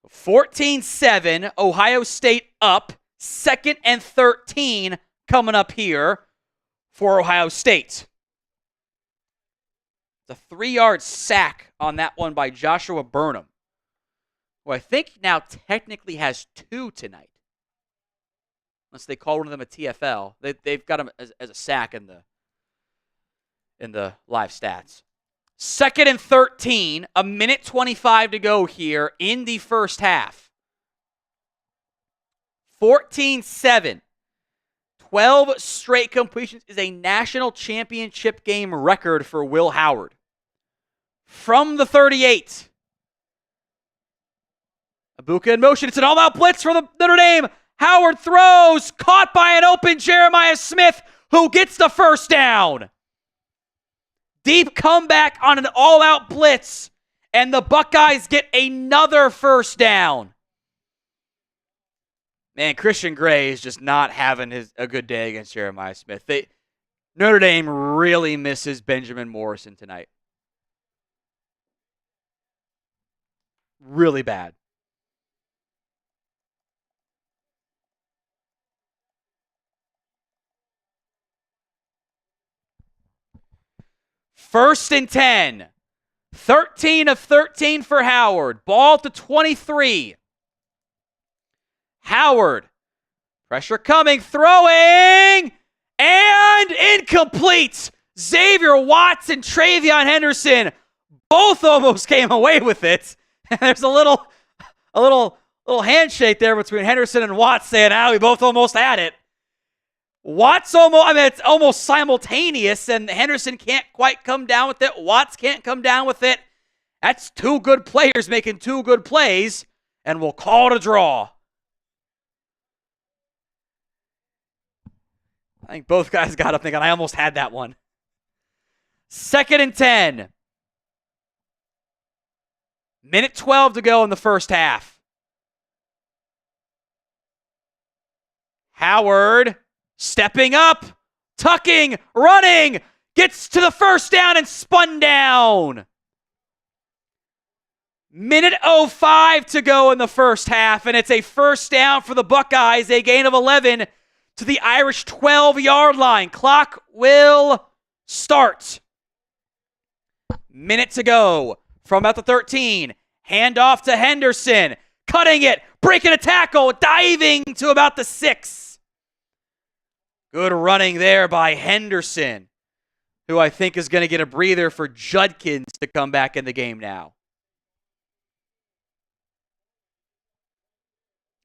(14-7), Ohio State up. 2nd and 13 coming up here for Ohio State. It's a 3-yard sack on that one by Joshua Burnham, who I think now technically has 2 tonight. Unless they call one of them a TFL. They've got him as a sack in the live stats. 2nd and 13, 1:25 to go here in the first half. 14-7. 12 straight completions is a national championship game record for Will Howard. From the 38. Ibuka in motion. It's an all-out blitz for the Notre Dame. Howard throws, caught by an open Jeremiah Smith, who gets the first down. Deep comeback on an all-out blitz, and the Buckeyes get another first down. Man, Christian Gray is just not having a good day against Jeremiah Smith. Notre Dame really misses Benjamin Morrison tonight. Really bad. First and 10. 13 of 13 for Howard. Ball to 23. Howard. Pressure coming. Throwing. And incomplete. Xavier Watts and Travion Henderson both almost came away with it. There's a little handshake there between Henderson and Watts saying, we both almost had it. Watts it's almost simultaneous, and Henderson can't quite come down with it. Watts can't come down with it. That's 2 good players making 2 good plays, and we'll call it a draw. I think both guys got up thinking, I almost had that one. 2nd and 10. 1:12 to go in the first half. Howard stepping up, tucking, running, gets to the first down and spun down. 1:05 to go in the first half, and it's a first down for the Buckeyes, a gain of 11 to the Irish 12-yard line. Clock will start. Minute to go from about the 13. Handoff to Henderson, cutting it, breaking a tackle, diving to about the 6. Good running there by Henderson, who I think is going to get a breather for Judkins to come back in the game now.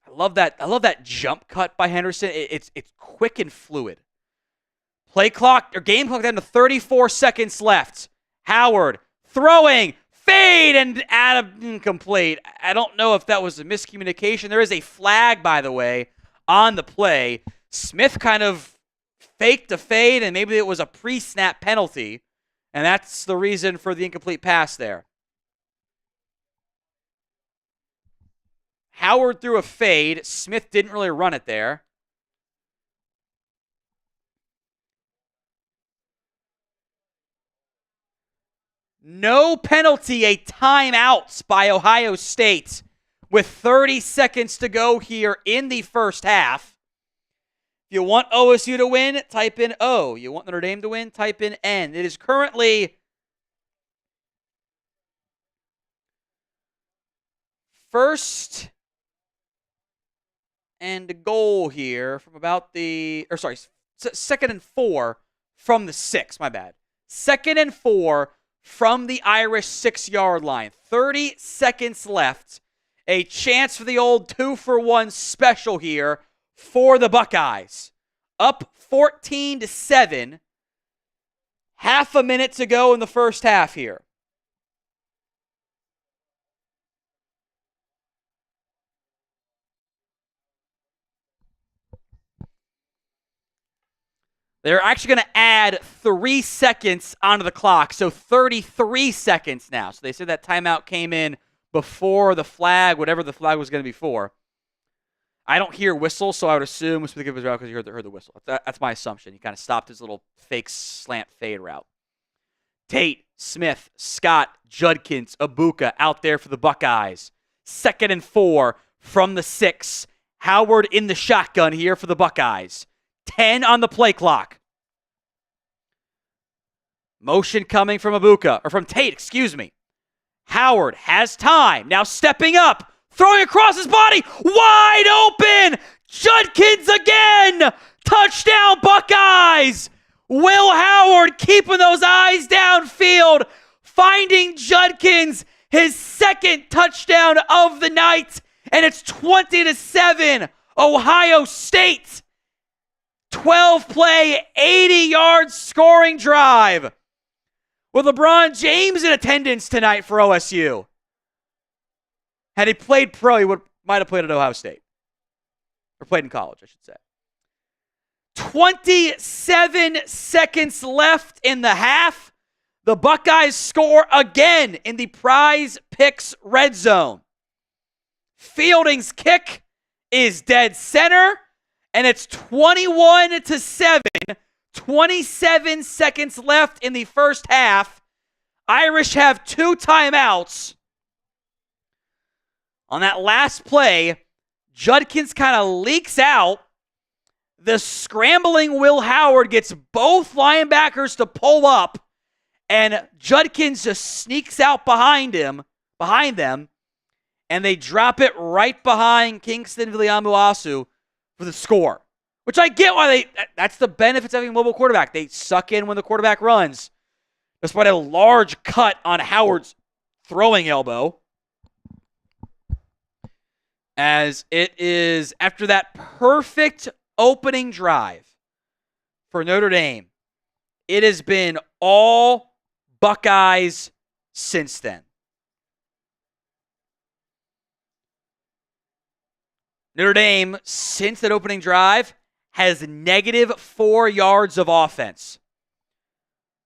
I love that jump cut by Henderson. It's quick and fluid. Play clock or game clock down to 34 seconds left. Howard throwing, fade, and incomplete. I don't know if that was a miscommunication. There is a flag, by the way, on the play. Smith kind of faked a fade, and maybe it was a pre-snap penalty, and that's the reason for the incomplete pass there. Howard threw a fade. Smith didn't really run it there. No penalty, a timeout by Ohio State with 30 seconds to go here in the first half. If you want OSU to win, type in O. You want Notre Dame to win, type in N. It is currently first and goal here from about the, second and 4 from the 6, my bad. 2nd and 4 from the Irish 6-yard line. 30 seconds left. A chance for the old 2-for-1 special here for the Buckeyes. Up 14-7. Half a minute to go in the first half here. They're actually going to add 3 seconds onto the clock, so 33 seconds now. So they said that timeout came in before the flag, whatever the flag was going to be for. I don't hear whistle, so I would assume Smith was out because you heard the whistle. That's my assumption. He kind of stopped his little fake slant fade route. Tate, Smith, Scott, Judkins, Ibuka out there for the Buckeyes. 2nd and 4 from the 6. Howard in the shotgun here for the Buckeyes. 10 on the play clock. Motion coming from Tate, excuse me. Howard has time. Now stepping up. Throwing across his body. Wide open. Judkins again. Touchdown Buckeyes. Will Howard keeping those eyes downfield. Finding Judkins his 2nd touchdown of the night. And it's 20-7. Ohio State. 12-play, 80-yard scoring drive. With LeBron James in attendance tonight for OSU. Had he played pro, he might have played at Ohio State. Or played in college, I should say. 27 seconds left in the half. The Buckeyes score again in the Prize Picks red zone. Fielding's kick is dead center, and it's 21-7. 27 seconds left in the first half. Irish have 2 timeouts. On that last play, Judkins kind of leaks out. The scrambling Will Howard gets both linebackers to pull up, and Judkins just sneaks out behind them, and they drop it right behind Kingston Viliamu-Asu for the score. Which I get why that's the benefits of having a mobile quarterback. They suck in when the quarterback runs. Despite a large cut on Howard's throwing elbow. As it is after that perfect opening drive for Notre Dame, it has been all Buckeyes since then. Notre Dame, since that opening drive, has -4 yards of offense.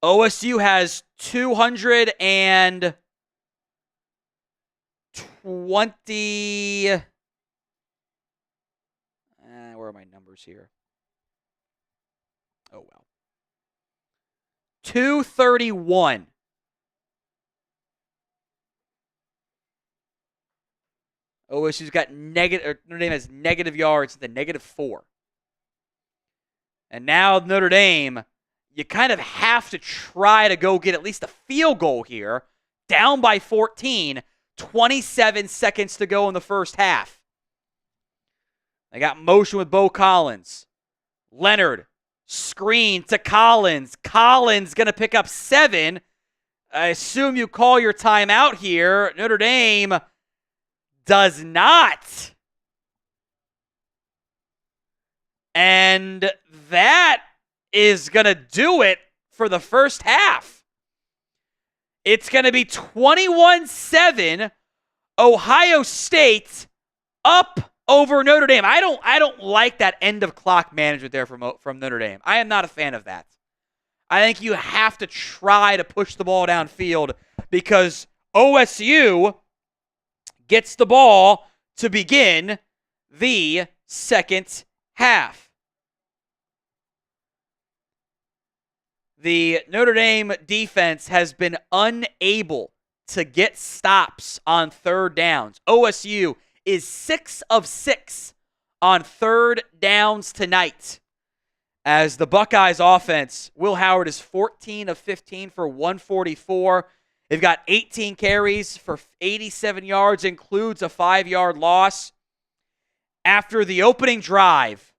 OSU has 220. Where are my numbers here? Oh, well. 231. OSU's got Notre Dame has negative yards, the -4. And now Notre Dame, you kind of have to try to go get at least a field goal here. Down by 14, 27 seconds to go in the first half. They got motion with Bo Collins. Leonard, screen to Collins. Collins going to pick up 7. I assume you call your timeout here. Notre Dame does not. And that is going to do it for the first half. It's going to be 21-7, Ohio State up over Notre Dame. I don't like that end of clock management there from Notre Dame. I am not a fan of that. I think you have to try to push the ball downfield because OSU gets the ball to begin the second half. The Notre Dame defense has been unable to get stops on third downs. OSU is 6 of 6 on third downs tonight. As the Buckeyes offense, Will Howard is 14 of 15 for 144. They've got 18 carries for 87 yards, includes a 5-yard loss. After the opening drive,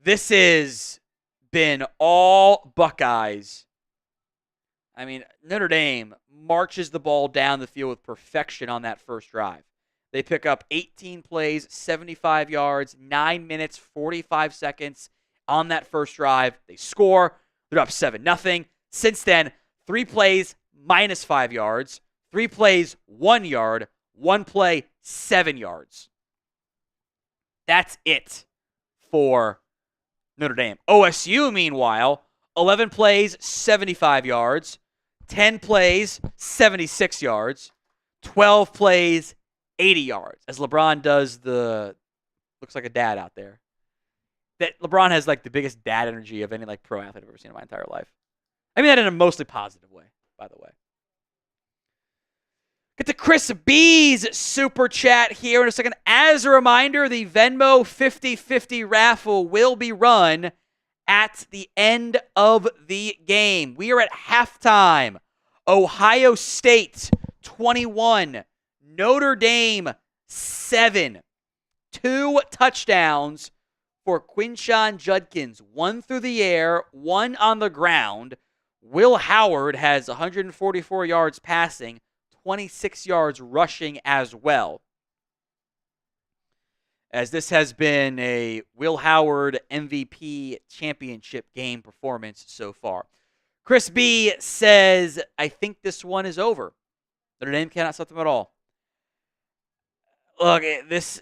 this has been all Buckeyes. I mean, Notre Dame marches the ball down the field with perfection on that first drive. They pick up 18 plays, 75 yards, 9 minutes, 45 seconds on that first drive. They score. They're up 7-0. Since then, 3 plays, -5 yards. 3 plays, 1 yard. 1 play, 7 yards. That's it for Notre Dame. OSU, meanwhile, 11 plays, 75 yards. 10 plays, 76 yards. 12 plays, 80 yards. As LeBron does looks like a dad out there. That LeBron has like the biggest dad energy of any like pro athlete I've ever seen in my entire life. I mean that in a mostly positive way, by the way. Get to Chris B's super chat here in a second. As a reminder, the Venmo 50-50 raffle will be run at the end of the game. We are at halftime. Ohio State 21, Notre Dame 7. 2 touchdowns for Quinshon Judkins. 1 through the air, 1 on the ground. Will Howard has 144 yards passing, 26 yards rushing as well. As this has been a Will Howard MVP championship game performance so far. Chris B says, I think this one is over. Notre Dame cannot stop them at all. Look, this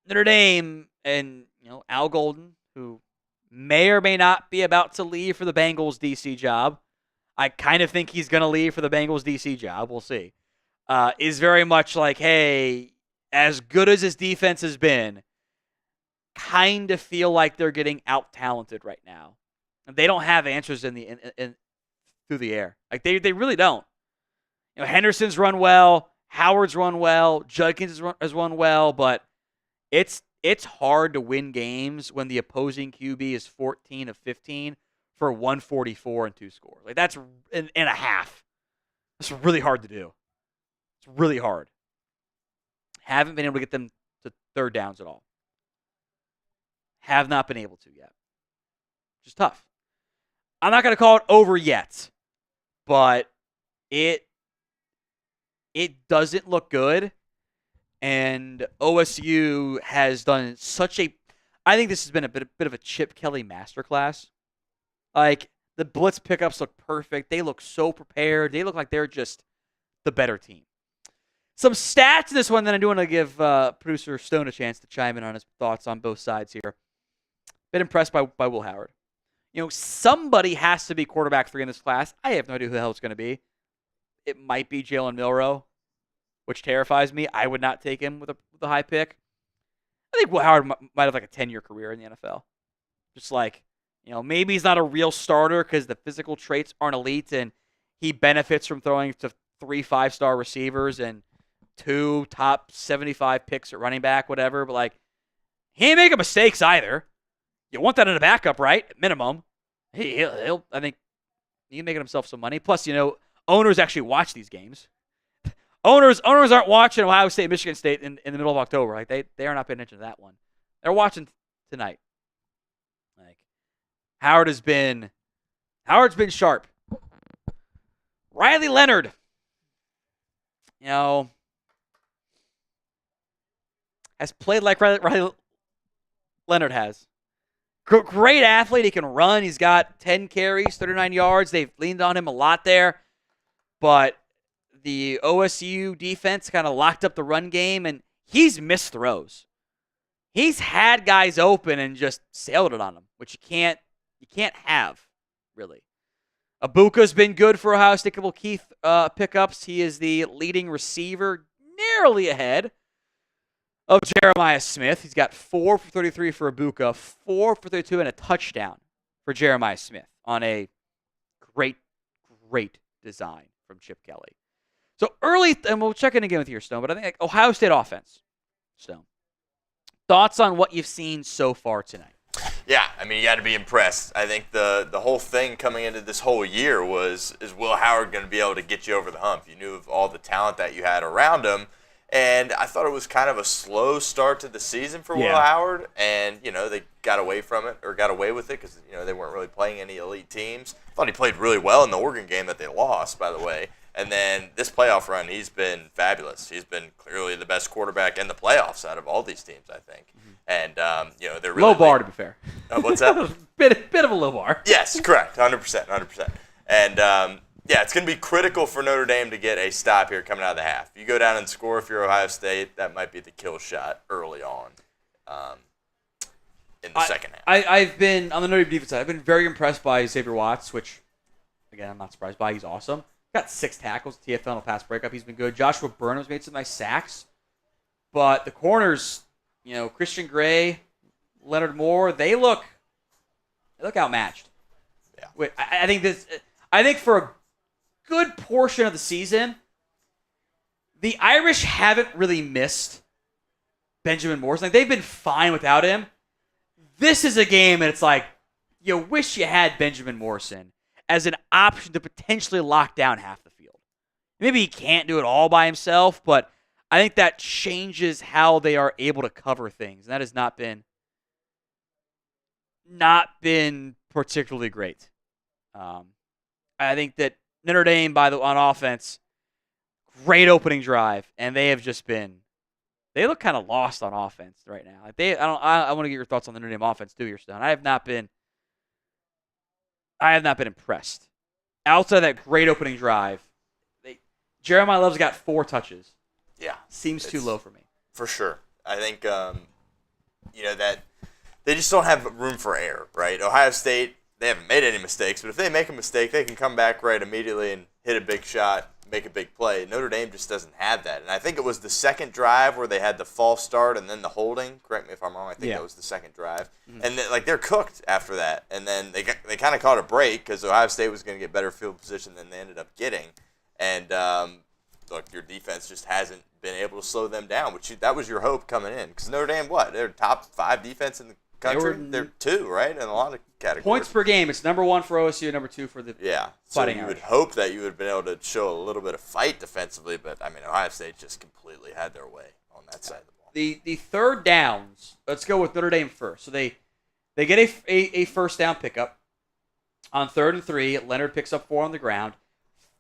Notre Dame and Al Golden, who may or may not be about to leave for the Bengals DC job. I kind of think he's going to leave for the Bengals DC job. We'll see. Is very much like, hey, as good as his defense has been, kind of feel like they're getting out-talented right now. And they don't have answers through the air. Like they really don't. Henderson's run well, Howard's run well, Judkins has run well, but it's hard to win games when the opposing QB is 14 of 15 for 144 and 2 scores. Like that's in a half. That's really hard to do. It's really hard. Haven't been able to get them to third downs at all. Have not been able to yet. Just tough. I'm not going to call it over yet, but it doesn't look good. And OSU has done such a... I think this has been a bit of a Chip Kelly masterclass. Like, the blitz pickups look perfect. They look so prepared. They look like they're just the better team. Some stats in this one, then I do want to give producer Stone a chance to chime in on his thoughts on both sides here. Been impressed by Will Howard. Somebody has to be quarterback 3 in this class. I have no idea who the hell it's going to be. It might be Jalen Milroe, which terrifies me. I would not take him with a high pick. I think Will Howard might have like a 10-year career in the NFL. Just like, maybe he's not a real starter because the physical traits aren't elite and he benefits from throwing to 3 5-star receivers and 2 top 75 picks at running back, whatever. But like, he ain't making mistakes either. You want that in a backup, right? At minimum. He'll I think he's making himself some money. Plus, owners actually watch these games. Owners aren't watching Ohio State, Michigan State in the middle of October. Like they are not paying attention to that one. They're watching tonight. Like Howard's been sharp. Riley Leonard. Has played like Riley Leonard has. Great athlete. He can run. He's got 10 carries, 39 yards. They've leaned on him a lot there. But the OSU defense kind of locked up the run game, and he's missed throws. He's had guys open and just sailed it on them, which you can't have, really. Abuka's been good for Ohio State. Couple Keith pickups. He is the leading receiver, narrowly ahead of Jeremiah Smith. He's got 4 for 33 for Abuka, 4 for 32, and a touchdown for Jeremiah Smith on a great design from Chip Kelly. So early, and we'll check in again with your Stone, but I think Ohio State offense, Stone. Thoughts on what you've seen so far tonight? Yeah, you got to be impressed. I think the whole thing coming into this whole year is Will Howard going to be able to get you over the hump? You knew of all the talent that you had around him. And I thought it was kind of a slow start to the season for Will Howard. And, they got away with it because, they weren't really playing any elite teams. I thought he played really well in the Oregon game that they lost, by the way. And then this playoff run, he's been fabulous. He's been clearly the best quarterback in the playoffs out of all these teams, I think. Mm-hmm. And, they're really... Low bar, to be fair. What's that? bit of a low bar. Yes, correct. 100%. And, it's going to be critical for Notre Dame to get a stop here coming out of the half. You go down and score if you're Ohio State, that might be the kill shot early on. in the second half. I've been, on the Notre Dame defense side, I've been very impressed by Xavier Watts, which, again, I'm not surprised by. He's awesome. Got 6 tackles, TFL on a pass breakup. He's been good. Joshua Burnham's made some nice sacks. But the corners, Christian Gray, Leonard Moore, they look outmatched. Yeah. I think for a good portion of the season, the Irish haven't really missed Benjamin Morrison. Like, they've been fine without him. This is a game and it's like, you wish you had Benjamin Morrison as an option to potentially lock down half the field. Maybe he can't do it all by himself, but I think that changes how they are able to cover things. And that has not been particularly great. I think that Notre Dame, on offense, great opening drive, and they look kind of lost on offense right now. I want to get your thoughts on the Notre Dame offense too, here, Stone. I have not been impressed. Outside of that great opening drive, Jeremiah Love's got 4 touches. Yeah, seems too low for me. For sure, I think that they just don't have room for error. Right, Ohio State, they haven't made any mistakes, but if they make a mistake, they can come back right immediately and hit a big shot, make a big play. Notre Dame just doesn't have that. And I think it was the second drive where they had the false start and then the holding. Correct me if I'm wrong. I think that was the second drive. Mm-hmm. And they're cooked after that. And then they kind of caught a break because Ohio State was going to get better field position than they ended up getting. And look, your defense just hasn't been able to slow them down, that was your hope coming in. Because Notre Dame, they're top 5 defense in the country. They're 2, right, in a lot of categories. Points per game, it's number 1 for OSU, number 2 for the Fighting Irish. You would hope that you would have been able to show a little bit of fight defensively, but Ohio State just completely had their way on that side of the ball. The third downs, let's go with Notre Dame first. So they get a first down pickup on 3rd and 3. Leonard picks up 4 on the ground.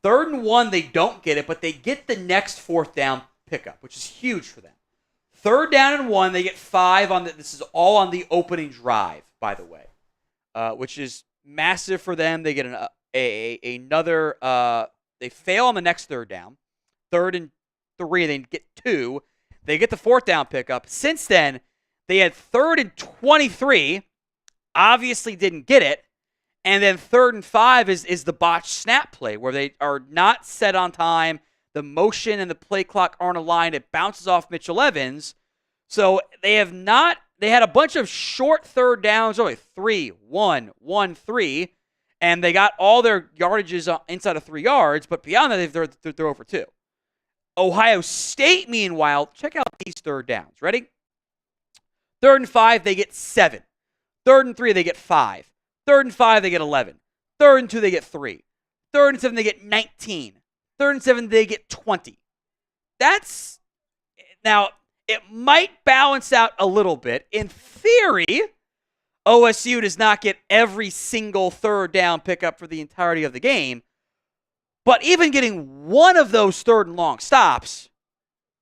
3rd and 1, they don't get it, but they get the next 4th down pickup, which is huge for them. 3rd down and 1, they get 5 on this is all on the opening drive, by the way, which is massive for them. They get another. They fail on the next 3rd down. 3rd and 3, they get 2. They get the 4th down pickup. Since then, they had 3rd and 23. Obviously, didn't get it. And then 3rd and 5 is the botched snap play where they are not set on time. The motion and the play clock aren't aligned. It bounces off Mitchell Evans. So they had a bunch of short 3rd downs, 3, 1, 1, 3, and they got all their yardages inside of 3 yards, but beyond that, they're 0 for 2. Ohio State, meanwhile, check out these 3rd downs. Ready? 3rd and 5, they get 7. 3rd and 3, they get 5. 3rd and 5, they get 11. 3rd and 2, they get 3. 3rd and 7, they get 19. 3rd and 7, they get 20. Now, it might balance out a little bit. In theory, OSU does not get every single 3rd down pickup for the entirety of the game. But even getting one of those 3rd and long stops,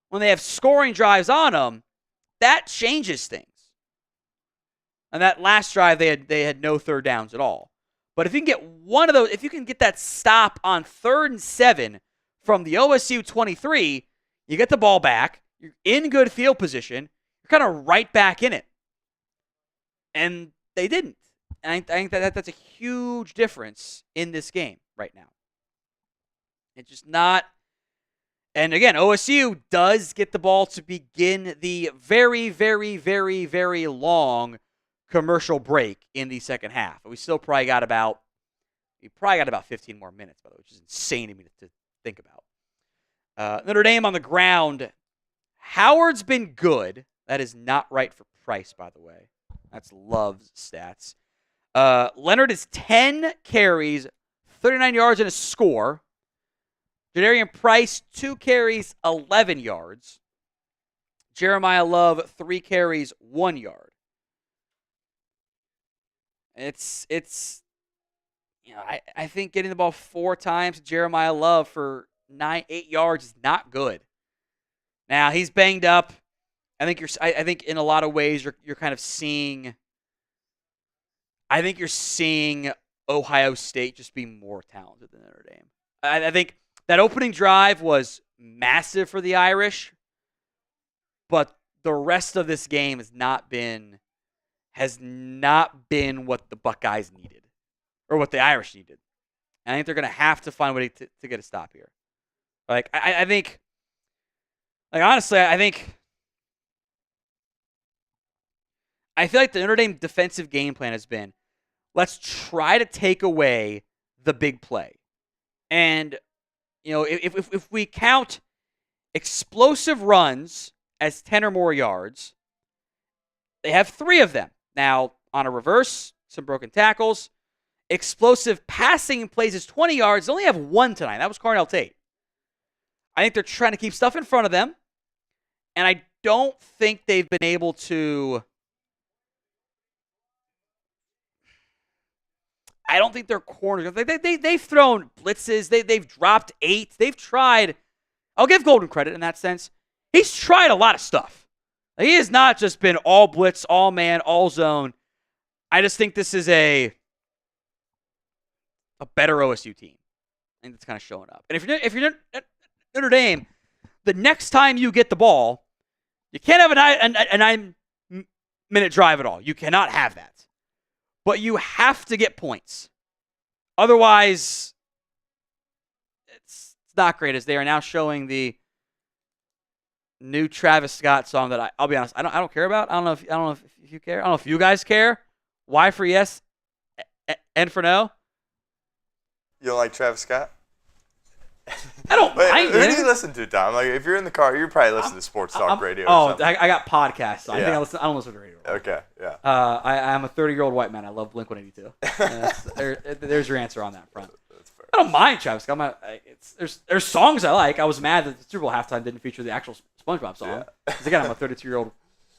when they have scoring drives on them, that changes things. And that last drive, they had no 3rd downs at all. But if you can get one of those, if you can get that stop on 3rd and 7 from the OSU 23, you get the ball back, you're in good field position, you're kind of right back in it. And they didn't. And I think that's a huge difference in this game right now. It's just not. And again, OSU does get the ball to begin the very, very, very, very long commercial break in the second half. We still probably got about 15 more minutes, by the way, which is insane to me to think about. Notre Dame on the ground. Howard's been good. That is not right for Price, by the way. That's Love's stats. Leonard is 10 carries, 39 yards, and a score. Jadarian Price, 2 carries, 11 yards. Jeremiah Love, 3 carries, 1 yard. It's I think getting the ball 4 times to Jeremiah Love for 8 yards is not good. Now he's banged up. I think in a lot of ways you're kind of seeing. I think you're seeing Ohio State just be more talented than Notre Dame. I think that opening drive was massive for the Irish, but the rest of this game has not been has not been what the Buckeyes needed or what the Irish needed. And I think they're going to have to find a way to get a stop here. Like, I think, like, honestly, I feel like the Notre Dame defensive game plan has been, let's try to take away the big play. And, if we count explosive runs as 10 or more yards, they have 3 of them. Now, on a reverse, some broken tackles. Explosive passing plays is 20 yards. They only have 1 tonight. That was Carnell Tate. I think they're trying to keep stuff in front of them. And I don't think they've been able to... I don't think their corners... They've thrown blitzes. They've dropped 8. They've tried... I'll give Golden credit in that sense. He's tried a lot of stuff. He has not just been all blitz, all man, all zone. I just think this is a better OSU team. I think that's kind of showing up. And if you're Notre Dame, the next time you get the ball, you can't have a 9-minute drive at all. You cannot have that. But you have to get points. Otherwise, it's not great, as they are now showing the new Travis Scott song that I'll be honest, I don't care about. I don't know if you care. I don't know if you guys care. Y for yes, N for no. You don't like Travis Scott? I don't mind Who it. do you listen to, Tom? Like, if you're in the car, you probably listen to sports talk radio. Oh, or something. I got podcasts. So Yeah. I don't listen to radio. Okay, yeah. I'm a 30-year-old white man. I love Blink-182. There's your answer on that front. That's fair. I don't mind Travis Scott. There's songs I like. I was mad that the Super Bowl halftime didn't feature the actual SpongeBob song. Because again, I'm a 32-year-old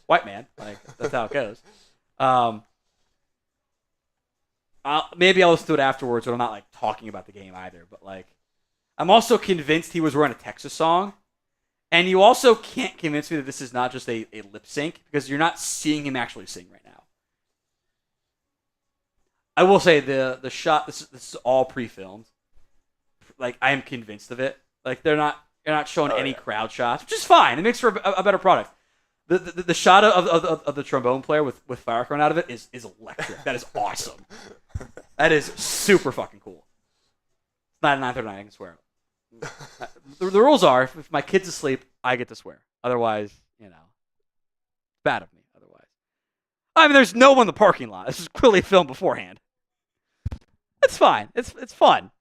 white man. Like, that's how it goes. Maybe I'll listen to it afterwards, but I'm not like talking about the game either. But like, I'm also convinced he was wearing a Texas song. And you also can't convince me that this is not just a lip sync, because you're not seeing him actually sing right now. I will say the shot, this is all pre-filmed. Like, I am convinced of it. Like, you're not showing any crowd shots, which is fine. It makes for a better product. The shot of the trombone player with fire coming out of it is electric. That is awesome. That is super fucking cool. It's not a 939, I can swear. The rules are, if my kid's asleep, I get to swear. Otherwise, bad of me. Otherwise, I mean, there's no one in the parking lot. This is clearly filmed beforehand. It's fine. It's fun.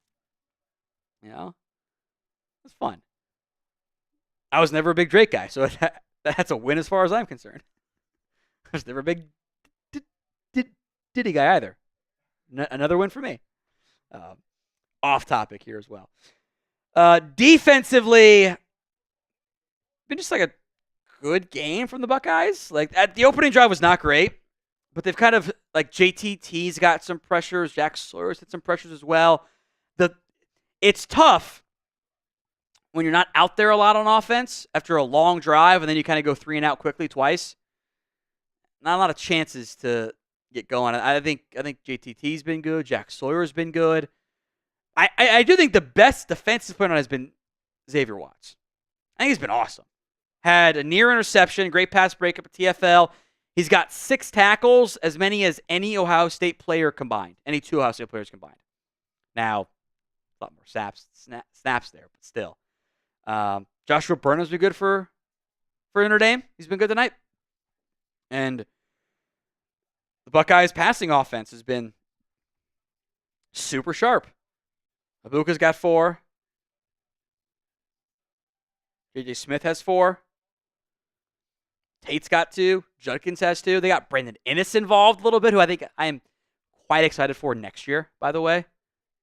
It's fun. I was never a big Drake guy, so that's a win as far as I'm concerned. I was never a big Diddy guy either. Another win for me. Off topic here as well. Defensively, been just like a good game from the Buckeyes. Like, the opening drive was not great, but they've kind of, like, JTT's got some pressures. Jack Sawyer's hit some pressures as well. It's tough when you're not out there a lot on offense after a long drive, and then you kind of go 3 and out quickly twice. Not a lot of chances to get going. I think JTT's been good. Jack Sawyer's been good. I do think the best defensive player has been Xavier Watts. I think he's been awesome. Had a near interception, great pass breakup at TFL. He's got 6 tackles, as many as any Ohio State player combined. Any 2 Ohio State players combined. Now, a lot more snaps there, but still. Joshua Burnham's been good for Notre Dame. He's been good tonight. And the Buckeyes' passing offense has been super sharp. Abuka's got 4. J.J. Smith has 4. Tate's got 2. Judkins has 2. They got Brandon Innes involved a little bit, who I think I am quite excited for next year, by the way.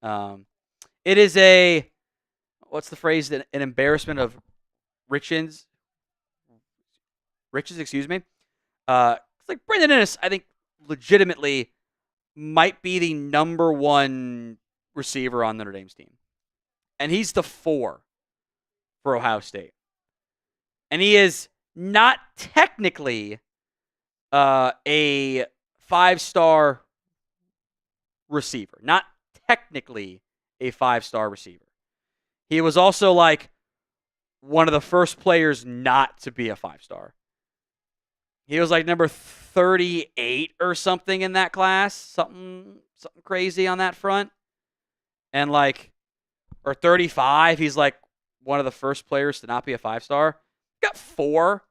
It is what's the phrase? An embarrassment of riches, excuse me. It's like Brandon Innes, I think, legitimately might be the number 1 receiver on Notre Dame's team. And he's the 4 for Ohio State. And he is not technically a 5-star receiver. Not technically a 5-star receiver. He was also like one of the first players not to be a 5-star. He was like number 38 or something in that class. Something crazy on that front. And or 35, he's like one of the first players to not be a 5-star. Got 4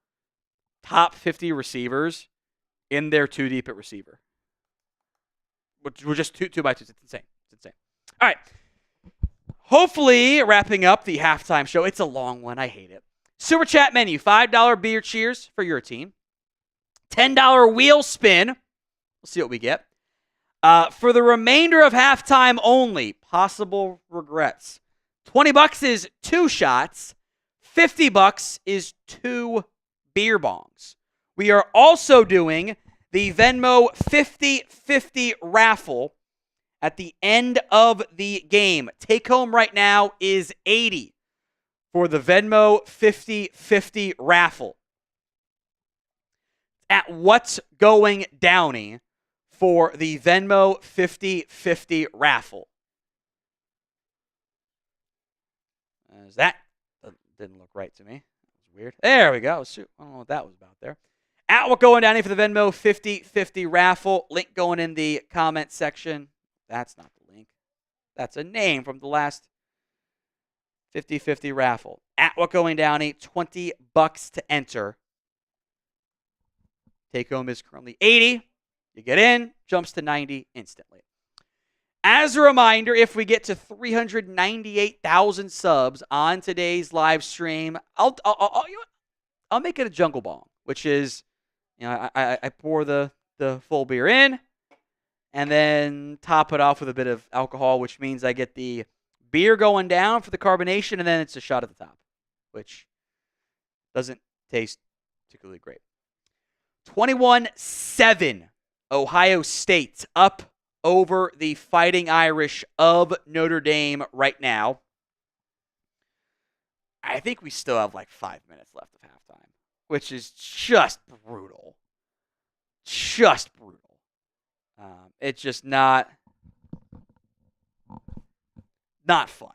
top 50 receivers in their 2 deep at receiver. Which were just 2 by 2s. It's insane. All right. Hopefully, wrapping up the halftime show. It's a long one. I hate it. Super chat menu, $5 beer cheers for your team. $10 wheel spin. We'll see what we get. For the remainder of halftime only, possible regrets. $20 is 2 shots. $50 is 2 beer bongs. We are also doing the Venmo 50-50 raffle at the end of the game. Take home right now is $80 for the Venmo 50-50 raffle. At What's Going Downey for the Venmo 50-50 raffle. That didn't look right to me. That was weird. There we go. Shoot. I don't know what that was about there. At What's Going Downey for the Venmo 50-50 raffle. Link going in the comment section. That's not the link. That's a name from the last 50-50 raffle. At What's Going Downey, $20 to enter. Take home is currently $80. You get in, jumps to $90 instantly. As a reminder, if we get to 398,000 subs on today's live stream, I'll make it a jungle bong, which is, I pour the full beer in and then top it off with a bit of alcohol, which means I get the beer going down for the carbonation, and then it's a shot at the top, which doesn't taste particularly great. 21-7, Ohio State up over the Fighting Irish of Notre Dame right now. I think we still have 5 minutes left of halftime, which is just brutal. Just brutal. It's just not fun.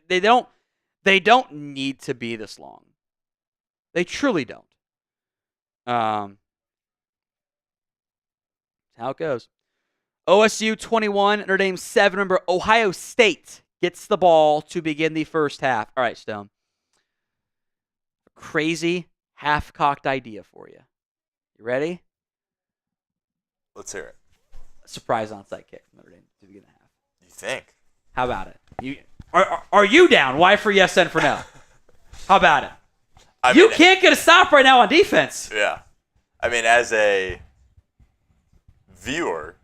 They don't need to be this long. They truly don't. That's how it goes. OSU 21, Notre Dame 7. Remember, Ohio State gets the ball to begin the first half. All right, Stone. Crazy, half-cocked idea for you. You ready? Let's hear it. Surprise onside kick from Notre Dame to begin the half. You think? How about it? Are you down? Y for yes, N for no. How about it? You can't get a stop right now on defense. Yeah. I mean, as a viewer,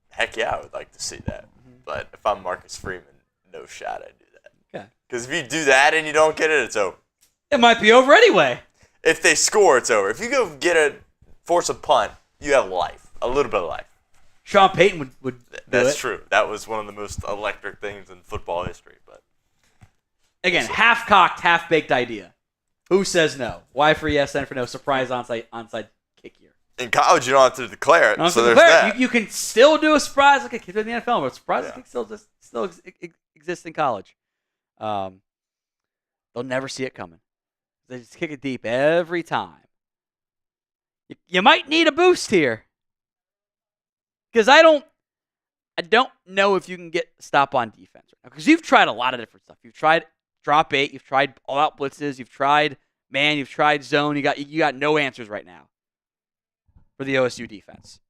heck yeah, I would like to see that. Mm-hmm. But if I'm Marcus Freeman, no shot I'd do that. Okay. Because if you do that and you don't get it, it's over. It might be over anyway. If they score, it's over. If you go force a punt, you have life. A little bit of life. Sean Payton would do That's it. true. That was one of the most electric things in football history. But again, half-cocked, half-baked idea. Who says no? Y for yes, N for no. Surprise onside kick here. In college, you don't have to declare it, so there's that. You can still do a surprise kick in the NFL, but surprise kick still exists in college. They'll never see it coming. They just kick it deep every time. You might need a boost here. Because I don't know if you can get a stop on defense right now. Because you've tried a lot of different stuff. You've tried drop 8. You've tried all-out blitzes. You've tried man. You've tried zone. You got no answers right now for the OSU defense.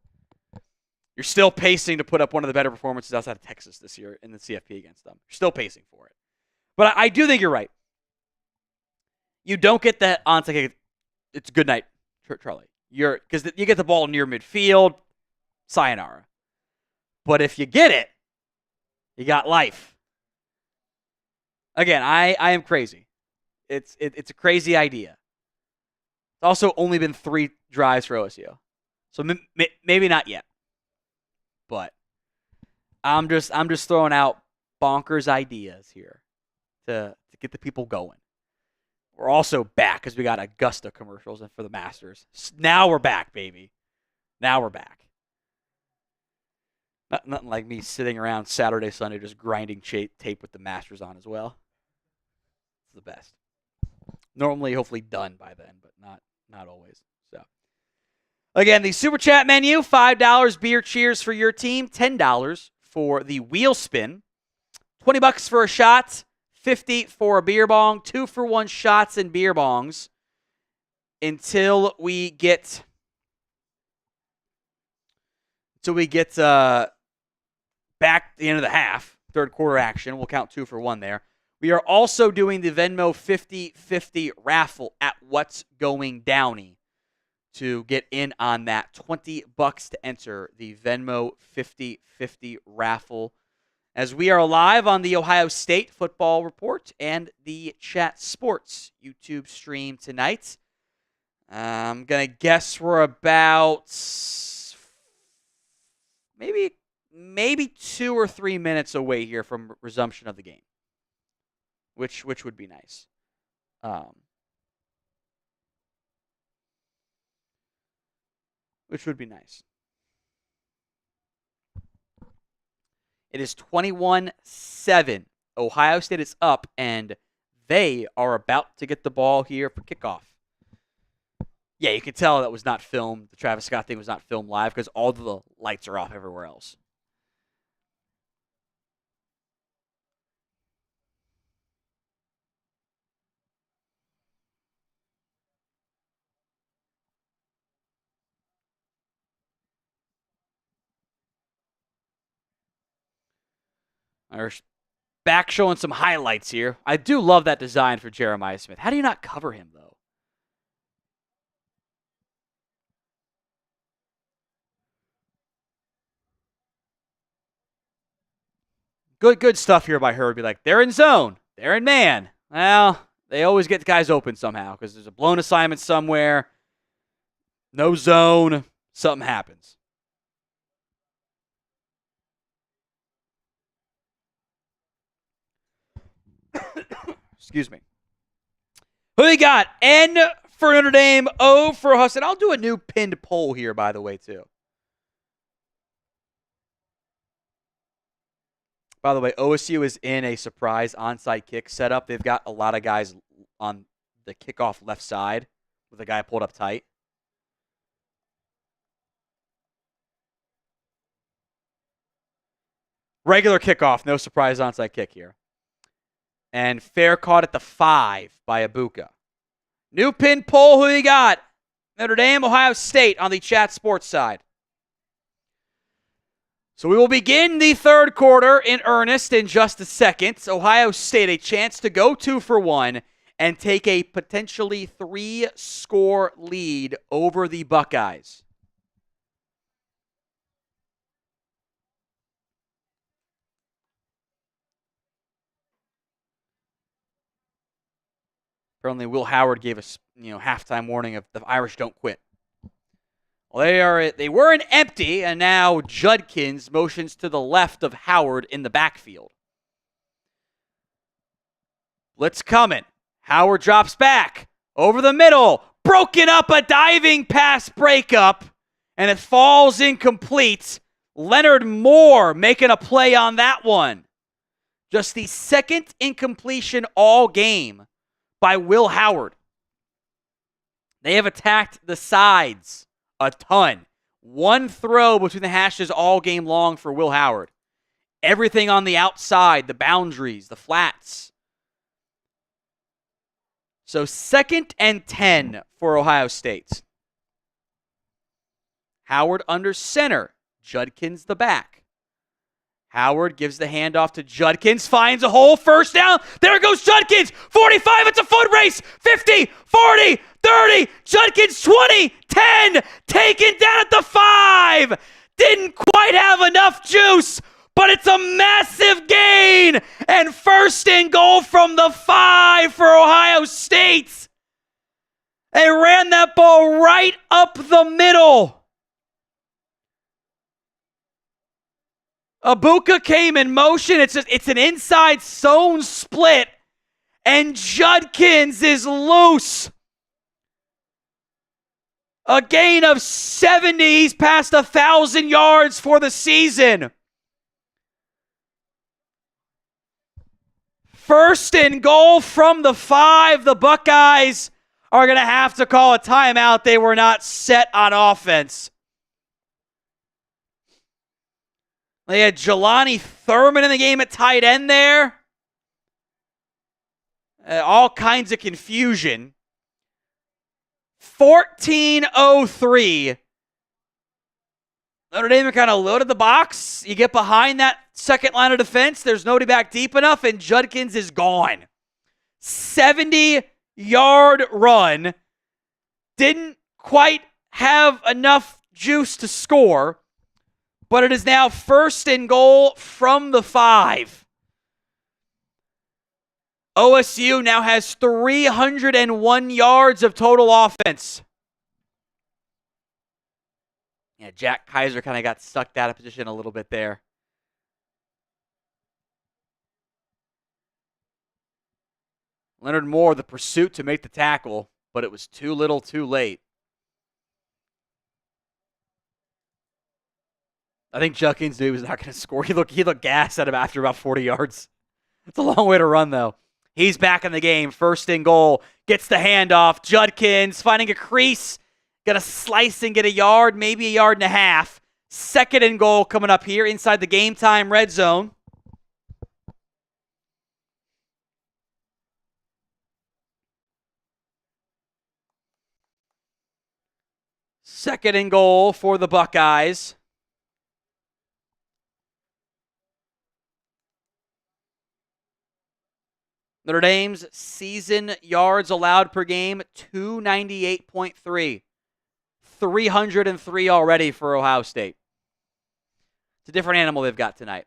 You're still pacing to put up one of the better performances outside of Texas this year in the CFP against them. You're still pacing for it. But I do think you're right. You don't get that onside kick. It's good night, Charlie. Because you get the ball near midfield, sayonara. But if you get it, you got life. Again, I am crazy. It's a crazy idea. It's also only been 3 drives for OSU, so maybe not yet. But I'm just throwing out bonkers ideas here to get the people going. We're also back because we got Augusta commercials for the Masters. Now we're back, baby. Now we're back. Nothing like me sitting around Saturday, Sunday, just grinding tape with the Masters on as well. It's the best. Normally, hopefully done by then, but not always. So, Again, the Super Chat menu, $5 beer cheers for your team, $10 for the wheel spin, $20 for a shot, $50 for a beer bong, 2-for-1 shots and beer bongs until we get back the end of the half, third quarter action. We'll count 2 for 1 there. We are also doing the Venmo 50-50 raffle at What's Going Downey to get in on that. $20 to enter the Venmo 50-50 raffle as we are live on the Ohio State Football Report and the Chat Sports YouTube stream tonight. I'm going to guess we're about maybe 2 or 3 minutes away here from resumption of the game, which would be nice. Which would be nice. It is 21-7. Ohio State is up, and they are about to get the ball here for kickoff. Yeah, you can tell that was not filmed. The Travis Scott thing was not filmed live because all the lights are off everywhere else. We're back showing some highlights here. I do love that design for Jeremiah Smith. How do you not cover him, though? Good stuff here by her. Be like, they're in zone. They're in man. Well, they always get the guys open somehow because there's a blown assignment somewhere. No zone. Something happens. Excuse me. Who you got? N for Notre Dame, O for Husson. I'll do a new pinned poll here, by the way, too. By the way, OSU is in a surprise onside kick setup. They've got a lot of guys on the kickoff left side with a guy pulled up tight. Regular kickoff, no surprise onside kick here. And fair caught at the 5 by Ibuka. New pin poll, who you got? Notre Dame, Ohio State on the Chat Sports side. So we will begin the third quarter in earnest in just a second. Ohio State a chance to go 2 for 1 and take a potentially 3-score lead over the Buckeyes. Apparently, Will Howard gave us, halftime warning of the Irish don't quit. Well, they were an empty, and now Judkins motions to the left of Howard in the backfield. Blitz coming. Howard drops back over the middle, broken up a diving pass breakup, and it falls incomplete. Leonard Moore making a play on that one. Just the second incompletion all game by Will Howard. They have attacked the sides a ton. One throw between the hashes all game long for Will Howard. Everything on the outside, the boundaries, the flats. So 2nd and 10 for Ohio State. Howard under center. Judkins the back. Howard gives the handoff to Judkins, finds a hole, first down. There goes Judkins, 45, it's a foot race, 50, 40, 30, Judkins 20, 10, taken down at the 5. Didn't quite have enough juice, but it's a massive gain. And 1st and goal from the 5 for Ohio State. They ran that ball right up the middle. Ibuka came in motion. It's an inside zone split, and Judkins is loose. A gain of 70. He's passed 1,000 yards for the season. 1st and goal from the 5. The Buckeyes are going to have to call a timeout. They were not set on offense. They had Jelani Thurman in the game at tight end there. All kinds of confusion. 14:03. Notre Dame kind of loaded the box. You get behind that second line of defense. There's nobody back deep enough, and Judkins is gone. 70-yard run. Didn't quite have enough juice to score, but it is now 1st and goal from the 5. OSU now has 301 yards of total offense. Yeah, Jack Kaiser kind of got sucked out of position a little bit there. Leonard Moore, the pursuit to make the tackle, but it was too little too late. I think Judkins knew he was not going to score. He looked gassed at him after about 40 yards. It's a long way to run, though. He's back in the game. 1st and goal. Gets the handoff. Judkins finding a crease. Going to slice and get a yard, maybe a yard and a half. 2nd and goal coming up here inside the Game Time red zone. Second and goal for the Buckeyes. Notre Dame's season yards allowed per game, 298.3. 303 already for Ohio State. It's a different animal they've got tonight.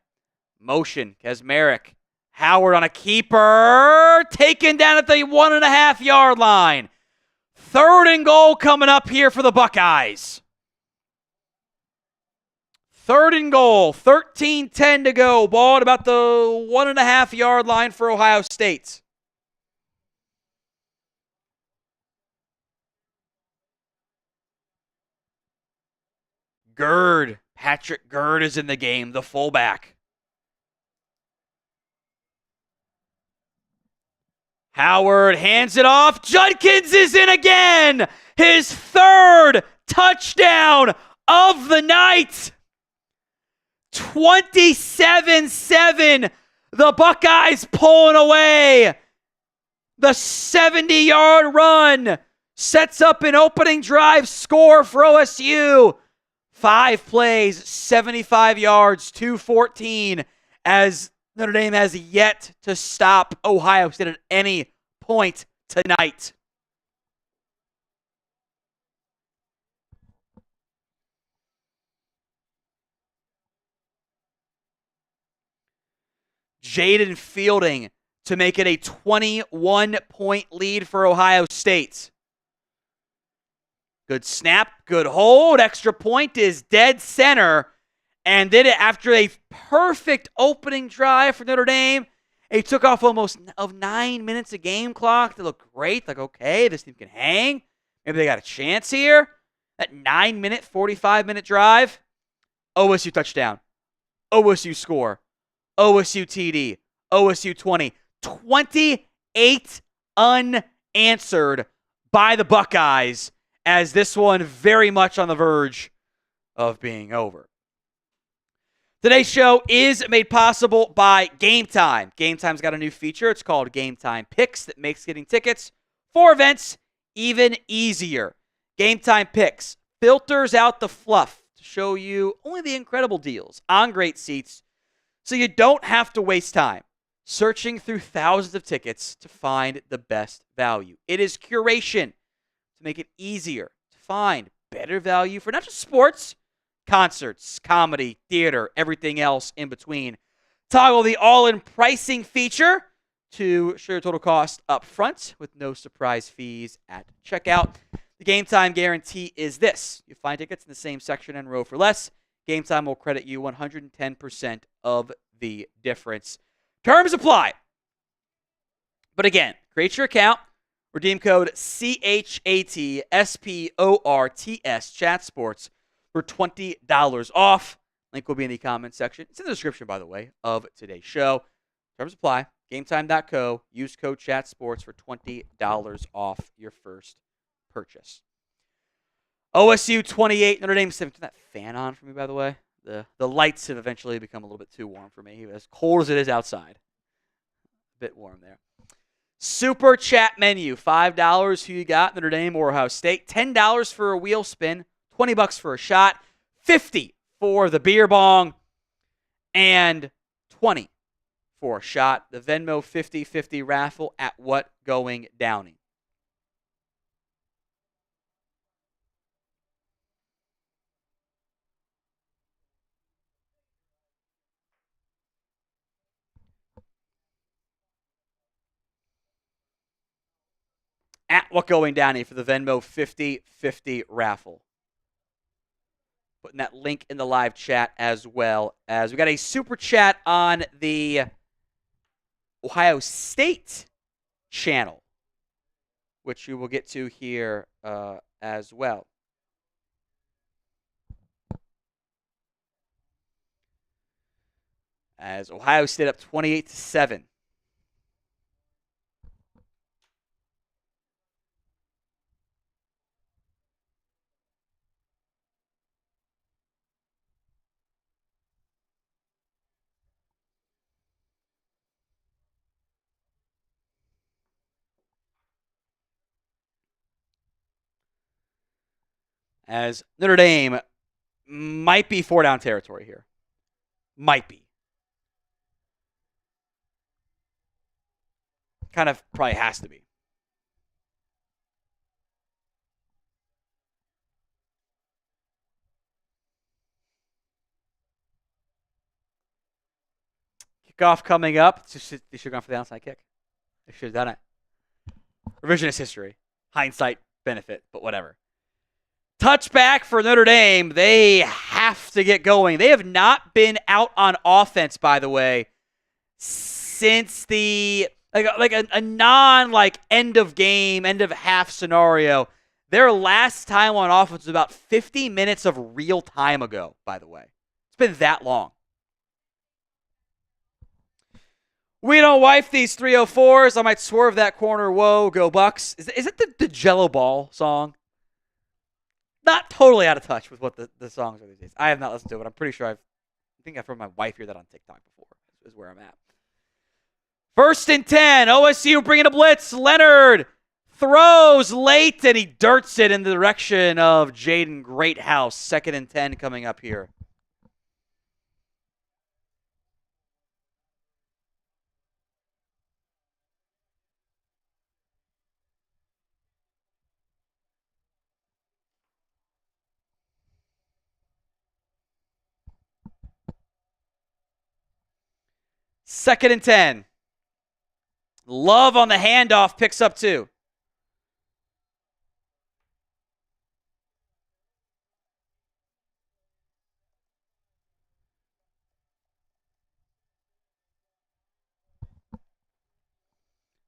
Motion, Kaczmarek. Howard on a keeper. Taken down at the 1.5-yard line. 3rd and goal coming up here for the Buckeyes. 3rd and goal. 13-10 to go. Ball at about the 1.5-yard line for Ohio State. Gerd. Patrick Gerd is in the game, the fullback. Howard hands it off. Judkins is in again. His 3rd touchdown of the night. 27-7. The Buckeyes pulling away. The 70-yard run sets up an opening drive score for OSU. 5 plays, 75 yards, 214, as Notre Dame has yet to stop Ohio State at any point tonight. Jaden Fielding to make it a 21-point lead for Ohio State. Good snap, good hold. Extra point is dead center. And did it after a perfect opening drive for Notre Dame. It took off almost 9 minutes of game clock. They look great. Like, okay, this team can hang. Maybe they got a chance here. That 9-minute, 45-minute drive. OSU touchdown. OSU score. OSU TD. OSU 20. 28 unanswered by the Buckeyes, as this one very much on the verge of being over. Today's show is made possible by Game Time. Game Time's got a new feature. It's called Game Time Picks that makes getting tickets for events even easier. Game Time Picks filters out the fluff to show you only the incredible deals on great seats, so you don't have to waste time searching through thousands of tickets to find the best value. It is curation to make it easier to find better value for not just sports, concerts, comedy, theater, everything else in between. Toggle the all-in pricing feature to show your total cost up front with no surprise fees at checkout. The Game Time guarantee is this. You find tickets in the same section and row for less. Game Time will credit you 110% of the difference. Terms apply. But again, create your account. Redeem code CHATSPORTS, ChatSports, for $20 off. Link will be in the comment section. It's in the description, by the way, of today's show. Terms apply. GameTime.co. Use code ChatSports for $20 off your first purchase. OSU 28, Notre Dame 7. Turn that fan on for me, by the way. The lights have eventually become a little bit too warm for me, as cold as it is outside. A bit warm there. Super chat menu, $5. Who you got? Notre Dame or Ohio State. $10 for a wheel spin. $20 for a shot. $50 for the beer bong. And $20 for a shot. The Venmo 50-50 raffle at What Going Downey. At What Going Downey for the Venmo 50-50 raffle. Putting that link in the live chat as well. As we got a super chat on the Ohio State channel, which we will get to here as well. As Ohio State up 28-7. As Notre Dame might be 4-down territory here. Might be. Kind of probably has to be. Kickoff coming up. They should have gone for the onside kick. They should have done it. Revisionist history. Hindsight benefit, but whatever. Touchback for Notre Dame. They have to get going. They have not been out on offense, by the way, since the like a non end of game, end of half scenario. Their last time on offense was about 50 minutes of real time ago, by the way. It's been that long. We don't wife these 304s. I might swerve that corner. Whoa, go Bucks. Is it the Jello Ball song? Not totally out of touch with what the songs are these days. I have not listened to it, but I'm pretty sure I think I've heard my wife hear that on TikTok before, is where I'm at. 1st and 10. OSU bringing a blitz. Leonard throws late, and he dirts it in the direction of Jaden Greathouse. 2nd and 10 coming up here. Second and 10. Love on the handoff, picks up 2.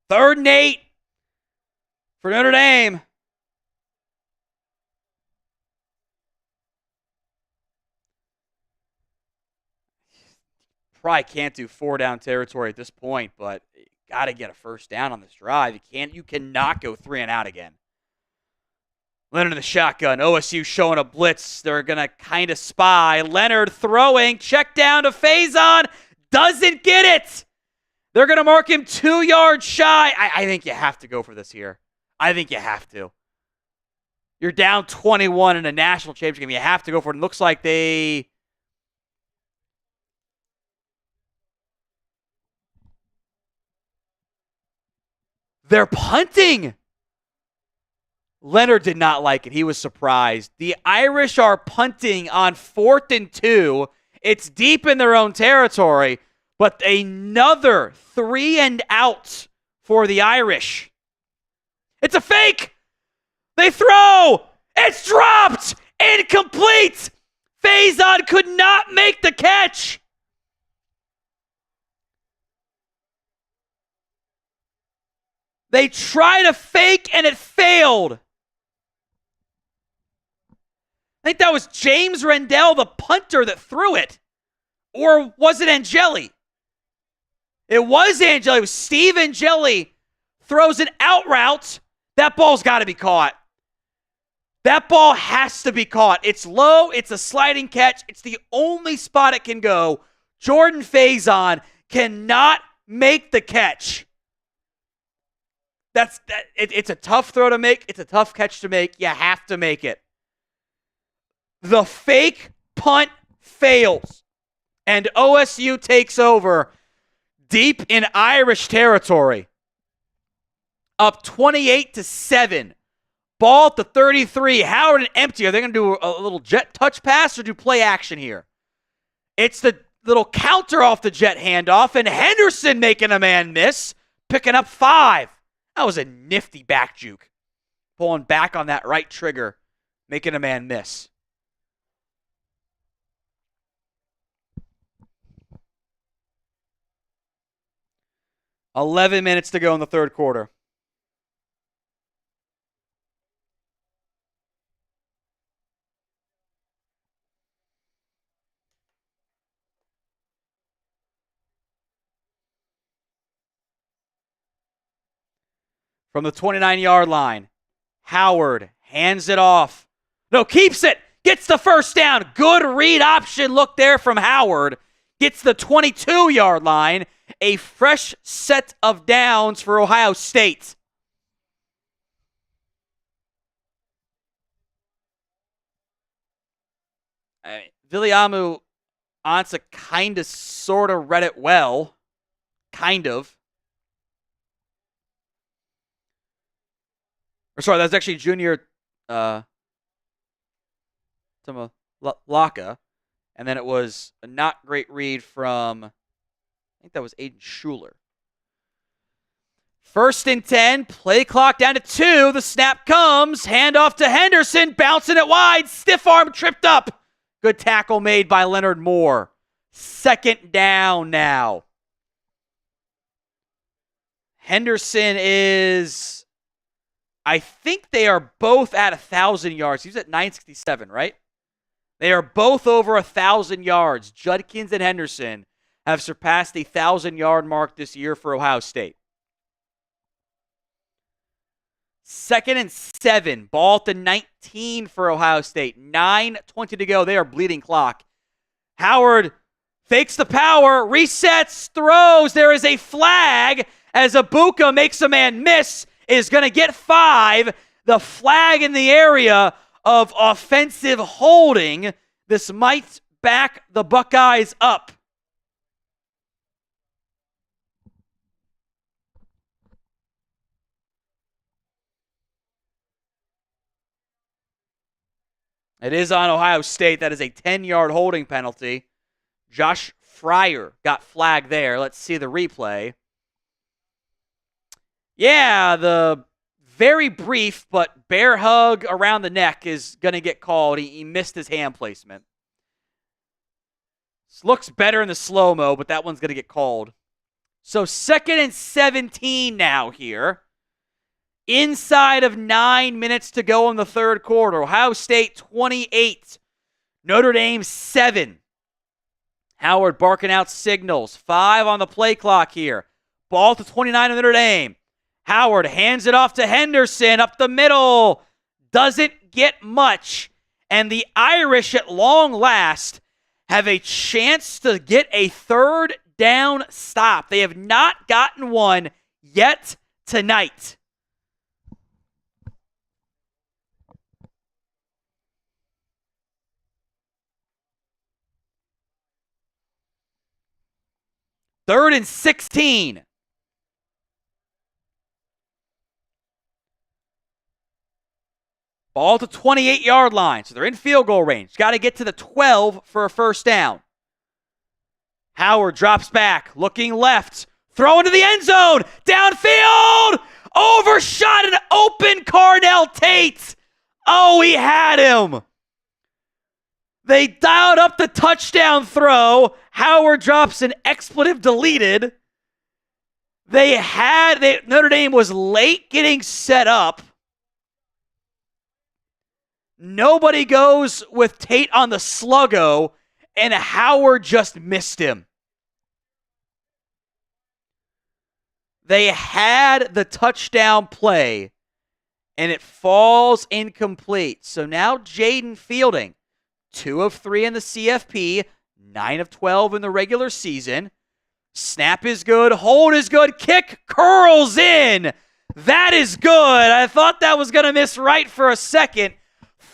Third and 8 for Notre Dame. Probably can't do 4-down territory at this point, but you got to get a first down on this drive. You cannot go 3 and out again. Leonard in the shotgun. OSU showing a blitz. They're going to kind of spy. Leonard throwing. Check down to Faison. Doesn't get it. They're going to mark him 2 yards shy. I think you have to go for this here. I think you have to. You're down 21 in a national championship game. You have to go for it. It looks like they're punting. Leonard did not like it. He was surprised. The Irish are punting on 4th and 2. It's deep in their own territory, but another 3 and out for the Irish. It's a fake. They throw. It's dropped. Incomplete. Faison could not make the catch. They tried to fake, and it failed. I think that was James Rendell, the punter, that threw it. Or was it Angeli? It was Angeli. It was Steve Angeli throws an out route. That ball's got to be caught. That ball has to be caught. It's low. It's a sliding catch. It's the only spot it can go. Jordan Faison cannot make the catch. It's a tough throw to make. It's a tough catch to make. You have to make it. The fake punt fails, and OSU takes over deep in Irish territory. Up 28-7. Ball at the 33. Howard and empty. Are they going to do a little jet touch pass or do play action here? It's the little counter off the jet handoff, and Henderson making a man miss, picking up 5. That was a nifty back juke. Pulling back on that right trigger, making a man miss. $11 minutes to go in the third quarter. From the 29-yard line, Howard hands it off. No, keeps it. Gets the first down. Good read option look there from Howard. Gets the 22-yard line. A fresh set of downs for Ohio State. Viliamu Ansa kind of, sort of read it well. Kind of. Or sorry, that was actually Junior Laka. And then it was a not great read from, I think that was Aiden Schuler. 1st and 10, play clock down to 2. The snap comes, handoff to Henderson, bouncing it wide, stiff arm tripped up. Good tackle made by Leonard Moore. 2nd down now. Henderson is, I think they are both at 1,000 yards. He was at 967, right? They are both over 1,000 yards. Judkins and Henderson have surpassed the 1,000-yard mark this year for Ohio State. 2nd and 7. Ball at the 19 for Ohio State. 9:20 to go. They are bleeding clock. Howard fakes the power, resets, throws. There is a flag as Abuka makes a man miss. Is going to get 5. The flag in the area of offensive holding. This might back the Buckeyes up. It is on Ohio State. That is a 10-yard holding penalty. Josh Fryer got flagged there. Let's see the replay. Yeah, the very brief but bear hug around the neck is going to get called. He missed his hand placement. This looks better in the slow-mo, but that one's going to get called. So 2nd and 17 now here. Inside of 9 minutes to go in the third quarter. Ohio State 28. Notre Dame 7. Howard barking out signals. 5 on the play clock here. Ball to 29 of Notre Dame. Howard hands it off to Henderson up the middle. Doesn't get much. And the Irish at long last have a chance to get a 3rd down stop. They have not gotten one yet tonight. Third and 16. Ball to 28-yard line. So they're in field goal range. Got to get to the 12 for a first down. Howard drops back, looking left. Throw into the end zone. Downfield. Overshot an open Carnell Tate. Oh, he had him. They dialed up the touchdown throw. Howard drops an expletive deleted. Notre Dame was late getting set up. Nobody goes with Tate on the sluggo, and Howard just missed him. They had the touchdown play, and it falls incomplete. So now Jaden Fielding, 2 of 3 in the CFP, 9 of 12 in the regular season. Snap is good. Hold is good. Kick curls in. That is good. I thought that was going to miss right for a second.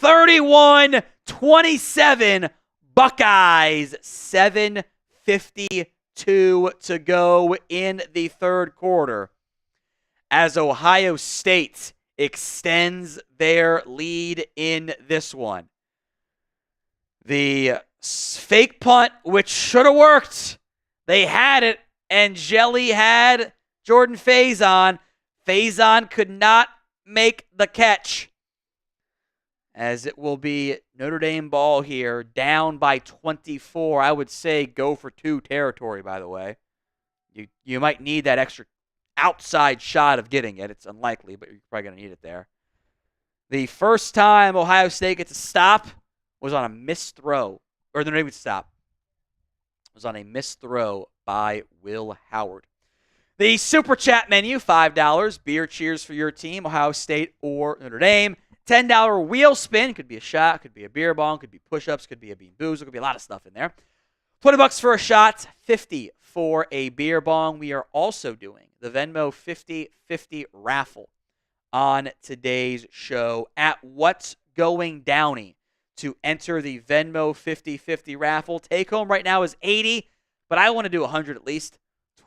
31-27. Buckeyes. 7:52 to go in the third quarter, as Ohio State extends their lead in this one. The fake punt, which should have worked. They had it, and Jelly had Jordan Faison. Faison could not make the catch, as it will be Notre Dame ball here, down by 24. I would say go for 2 territory, by the way. You might need that extra outside shot of getting it. It's unlikely, but you're probably going to need it there. The first time Ohio State gets a stop was on a missed throw. Or the name stop. It was on a missed throw by Will Howard. The Super Chat menu, $5. Beer cheers for your team, Ohio State or Notre Dame. $10 wheel spin. Could be a shot, could be a beer bong, could be push-ups, could be a bean booze. There could be a lot of stuff in there. $20 for a shot, $50 for a beer bong. We are also doing the Venmo 50/50 raffle on today's show at What's Going Downey to enter the Venmo 50/50 raffle. Take home right now is $80, but I want to do $100 at least.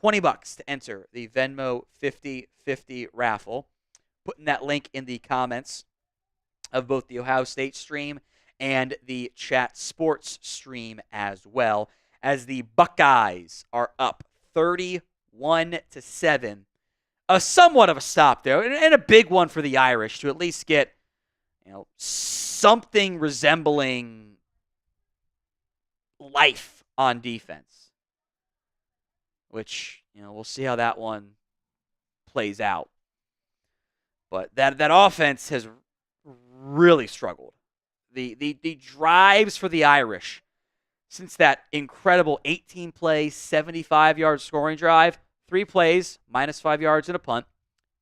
$20 to enter the Venmo 50/50 raffle. Putting that link in the comments of both the Ohio State stream and the Chat Sports stream as well, as the Buckeyes are up 31-7. A somewhat of a stop there, and a big one for the Irish to at least get, something resembling life on defense, which, we'll see how that one plays out. But that offense has really struggled. The drives for the Irish, since that incredible 18-play, 75-yard scoring drive, 3 plays, -5 yards and a punt,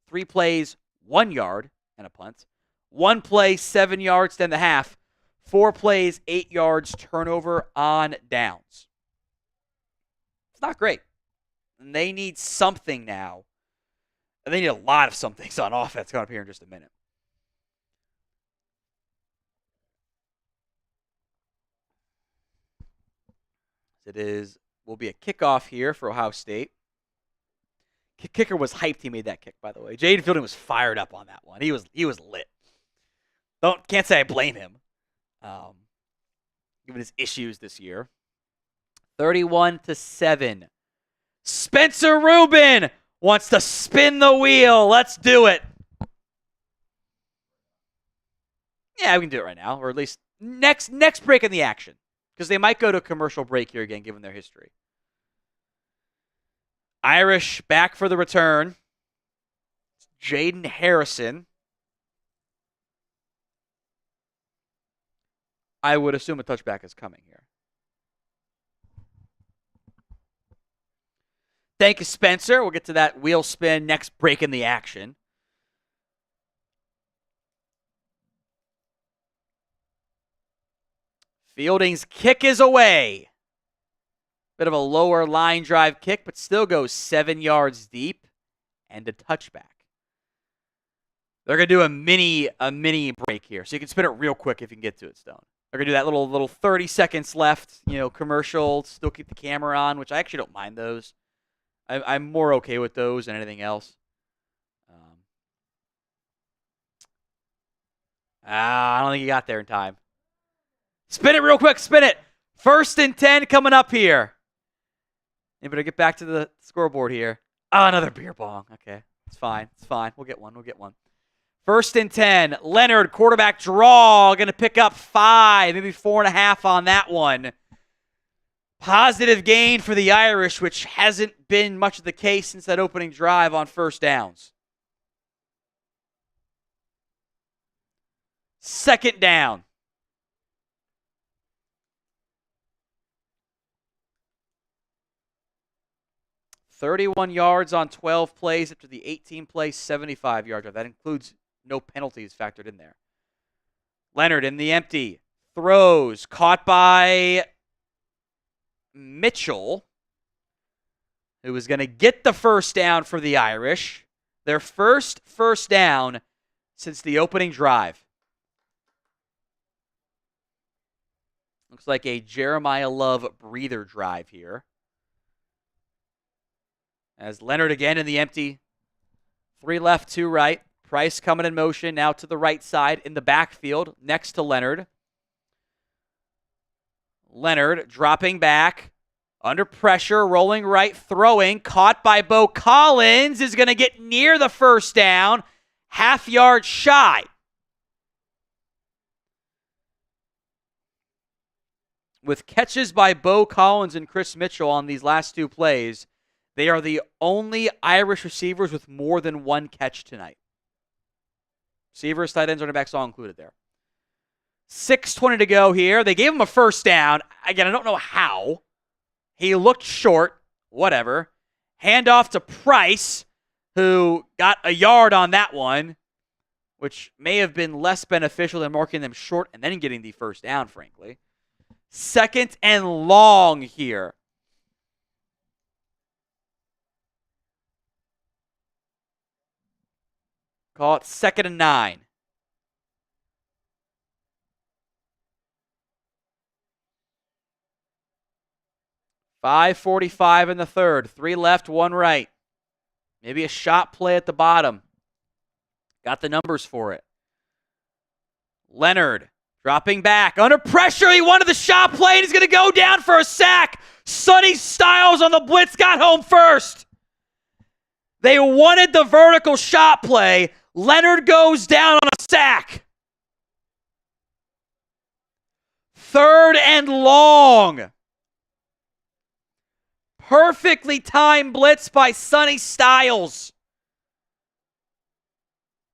3 plays, 1 yard and a punt, 1 play, 7 yards, then the half, 4 plays, 8 yards, turnover on downs. It's not great. And they need something now. And they need a lot of somethings on offense coming up here in just a minute. Will be a kickoff here for Ohio State. Kicker was hyped. He made that kick, by the way. Jaden Fielding was fired up on that one. He was lit. Can't say I blame him, given his issues this year. 31-7. Spencer Rubin wants to spin the wheel. Let's do it. Yeah, we can do it right now, or at least next break in the action, because they might go to a commercial break here again, given their history. Irish back for the return. Jaden Harrison. I would assume a touchback is coming here. Thank you, Spencer. We'll get to that wheel spin next break in the action. Fielding's kick is away. Bit of a lower line drive kick, but still goes 7 yards deep and a touchback. They're going to do a mini break here, so you can spin it real quick if you can get to it, Stone. They're going to do that little 30 seconds left, commercial, still keep the camera on, which I actually don't mind those. I'm more okay with those than anything else. I don't think you got there in time. Spin it real quick. Spin it. 1st and 10 coming up here. You better get back to the scoreboard here. Oh, another beer bong. Okay, it's fine. We'll get one. 1st and 10. Leonard, quarterback draw. Going to pick up 5, maybe 4.5 on that one. Positive gain for the Irish, which hasn't been much of the case since that opening drive on 1st downs. 2nd down. 31 yards on 12 plays up to the 18-play, 75-yard drive. That includes no penalties factored in there. Leonard in the empty. Throws. Caught by Mitchell, who was going to get the first down for the Irish. Their first down since the opening drive. Looks like a Jeremiah Love breather drive here. As Leonard again in the empty. 3 left, 2 right. Price coming in motion now to the right side in the backfield next to Leonard. Leonard dropping back. Under pressure, rolling right, throwing. Caught by Bo Collins. Is going to get near the first down. Half yard shy. With catches by Bo Collins and Chris Mitchell on these last 2 plays, they are the only Irish receivers with more than 1 catch tonight. Receivers, tight ends, running backs all included there. 6:20 to go here. They gave him a first down. Again, I don't know how. He looked short. Whatever. Handoff to Price, who got a yard on that one, which may have been less beneficial than marking them short and then getting the first down, frankly. 2nd and long here. Call it 2nd and 9. .5:45 in the third. 3 left, 1 right. Maybe a shot play at the bottom. Got the numbers for it. Leonard dropping back. Under pressure, he wanted the shot play, and he's going to go down for a sack. Sonny Styles on the blitz got home first. They wanted the vertical shot play. Leonard goes down on a sack. 3rd and long. Perfectly timed blitz by Sonny Styles.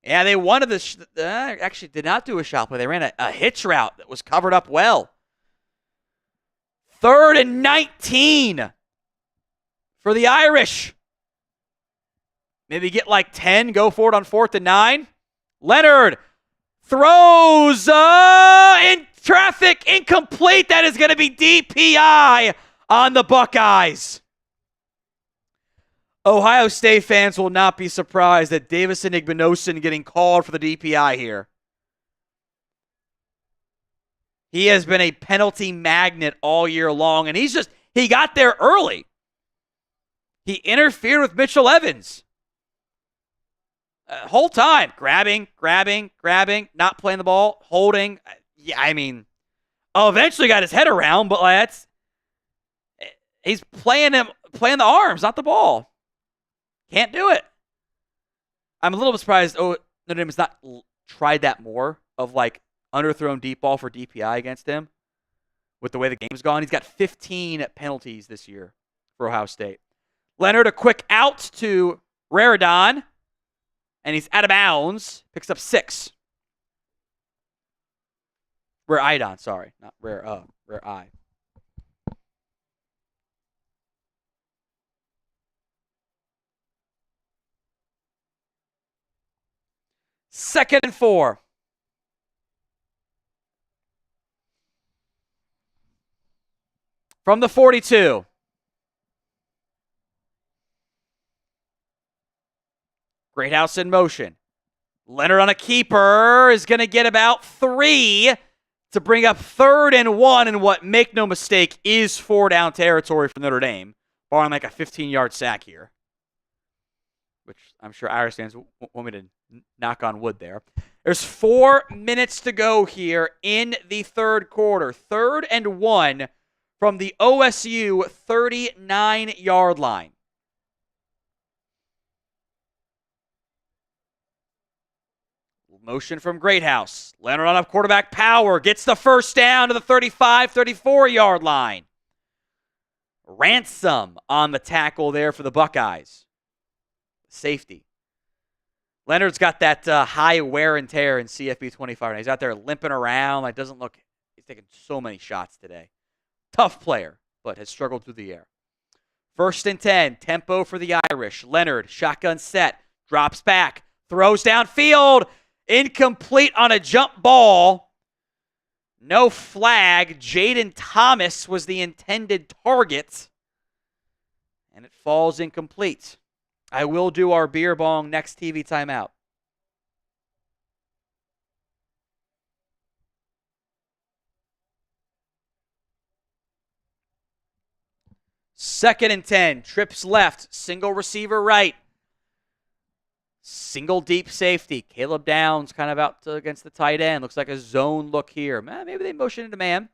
Yeah, they wanted actually did not do a shot play. They ran a hitch route that was covered up well. 3rd and 19 for the Irish. Maybe get like 10, go for it on 4th and 9. Leonard throws in traffic, incomplete. That is going to be DPI on the Buckeyes. Ohio State fans will not be surprised that Davison Igbinosun getting called for the DPI here. He has been a penalty magnet all year long, and he got there early. He interfered with Mitchell Evans. Whole time, grabbing, not playing the ball, holding. Yeah, I mean, eventually got his head around, but he's playing the arms, not the ball. Can't do it. I'm a little bit surprised. Notre Dame has not tried that more of underthrown deep ball for DPI against him. With the way the game's gone, he's got 15 penalties this year for Ohio State. Leonard, a quick out to Raridon. And he's out of bounds. Picks up 6. Rare Idon, sorry. Not Rare I. Second and 4. From the 42. Greathouse in motion. Leonard on a keeper is going to get about 3 to bring up 3rd and 1 in what, make no mistake, is 4-down territory for Notre Dame, barring a 15-yard sack here, which I'm sure Irish fans want me to knock on wood there. There's 4 minutes to go here in the third quarter. 3rd and 1 from the OSU 39-yard line. Motion from Greathouse. Leonard on up quarterback power. Gets the first down to the 35, 34-yard line. Ransom on the tackle there for the Buckeyes. Safety. Leonard's got that high wear and tear in CFP 25. He's out there limping around. Doesn't look. He's taking so many shots today. Tough player, but has struggled through the air. First and 10, tempo for the Irish. Leonard, shotgun set, drops back, throws downfield, incomplete on a jump ball. No flag. Jaden Thomas was the intended target, and it falls incomplete. I will do our beer bong next TV timeout. Second and 10, trips left, single receiver right. Single deep safety. Caleb Downs kind of out against the tight end. Looks like a zone look here. Maybe they motion into man.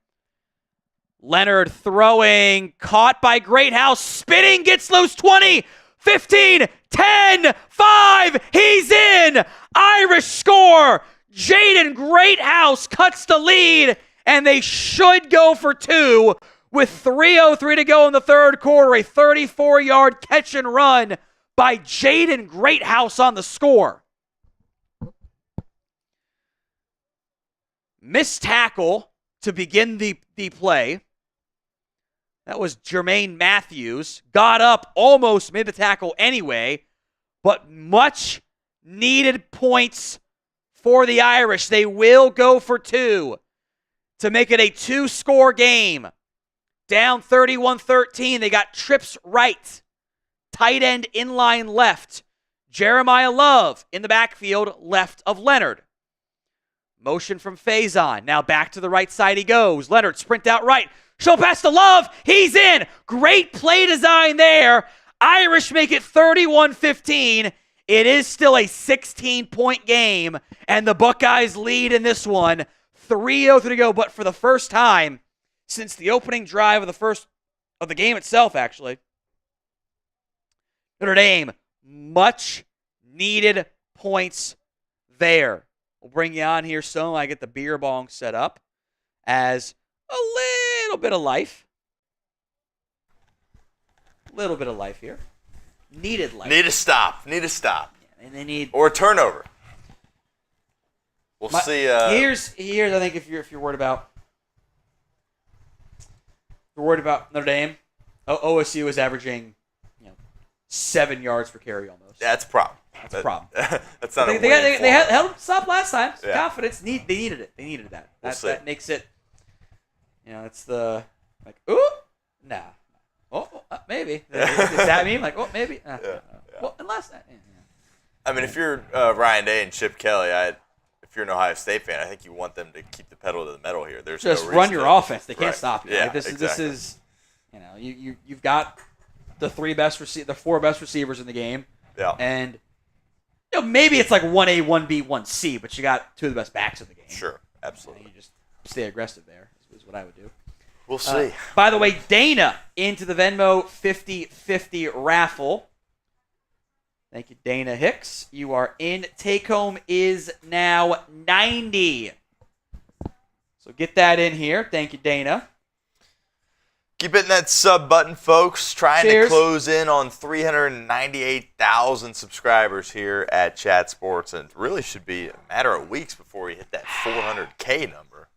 Leonard throwing, caught by Greathouse, spinning, gets loose, 20, 15, 10, 5, he's in! Irish score! Jaden Greathouse cuts the lead, and they should go for two with 3:03 to go in the third quarter. A 34-yard catch and run by Jaden Greathouse on the score. Missed tackle to begin the play. That was Jermaine Matthews. Got up, almost made the tackle anyway, but much needed points for the Irish. They will go for two to make it a two-score game. Down 31-13. They got trips right. Tight end inline left. Jeremiah Love in the backfield left of Leonard. Motion from Faison. Now back to the right side he goes. Leonard sprint out right. Show pass to Love. He's in. Great play design there. Irish make it 31-15. It is still a 16-point game, and the Buckeyes lead in this one. 3:03 to go, but for the first time since the opening drive of the game itself, actually, Notre Dame, much needed points there. We'll bring you on here so I get the beer bong set up as a little bit of life. Little bit of life here. Needed life. Need a stop. Need a stop. Yeah, and they need or a turnover. We'll see. Here's I think if you're worried about Notre Dame, OSU is averaging 7 yards per carry almost. That's a problem. That's a problem. That's not. They held them stop last time. Yeah. Confidence. They needed it. They needed that. That makes it. It's the ooh, nah. Oh, maybe. Does that mean maybe? Yeah. Well, unless that. Yeah. I mean, if you're Ryan Day and Chip Kelly, if you're an Ohio State fan, I think you want them to keep the pedal to the metal here. There's just no run your offense. They can't right. stop you. Yeah, this exactly. is you've got the four best receivers in the game. Yeah. And maybe it's like 1A, 1B, 1C, but you got two of the best backs in the game. Sure, absolutely. You just stay aggressive there is what I would do. We'll see. By the way, Dana into the Venmo 50-50 raffle. Thank you, Dana Hicks. You are in. Take home is now 90. So get that in here. Thank you, Dana. Keep hitting that sub button, folks. Trying Cheers. to close in on 398,000 subscribers here at Chat Sports, and it really should be a matter of weeks before we hit that 400K number,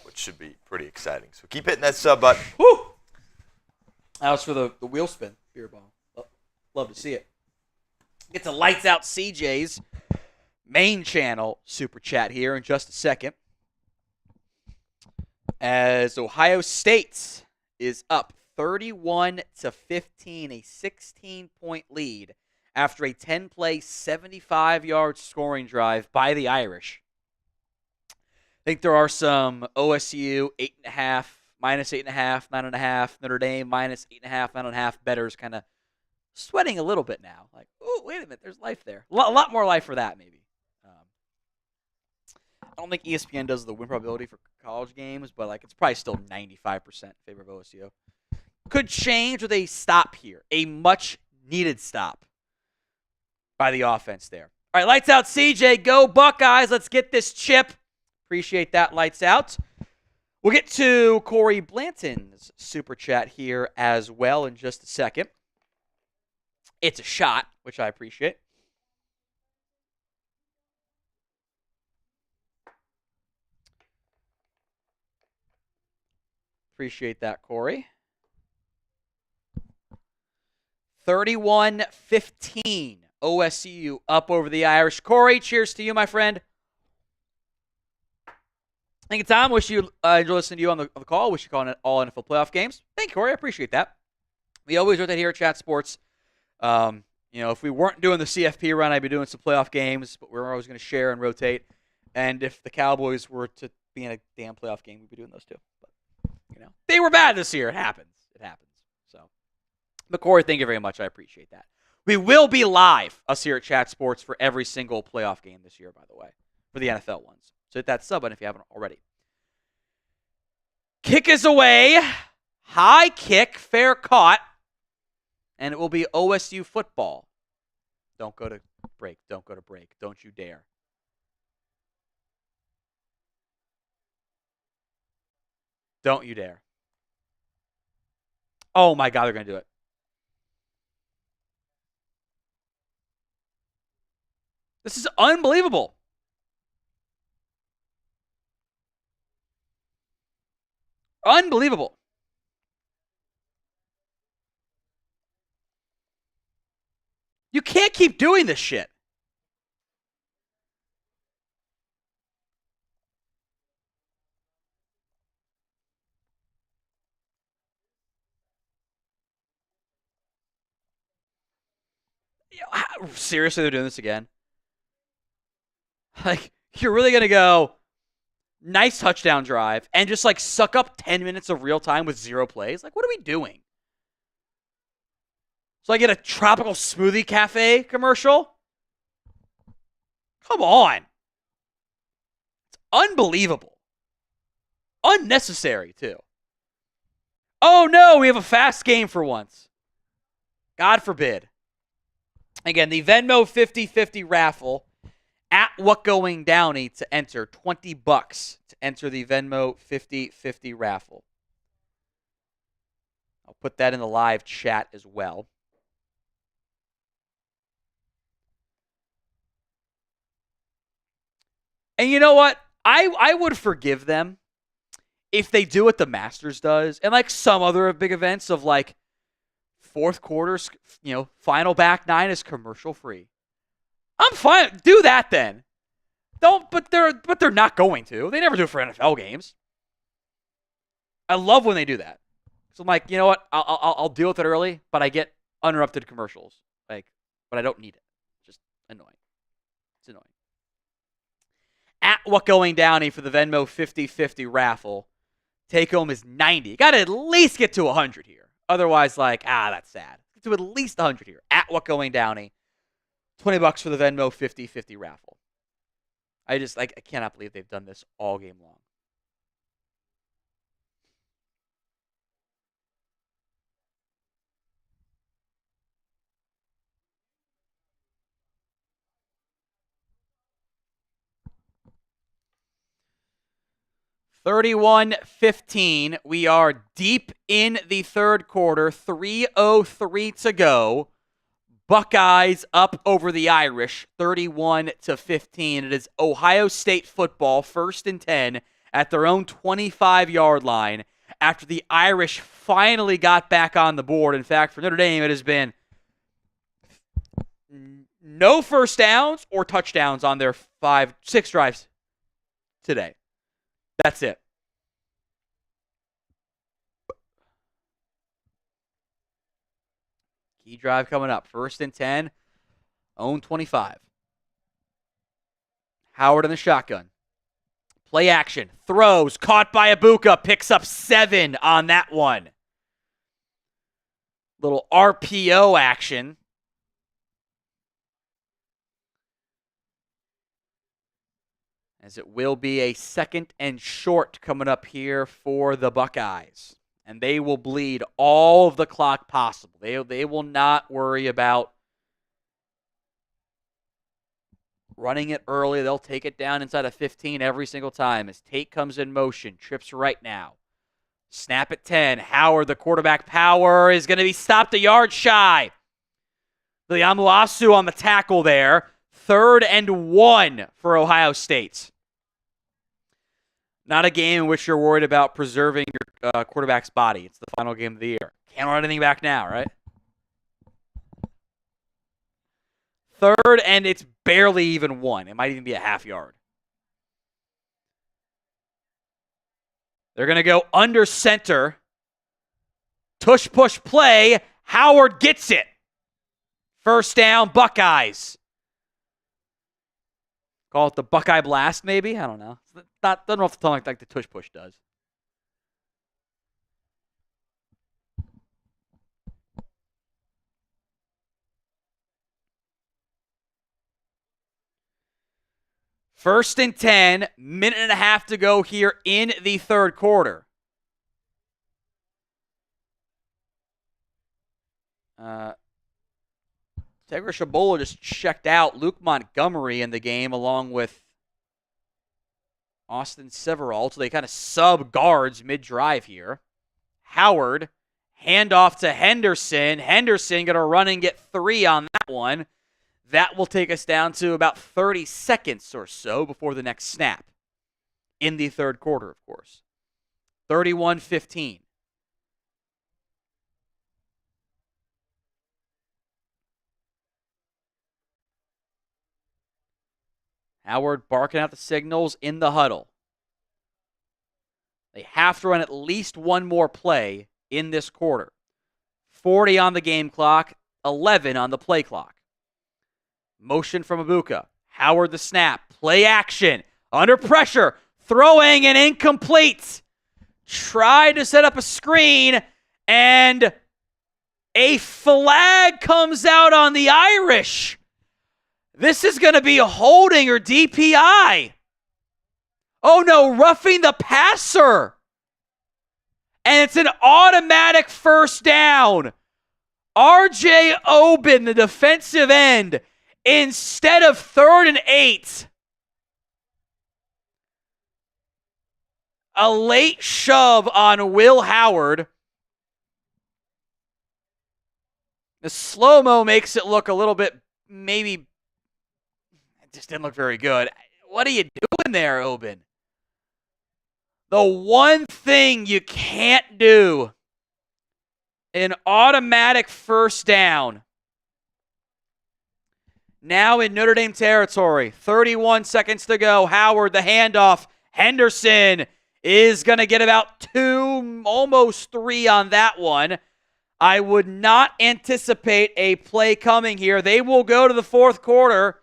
which should be pretty exciting. So keep hitting that sub button. Woo! That was for the wheel spin beer ball. Love to see it. Get to Lights Out CJ's main channel super chat here in just a second. As Ohio State is up 31-15, a 16-point lead after a 10-play, 75-yard scoring drive by the Irish. I think there are some OSU 8.5, minus 8.5, 9.5, Notre Dame minus 8.5, 9.5 bettors kind of sweating a little bit now. Like, oh, wait a minute, there's life there. A lot more life for that, maybe. I don't think ESPN does the win probability for college games, but it's probably still 95% in favor of OSU. Could change with a stop here, a much-needed stop by the offense there. All right, Lights Out CJ, go Buckeyes. Let's get this chip. Appreciate that, Lights Out. We'll get to Corey Blanton's super chat here as well in just a second. It's a shot, which I appreciate. Appreciate that, Corey. 31-15. OSU up over the Irish. Corey, cheers to you, my friend. Thank you, Tom. Wish you enjoy listening to you on the call. Wish you calling it all NFL playoff games. Thank you, Corey. I appreciate that. We always rotate here at Chat Sports. If we weren't doing the CFP run, I'd be doing some playoff games, but we're always going to share and rotate. And if the Cowboys were to be in a damn playoff game, we'd be doing those too. But, they were bad this year. It happens. So, but Corey, thank you very much. I appreciate that. We will be live, us here at Chat Sports, for every single playoff game this year, by the way, for the NFL ones. So hit that sub button if you haven't already. Kick is away. High kick, fair caught. And it will be OSU football. Don't go to break. Don't go to break. Don't you dare. Don't you dare. Oh, my God, they're going to do it. This is unbelievable. Unbelievable. You can't keep doing this shit. Seriously, they're doing this again? Like, you're really going to go, nice touchdown drive, and just, suck up 10 minutes of real time with 0 plays? Like, what are we doing? So I get a tropical smoothie cafe commercial? Come on. It's unbelievable. Unnecessary, too. Oh, no, we have a fast game for once. God forbid. Again, the Venmo 50-50 raffle at What Going Downey to enter. $20 to enter the Venmo 50-50 raffle. I'll put that in the live chat as well. And you know what? I would forgive them if they do what the Masters does and some other big events of fourth quarters, final back nine is commercial free. I'm fine. Do that then. But they're not going to. They never do it for NFL games. I love when they do that. So I'm like, you know what? I'll deal with it early, but I get uninterrupted commercials. But I don't need it. Just annoying. It's annoying. At What Going Downey for the Venmo 50-50 raffle. Take home is 90. You got to at least get to 100 here. Otherwise, that's sad. Get to at least 100 here. At What Going Downey. $20 for the Venmo 50-50 raffle. I cannot believe they've done this all game long. $31-15. We are deep in the third quarter. 3:03 to go. Buckeyes up over the Irish, 31-15. It is Ohio State football, 1st and 10 at their own 25-yard line after the Irish finally got back on the board. In fact, for Notre Dame, it has been no first downs or touchdowns on their 6 drives today. That's it. Key drive coming up. 1st and 10. Own 25. Howard in the shotgun. Play action. Throws. Caught by Ibuka. Picks up 7 on that one. Little RPO action. As it will be a 2nd and short coming up here for the Buckeyes. And they will bleed all of the clock possible. They will not worry about running it early. They'll take it down inside of 15 every single time as Tate comes in motion. Trips right now. Snap at 10. Howard, the quarterback power, is going to be stopped a yard shy. The Amuasu on the tackle there. 3rd and 1 for Ohio State. Not a game in which you're worried about preserving your quarterback's body. It's the final game of the year. Can't run anything back now, right? Third, and it's barely even 1. It might even be a half yard. They're going to go under center. Tush push play. Howard gets it. First down, Buckeyes. Call it the Buckeye Blast, maybe? I don't know. Doesn't have to tell like the tush push does. First and 10, minute and a half to go here in the third quarter. Tegra Shabola just checked out. Luke Montgomery in the game along with Austin Severall. So they kind of sub guards mid-drive here. Howard, handoff to Henderson. Henderson going to run and get 3 on that one. That will take us down to about 30 seconds or so before the next snap. In the third quarter, of course. 31-15. Howard barking out the signals in the huddle. They have to run at least one more play in this quarter. 40 on the game clock, 11 on the play clock. Motion from Ibuka. Howard the snap. Play action. Under pressure. Throwing and incomplete. Tried to set up a screen, and a flag comes out on the Irish. This is going to be a holding or DPI. Oh no, roughing the passer. And it's an automatic first down. R.J. Obin, the defensive end, instead of 3rd and 8. A late shove on Will Howard. The slow-mo makes it look a little bit, maybe, it just didn't look very good. What are you doing there, Obin? The one thing you can't do, an automatic first down. Now in Notre Dame territory, 31 seconds to go. Howard, the handoff. Henderson is going to get about 2, almost 3 on that one. I would not anticipate a play coming here. They will go to the fourth quarter.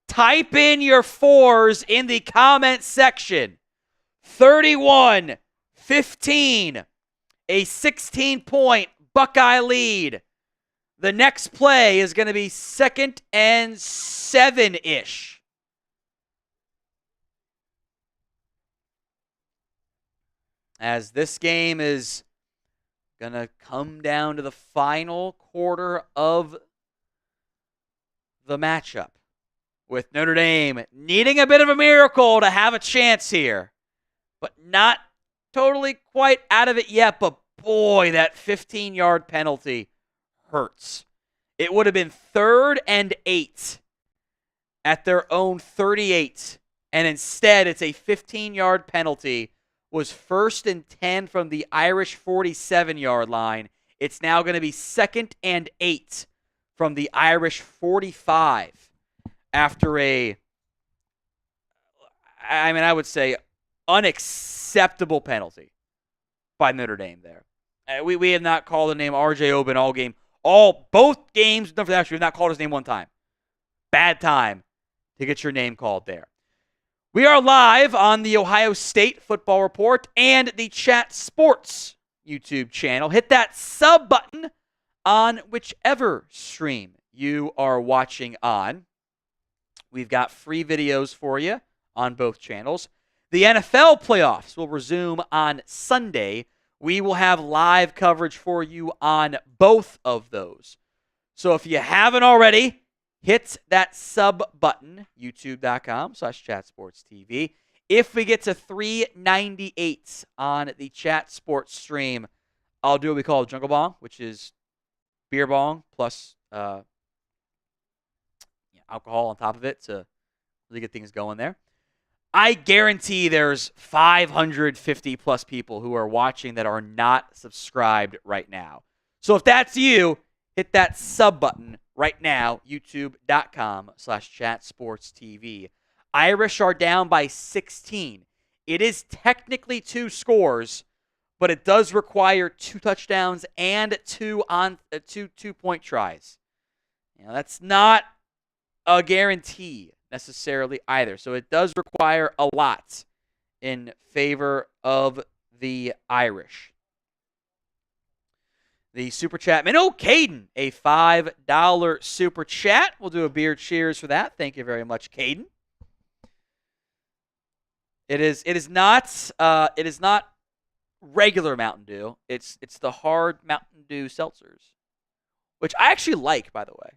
Type in your 4s in the comment section. 31-15, a 16-point Buckeye lead. The next play is going to be 2nd and 7-ish. As this game is going to come down to the final quarter of the matchup, with Notre Dame needing a bit of a miracle to have a chance here, but not totally quite out of it yet. But boy, that 15-yard penalty hurts. It would have been 3rd and 8 at their own 38, and instead it's a 15-yard penalty. Was 1st and 10 from the Irish 47-yard line. It's now going to be 2nd and 8 from the Irish 45 after I would say, unacceptable penalty by Notre Dame there. We have not called the name R.J. Obin all game. Both games, for that, we have not called his name one time. Bad time to get your name called there. We are live on the Ohio State Football Report and the Chat Sports YouTube channel. Hit that sub button on whichever stream you are watching on. We've got free videos for you on both channels. The NFL playoffs will resume on Sunday. We will have live coverage for you on both of those. So if you haven't already, hit that sub button, youtube.com/chatsportstv. If we get to 398 on the Chat Sports stream, I'll do what we call a Jungle Bong, which is beer bong plus alcohol on top of it to really get things going there. I guarantee there's 550 plus people who are watching that are not subscribed right now. So if that's you, hit that sub button right now, youtube.com/chatsportstv. Irish are down by 16. It is technically 2 scores, but it does require 2 touchdowns and 2 2-point tries. That's not a guarantee necessarily either. So it does require a lot in favor of the Irish. The Super Chat man, Caden, a $5 Super Chat. We'll do a beer cheers for that. Thank you very much, Caden. It is not regular Mountain Dew. It's the hard Mountain Dew seltzers, which I actually like, by the way.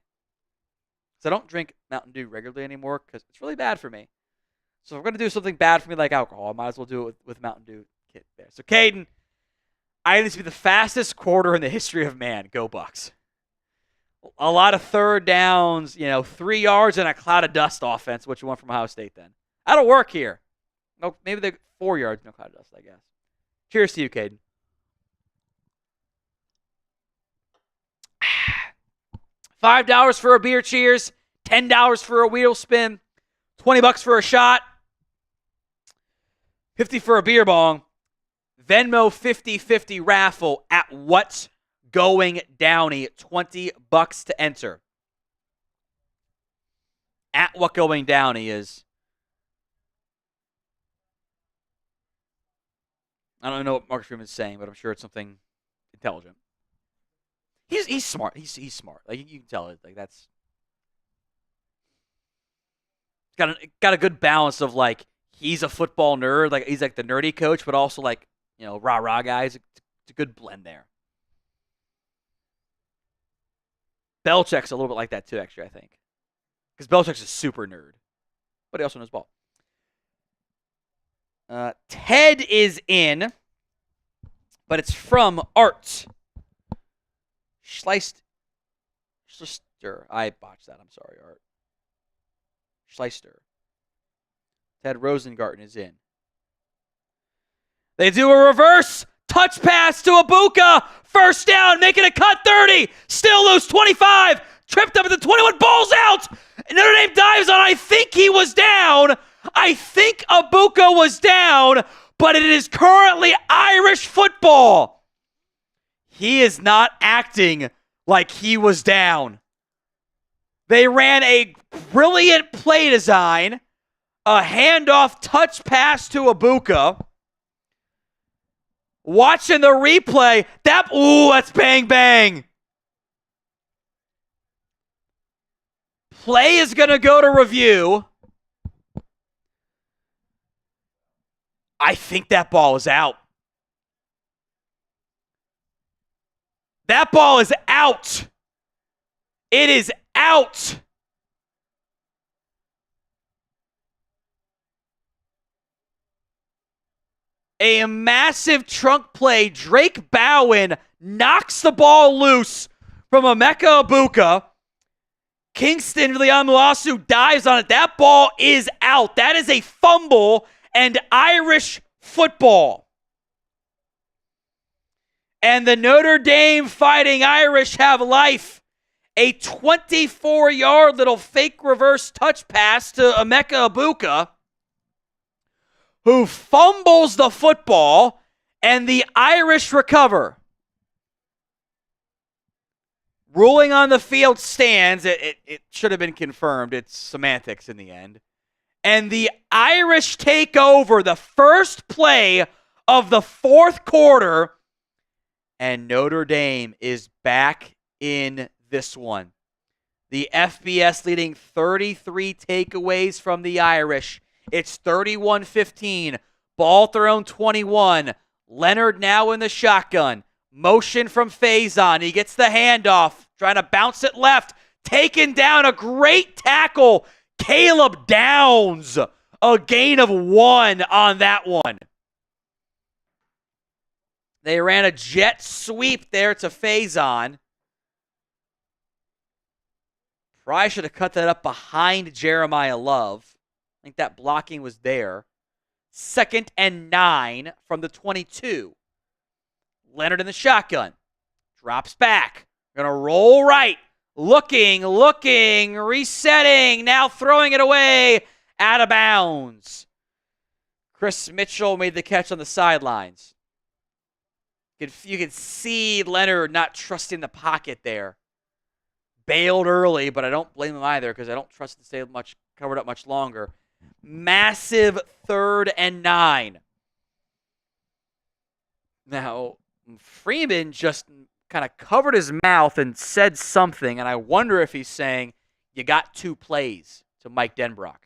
So I don't drink Mountain Dew regularly anymore because it's really bad for me. So if we're going to do something bad for me like alcohol, I might as well do it with Mountain Dew kit there. So Caden, I think this will be the fastest quarter in the history of man. Go Bucks. A lot of third downs, 3 yards and a cloud of dust offense, which you want from Ohio State then. That'll work here. No, maybe they're 4 yards, no cloud of dust, I guess. Cheers to you, Caden. $5 for a beer cheers, $10 for a wheel spin, $20 for a shot, $50 for a beer bong, Venmo 50/50 raffle at What's Going Downey, $20 to enter. At What Going Downey is, I don't know what Marcus Freeman is saying, but I'm sure it's something intelligent. He's smart. He's smart. Like you can tell it. Like that's got a good balance of like he's a football nerd, like he's like the nerdy coach, but also like rah guys. It's a good blend there. Belichick's a little bit like that too, actually. I think because Belichick's a super nerd, but he also knows ball. Ted is in, but it's from Art Schleister. I botched that. I'm sorry, Art. Schleister. Ted Rosengarten is in. They do a reverse touch pass to Ibuka. First down, making a cut 30. Still loose 25. Tripped up at the 21. Ball's out. And Notre Dame dives on. I think he was down. I think Ibuka was down, but it is currently Irish football. He is not acting like he was down. They ran a brilliant play design, a handoff touch pass to Ibuka. Watching the replay, that's bang bang. Play is going to go to review. I think that ball is out. That ball is out. It is out. A massive trunk play. Drake Bowen knocks the ball loose from Emeka Ibuka. Kingston Liamuasu dives on it. That ball is out. That is a fumble and Irish football. And the Notre Dame Fighting Irish have life. A 24-yard little fake reverse touch pass to Emeka Ibuka, who fumbles the football, and the Irish recover. Ruling on the field stands. It should have been confirmed. It's semantics in the end. And the Irish take over the first play of the fourth quarter, and Notre Dame is back in this one. The FBS leading 33 takeaways from the Irish. It's 31-15. Ball thrown 21. Leonard now in the shotgun. Motion from Faison. He gets the handoff. Trying to bounce it left. Taken down. A great tackle. Caleb Downs. A gain of 1 on that one. They ran a jet sweep there to Faison. Probably should have cut that up behind Jeremiah Love. I think that blocking was there. 2nd and 9 from the 22. Leonard in the shotgun. Drops back. Going to roll right. looking, resetting, now throwing it away, out of bounds. Chris Mitchell made the catch on the sidelines. You could see Leonard not trusting the pocket there. Bailed early, but I don't blame him either because I don't trust him to stay covered up much longer. Massive 3rd and 9. Now, Freeman just kind of covered his mouth and said something, and I wonder if he's saying, you got 2 plays to Mike Denbrock.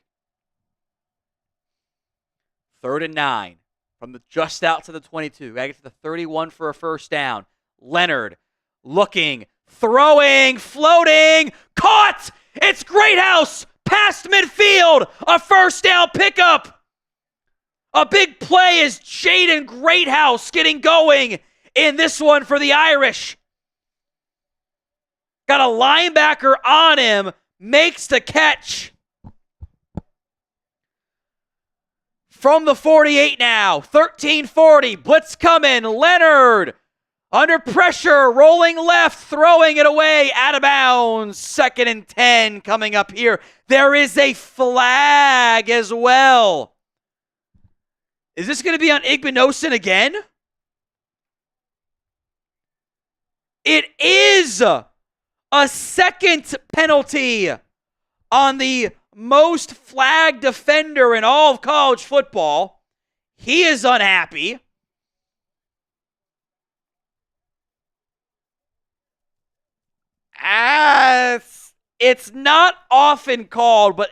3rd and 9 from the just out to the 22. Got to get to the 31 for a first down. Leonard looking, throwing, floating, caught! It's Greathouse past midfield, a first down pickup. A big play is Jaden Greathouse getting going in this one for the Irish. Got a linebacker on him, makes the catch. From the 48 now, 13-40, blitz coming, Leonard under pressure, rolling left, throwing it away, out of bounds. 2nd and 10 coming up here. There is a flag as well. Is this going to be on Igbinosun again? It is a second penalty on the most flagged defender in all of college football. He is unhappy. It's not often called, but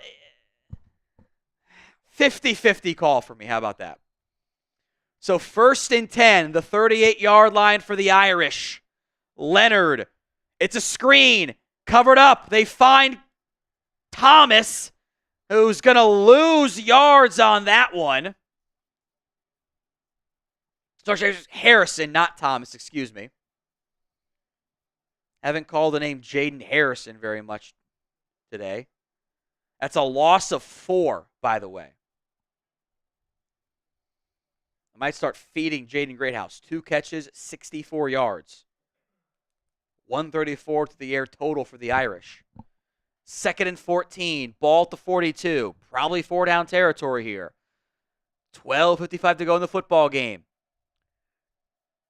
50-50 call for me. How about that? So 1st and 10, the 38-yard line for the Irish. Leonard, it's a screen, covered up. They find Thomas, who's going to lose yards on that one. Sorry, Harrison, not Thomas, excuse me. Haven't called the name Jaden Harrison very much today. That's a loss of 4, by the way. I might start feeding Jaden Greathouse. 2 catches, 64 yards. 134 to the air total for the Irish. 2nd and 14, ball at the 42. Probably 4-down territory here. 12:55 to go in the football game.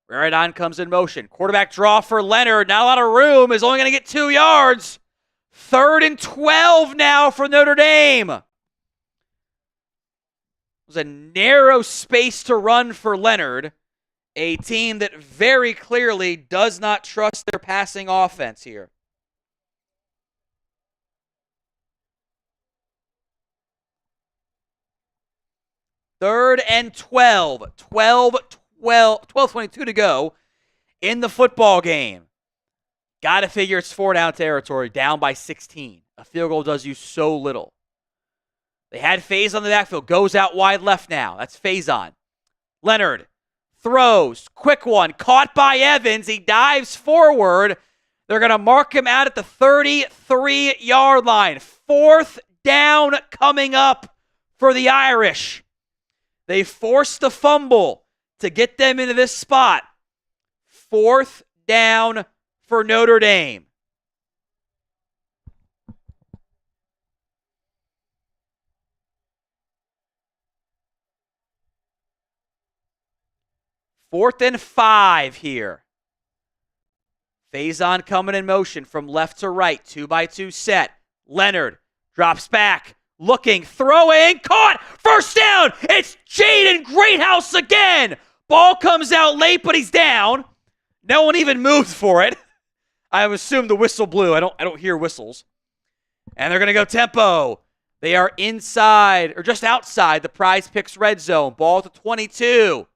Raridon comes in motion. Quarterback draw for Leonard. Not a lot of room. Is only going to get 2 yards. 3rd and 12 now for Notre Dame. It was a narrow space to run for Leonard. A team that very clearly does not trust their passing offense here. Third and 12. 12:22 to go in the football game. Got to figure it's 4-down territory, down by 16. A field goal does you so little. They had Faze on the backfield. Goes out wide left now. That's Faison. Leonard throws. Quick one. Caught by Evans. He dives forward. They're going to mark him out at the 33-yard line. 4th down coming up for the Irish. They forced the fumble to get them into this spot. 4th down for Notre Dame. Fourth and 5 here. Faison coming in motion from left to right. 2-by-2 set. Leonard drops back. Looking, throwing, caught, 1st down. It's Jaden Greathouse again. Ball comes out late, but he's down. No one even moved for it. I assume the whistle blew. I don't hear whistles. And they're going to go tempo. They are inside, or just outside the Prize Picks red zone. Ball to 22.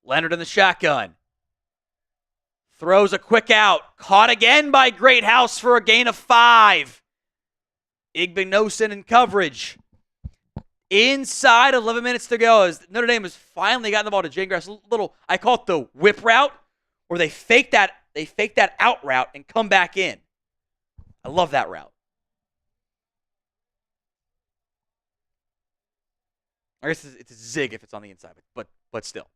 Leonard in the shotgun. Throws a quick out. Caught again by Greathouse for a gain of 5. Igbinosun in coverage. Inside 11 minutes to go as Notre Dame has finally gotten the ball to Jaden Greathouse. Little, I call it the whip route, where they fake that out route and come back in. I love that route. I guess it's a zig if it's on the inside, but still.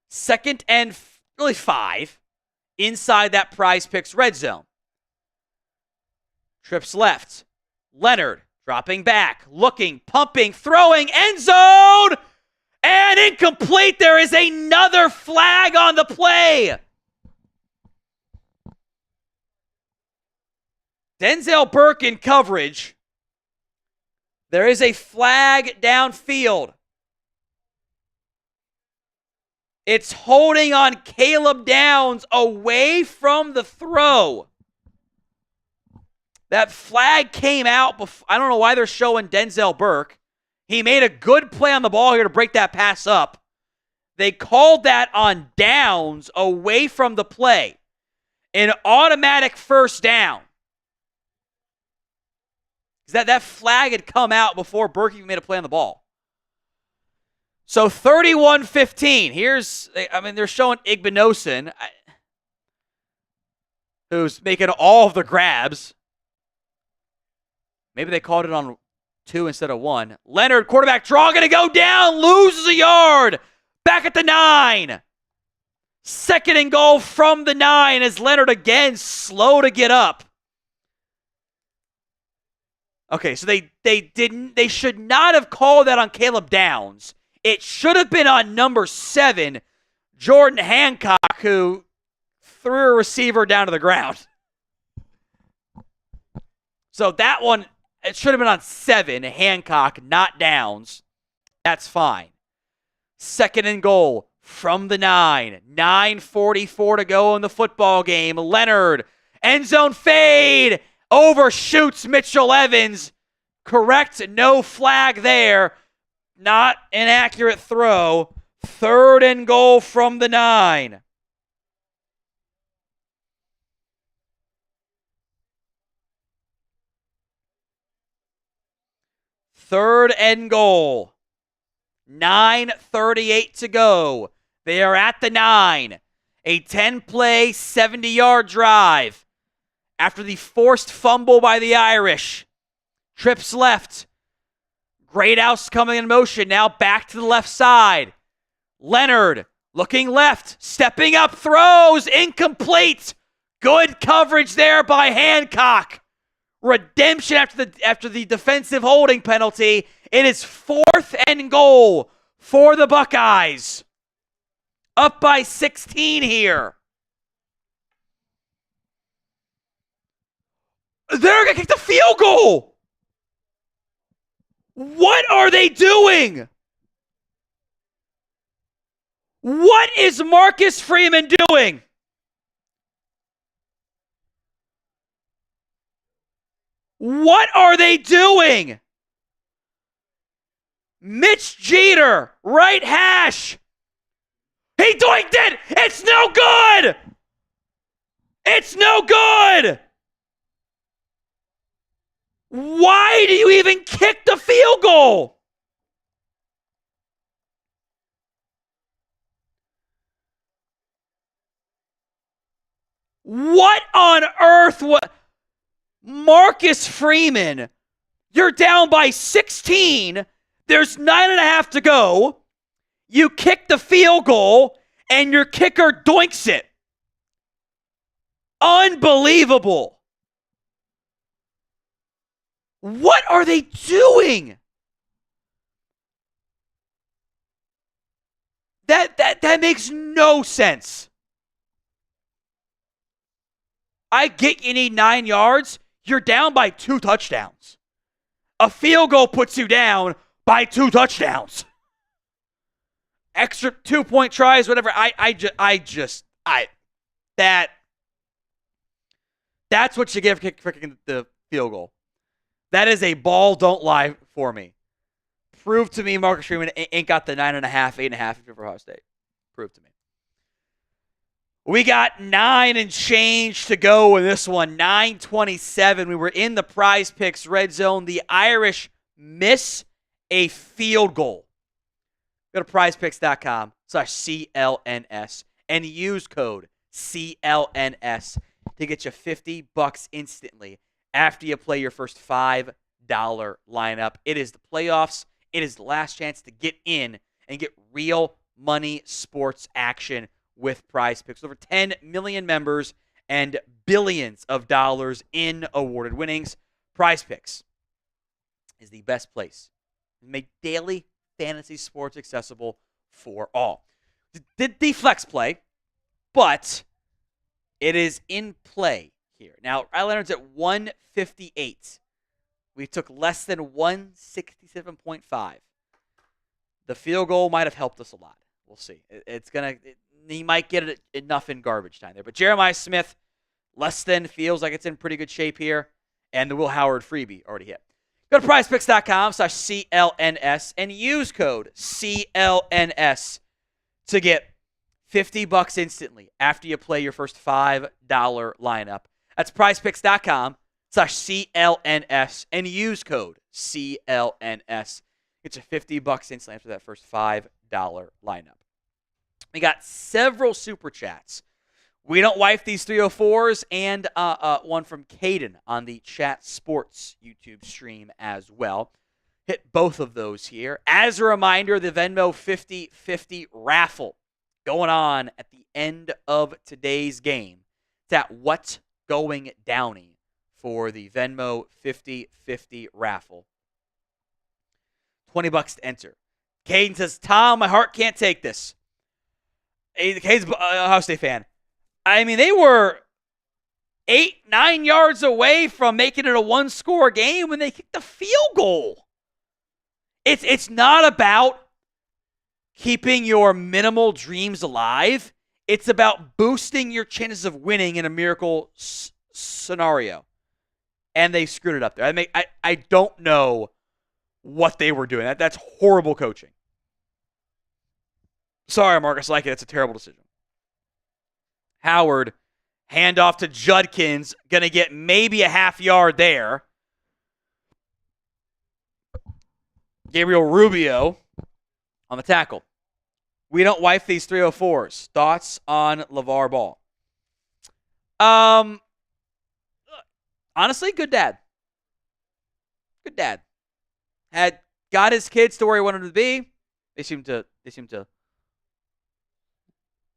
2nd and really 5 inside that Prize Picks red zone. Trips left. Leonard dropping back, looking, pumping, throwing, end zone, and incomplete. There is another flag on the play. Denzel Burke in coverage. There is a flag downfield. It's holding on Caleb Downs away from the throw. That flag came out before. I don't know why they're showing Denzel Burke. He made a good play on the ball here to break that pass up. They called that on Downs away from the play. An automatic first down. That flag had come out before Burke even made a play on the ball. So 31-15. They're showing Igbinosun, who's making all of the grabs. Maybe they called it on 2 instead of 1. Leonard, quarterback draw, going to go down, loses a yard. Back at the 9. 2nd and goal from the 9 as Leonard again slow to get up. Okay, so they should not have called that on Caleb Downs. It should have been on number 7, Jordan Hancock, who threw a receiver down to the ground. So that one, it should have been on 7, Hancock, not Downs. That's fine. 2nd and goal from the 9. 9:44 to go in the football game. Leonard, end zone fade, overshoots Mitchell Evans. Correct, no flag there. Not an accurate throw. 3rd and goal from the 9. Third and goal. 9:38 to go. They are at the 9. A 10-play, 70-yard drive. After the forced fumble by the Irish. Trips left. Greathouse coming in motion. Now back to the left side. Leonard looking left. Stepping up. Throws. Incomplete. Good coverage there by Hancock. Redemption after the defensive holding penalty. It is 4th and goal for the Buckeyes. Up by 16 here. They're going to kick the field goal. What are they doing? What is Marcus Freeman doing? What are they doing? Mitch Jeter, right hash. He doinked it. It's no good. It's no good. Why do you even kick the field goal? What on earth? What? Marcus Freeman, you're down by 16. There's 9.5 to go. You kick the field goal, and your kicker doinks it. Unbelievable. What are they doing? That makes no sense. I get you need 9 yards. You're down by 2 touchdowns. A field goal puts you down by 2 touchdowns. Extra 2-point tries, whatever. That's what you give for kicking the field goal. That is a ball don't lie for me. Prove to me Marcus Freeman ain't got the 9.5, 8.5 for Ohio State. Prove to me. We got 9 and change to go in this one. 9:27. We were in the Prize Picks red zone. The Irish miss a field goal. Go to prizepicks.com/CLNS and use code CLNS to get you $50 instantly after you play your first $5 lineup. It is the playoffs. It is the last chance to get in and get real money sports action with Prize Picks. Over 10 million members and billions of dollars in awarded winnings. Prize Picks is the best place to make daily fantasy sports accessible for all. The flex play, but it is in play here. Now, Riley Leonard's at 158. We took less than 167.5. The field goal might have helped us a lot. We'll see. He might get it enough in garbage time there. But Jeremiah Smith, less than, feels like it's in pretty good shape here. And the Will Howard freebie already hit. Go to prizepicks.com/CLNS and use code CLNS to get $50 instantly after you play your first $5 lineup. That's prizepicks.com/CLNS and use code CLNS. Get you $50 instantly after that first $5 lineup. We got several super chats. We don't wipe these 304s and one from Caden on the Chat Sports YouTube stream as well. Hit both of those here. As a reminder, the Venmo 50-50 raffle going on at the end of today's game. It's at What's Going Downey for the Venmo 50-50 raffle. $20 to enter. Caden says, Tom, my heart can't take this. Caden's a Ohio State fan. I mean, they were 8-9 yards away from making it a one-score game when they kicked the field goal. It's not about keeping your minimal dreams alive. It's about boosting your chances of winning in a miracle scenario. And they screwed it up there. I don't know what they were doing. That's horrible coaching. Sorry, Marcus, like it. It's a terrible decision. Howard, handoff to Judkins, going to get maybe a half yard there. Gabriel Rubio on the tackle. We don't wipe these 304s. Thoughts on LeVar Ball? Honestly, good dad. Good dad. Got his kids to where he wanted them to be. They seem to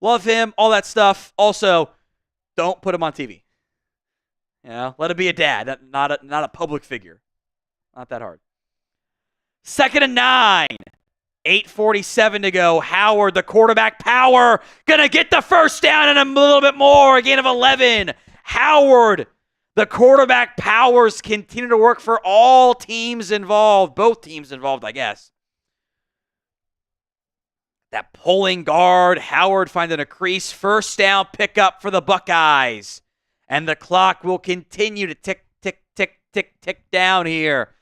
love him, all that stuff. Also, don't put him on TV. You know, let him be a dad, not a public figure. Not that hard. 2nd and 9. 8:47 to go. Howard, the quarterback power, gonna get the first down and a little bit more. A gain of 11. Howard, the quarterback powers continue to work for all teams involved. Both teams involved, I guess. That pulling guard, Howard finding a crease. First down pickup for the Buckeyes. And the clock will continue to tick, tick, tick, tick, tick down here.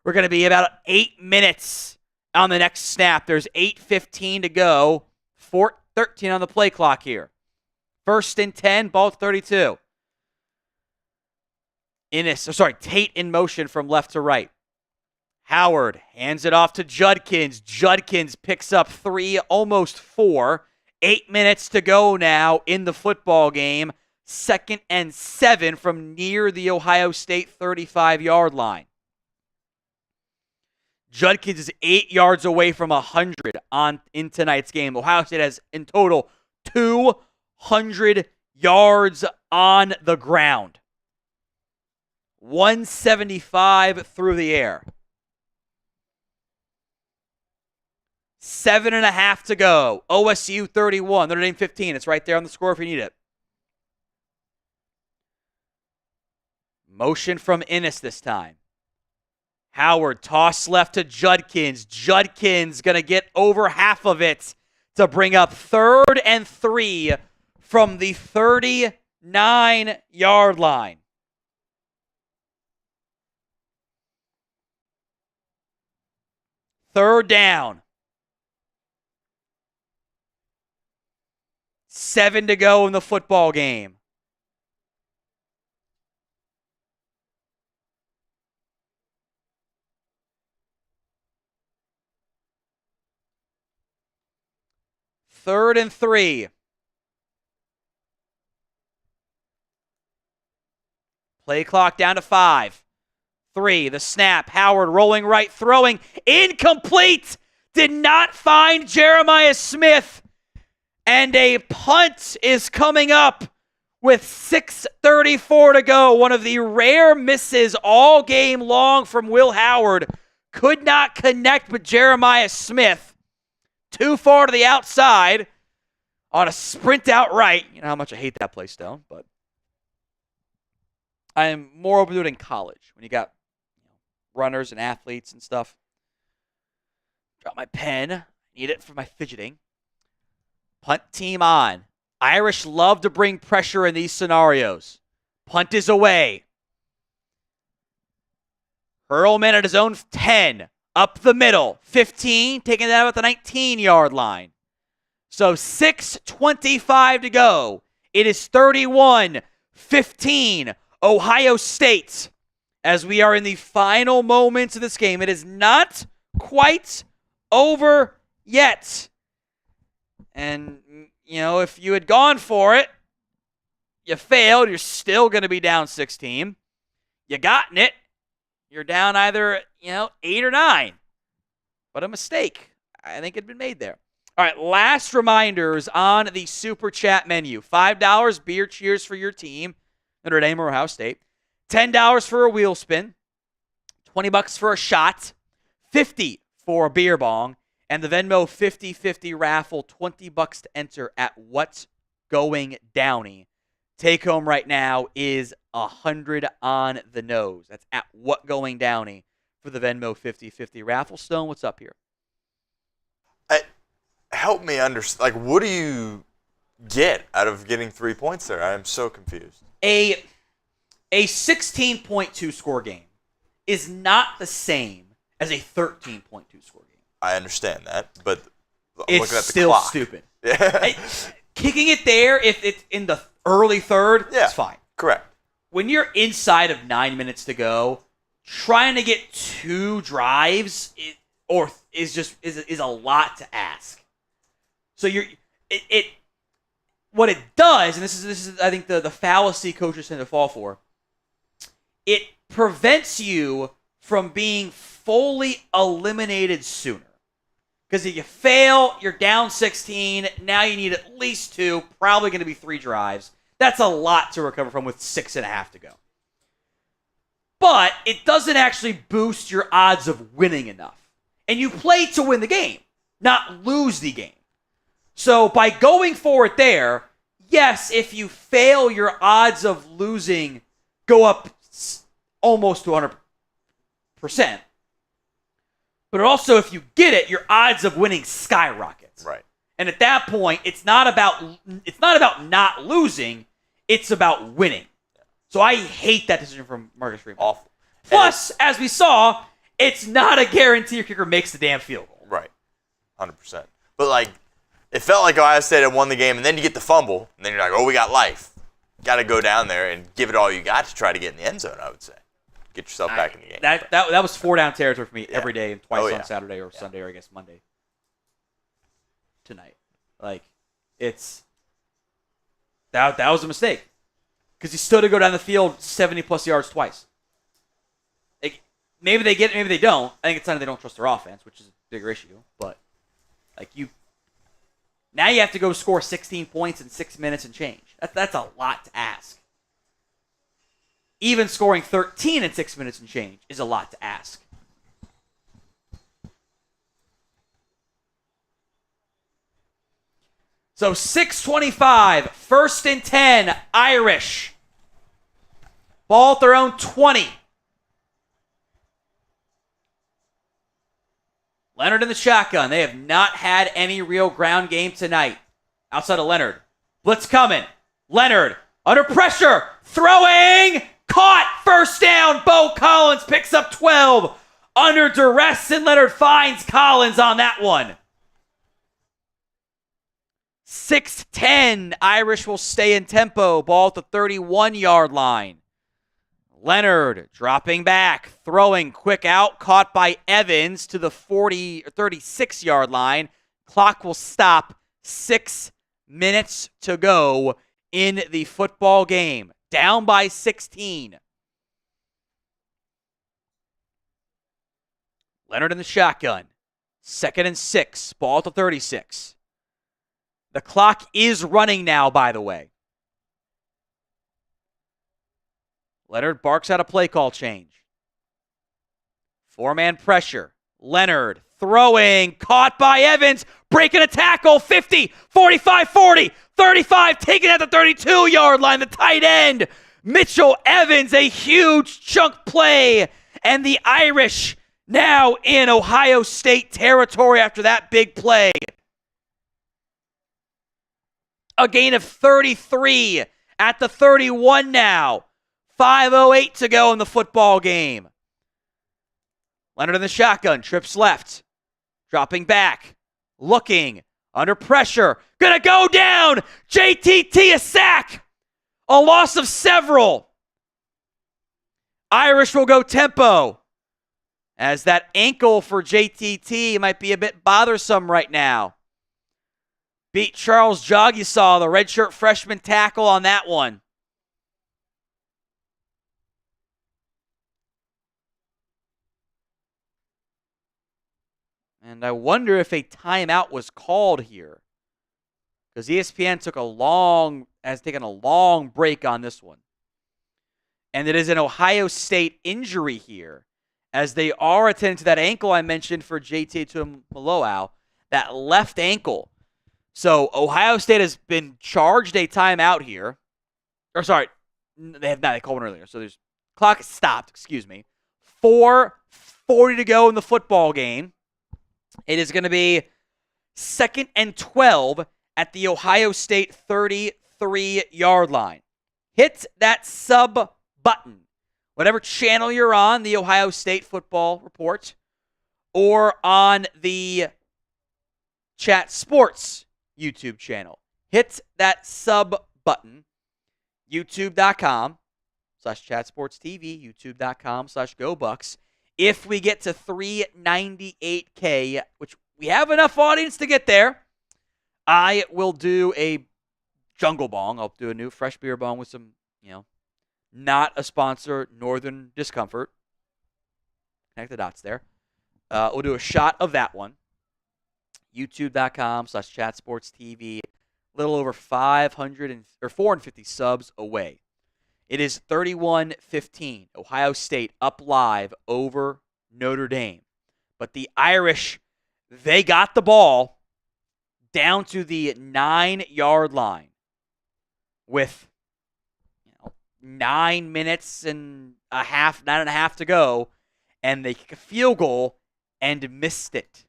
We're going to be about 8 minutes on the next snap. There's 8:15 to go. 13 on the play clock here. 1st and 10, ball 32. Tate in motion from left to right. Howard hands it off to Judkins. Judkins picks up 3, almost 4. 8 minutes to go now in the football game. 2nd and 7 from near the Ohio State 35-yard line. Judkins is 8 yards away from 100 in tonight's game. Ohio State has in total 200 yards on the ground. 175 through the air. 7.5 to go. OSU 31, Notre Dame 15. It's right there on the score if you need it. Motion from Innis this time. Howard, toss left to Judkins. Judkins going to get over half of it to bring up 3rd and 3 from the 39-yard line. Third down. 7 to go in the football game. Third and 3. Play clock down to 5. 3. The snap. Howard rolling right, throwing. Incomplete did not find Jeremiah Smith. And a punt is coming up with 6:34 to go. One of the rare misses all game long from Will Howard. Could not connect with Jeremiah Smith. Too far to the outside on a sprint out right. You know how much I hate that play, Stone, but I am more open to it in college when you got runners and athletes and stuff. Drop my pen. Need it for my fidgeting. Punt team on. Irish love to bring pressure in these scenarios. Punt is away. Hurlman at his own 10. Up the middle. 15. Taking that out at the 19-yard line. So 6:25 to go. It is 31-15. Ohio State. As we are in the final moments of this game. It is not quite over yet. And, if you had gone for it, you failed. You're still going to be down 16. You gotten it. You're down either, 8 or 9. But a mistake, I think, had been made there. All right, last reminders on the Super Chat menu. $5 beer cheers for your team, Notre Dame or Ohio State. $10 for a wheel spin. $20 for a shot. $50 for a beer bong. And the Venmo 50-50 raffle, $20 to enter at What's Going Downey. Take home right now is 100 on the nose. That's at What Going Downey for the Venmo 50-50 raffle. Stone, what's up here? Help me understand. What do you get out of getting 3 points there? I am so confused. A 16.2 score game is not the same as a 13.2 score game. I understand that, but it's looking at the still clock. Stupid. Kicking it there, if it's in the early third, it's fine. Correct. When you're inside of 9 minutes to go, trying to get 2 drives is a lot to ask. So what it does, and this is I think the fallacy coaches tend to fall for. It prevents you from being fully eliminated sooner. Because if you fail, you're down 16. Now you need at least 2, probably going to be 3 drives. That's a lot to recover from with 6.5 to go. But it doesn't actually boost your odds of winning enough. And you play to win the game, not lose the game. So by going for it there, yes, if you fail, your odds of losing go up almost to 100%. But also, if you get it, your odds of winning skyrockets. Right. And at that point, it's not about not losing, it's about winning. So I hate that decision from Marcus Freeman. Awful. Plus, as we saw, it's not a guarantee your kicker makes the damn field goal. Right. 100%. But it felt like Ohio State had won the game, and then you get the fumble, and then you're like, oh, we got life. Got to go down there and give it all you got to try to get in the end zone, I would say. Get yourself back in the game. That was 4 down territory for me every day and twice on Saturday or Sunday or I guess Monday. Tonight. That was a mistake. Because he still to go down the field 70-plus yards twice. Maybe they get it, maybe they don't. I think it's time they don't trust their offense, which is a bigger issue. But now you have to go score 16 points in 6 minutes and change. That's a lot to ask. Even scoring 13 in 6 minutes and change is a lot to ask. So 6:25, 1st and 10, Irish. Ball at their own 20. Leonard in the shotgun. They have not had any real ground game tonight outside of Leonard. Blitz coming. Leonard under pressure. Throwing. Caught. First down. Bo Collins picks up 12. Under duress, and Leonard finds Collins on that one. 6:10. Irish will stay in tempo. Ball at the 31-yard line. Leonard dropping back, throwing quick out, caught by Evans to the 36-yard line. Clock will stop. 6 minutes to go in the football game. Down by 16. Leonard in the shotgun. 2nd and 6. Ball at the 36. The clock is running now, by the way. Leonard barks out a play call change. 4-man pressure. Leonard throwing, caught by Evans, breaking a tackle, 50, 45, 40, 35, taken at the 32-yard line, the tight end, Mitchell Evans, a huge chunk play, and the Irish now in Ohio State territory after that big play. A gain of 33 at the 31 now. 5:08 to go in the football game. Leonard in the shotgun, trips left, dropping back, looking, under pressure, gonna go down, JTT a sack, a loss of several. Irish will go tempo, as that ankle for JTT might be a bit bothersome right now. Beat Charles Jog, you saw the redshirt freshman tackle on that one. And I wonder if a timeout was called here, because ESPN has taken a long break on this one. And it is an Ohio State injury here, as they are attending to that ankle I mentioned for JT Tuimoloau, that left ankle. So Ohio State has been charged a timeout here. Or sorry, they have not. They called one earlier. So there's clock stopped, 4:40 to go in the football game. It is going to be 2nd and 12 at the Ohio State 33-yard line. Hit that sub button, whatever channel you're on, the Ohio State Football Report, or on the Chat Sports YouTube channel. Hit that sub button, youtube.com/chatsportstv, youtube.com/GoBucks. If we get to 398K, which we have enough audience to get there, I will do a jungle bong. I'll do a new fresh beer bong with some, not a sponsor, Northern Discomfort. Connect the dots there. We'll do a shot of that one. YouTube.com/chatsportstv. A little over 450 subs away. It is 31-15. Ohio State up live over Notre Dame. But the Irish, they got the ball down to the 9-yard line with 9 minutes and a half, 9.5 to go, and they kick a field goal and missed it.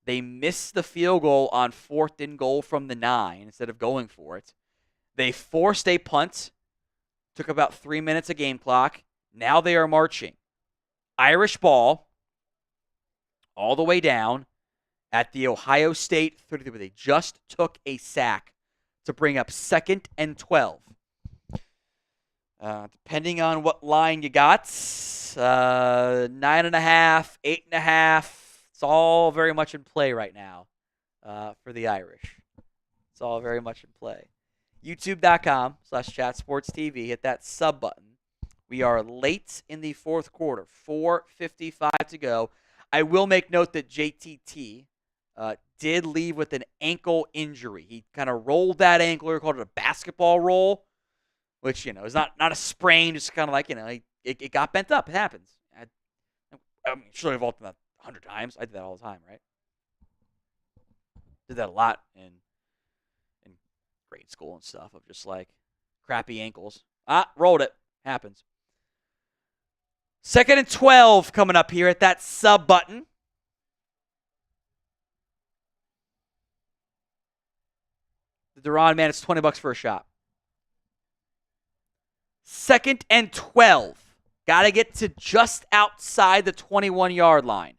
They missed the field goal on 4th and goal from the 9 instead of going for it. They forced a punt. Took about 3 minutes of game clock. Now they are marching. Irish ball all the way down at the Ohio State 33, but they just took a sack to bring up 2nd and 12. Depending on what line you got, 9.5, 8.5. It's all very much in play right now for the Irish. It's all very much in play. YouTube.com/chatsportstv. Hit that sub button. We are late in the fourth quarter. 4:55 to go. I will make note that JTT did leave with an ankle injury. He kind of rolled that ankle. We called it a basketball roll, which, is not a sprain. Just kind of like, it got bent up. It happens. I'm sure I've done that 100 times. I did that all the time, right? Did that a lot in grade school and stuff, of just like crappy ankles. Rolled it. Happens. 2nd and 12 coming up here at that sub button. The Duran, man, it's $20 for a shot. 2nd and 12. Got to get to just outside the 21-yard line.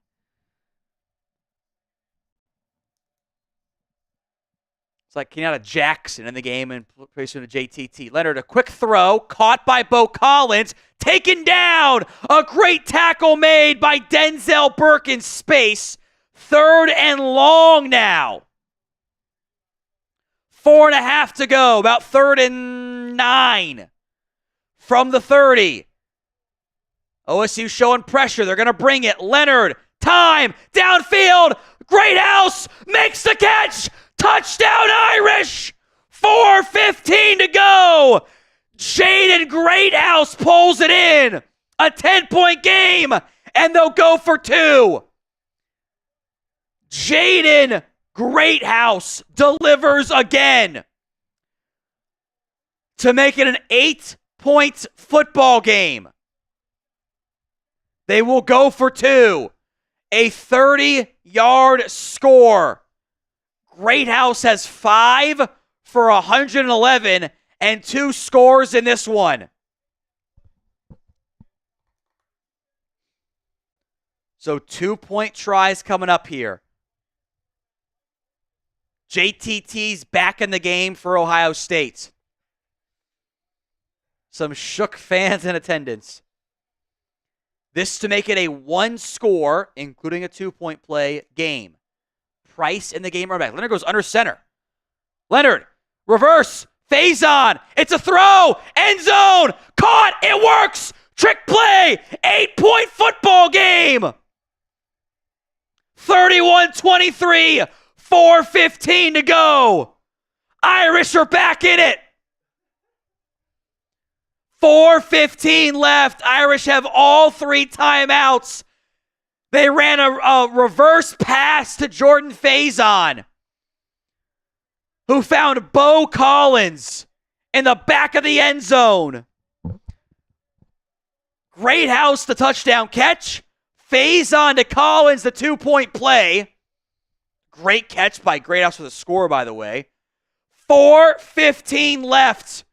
It's like Kenyatta Jackson in the game and pretty soon to JTT. Leonard, a quick throw, caught by Bo Collins, taken down. A great tackle made by Denzel Burke in space. 3rd and long now. 4.5 to go, about 3rd and 9 from the 30. OSU showing pressure. They're going to bring it. Leonard time. Downfield. Greathouse makes the catch. Touchdown Irish. 4:15 to go. Jaden Greathouse pulls it in. A 10-point game. And they'll go for 2. Jaden Greathouse delivers again to make it an 8-point football game. They will go for 2. A 30-yard score. Greathouse has 5 for 111 and 2 scores in this one. So 2-point tries coming up here. JTT's back in the game for Ohio State. Some shook fans in attendance. This to make it a 1-score, including a 2-point play, game. Price in the game right back. Leonard goes under center. Leonard, reverse, phase on. It's a throw. End zone. Caught. It works. Trick play. 8-point football game. 31-23. 4:15 to go. Irish are back in it. 4:15 left. Irish have all 3 timeouts. They ran a reverse pass to Jordan Faison, who found Bo Collins in the back of the end zone. Greathouse, the touchdown catch. Faison to Collins, the 2-point play. Great catch by Greathouse for the score, by the way. 4:15 left.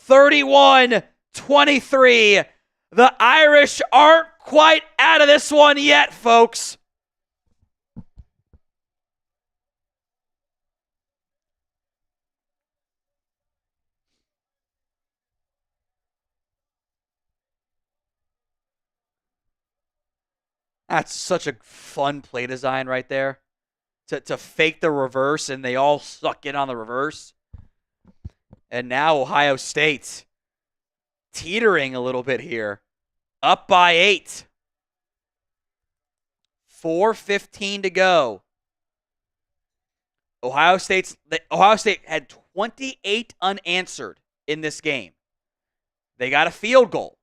31-23. The Irish aren't quite out of this one yet, folks. That's such a fun play design right there. To fake the reverse, and they all suck in on the reverse. And now Ohio State teetering a little bit here. Up by 8. 4:15 to go. Ohio State had 28 unanswered in this game. They got a field goal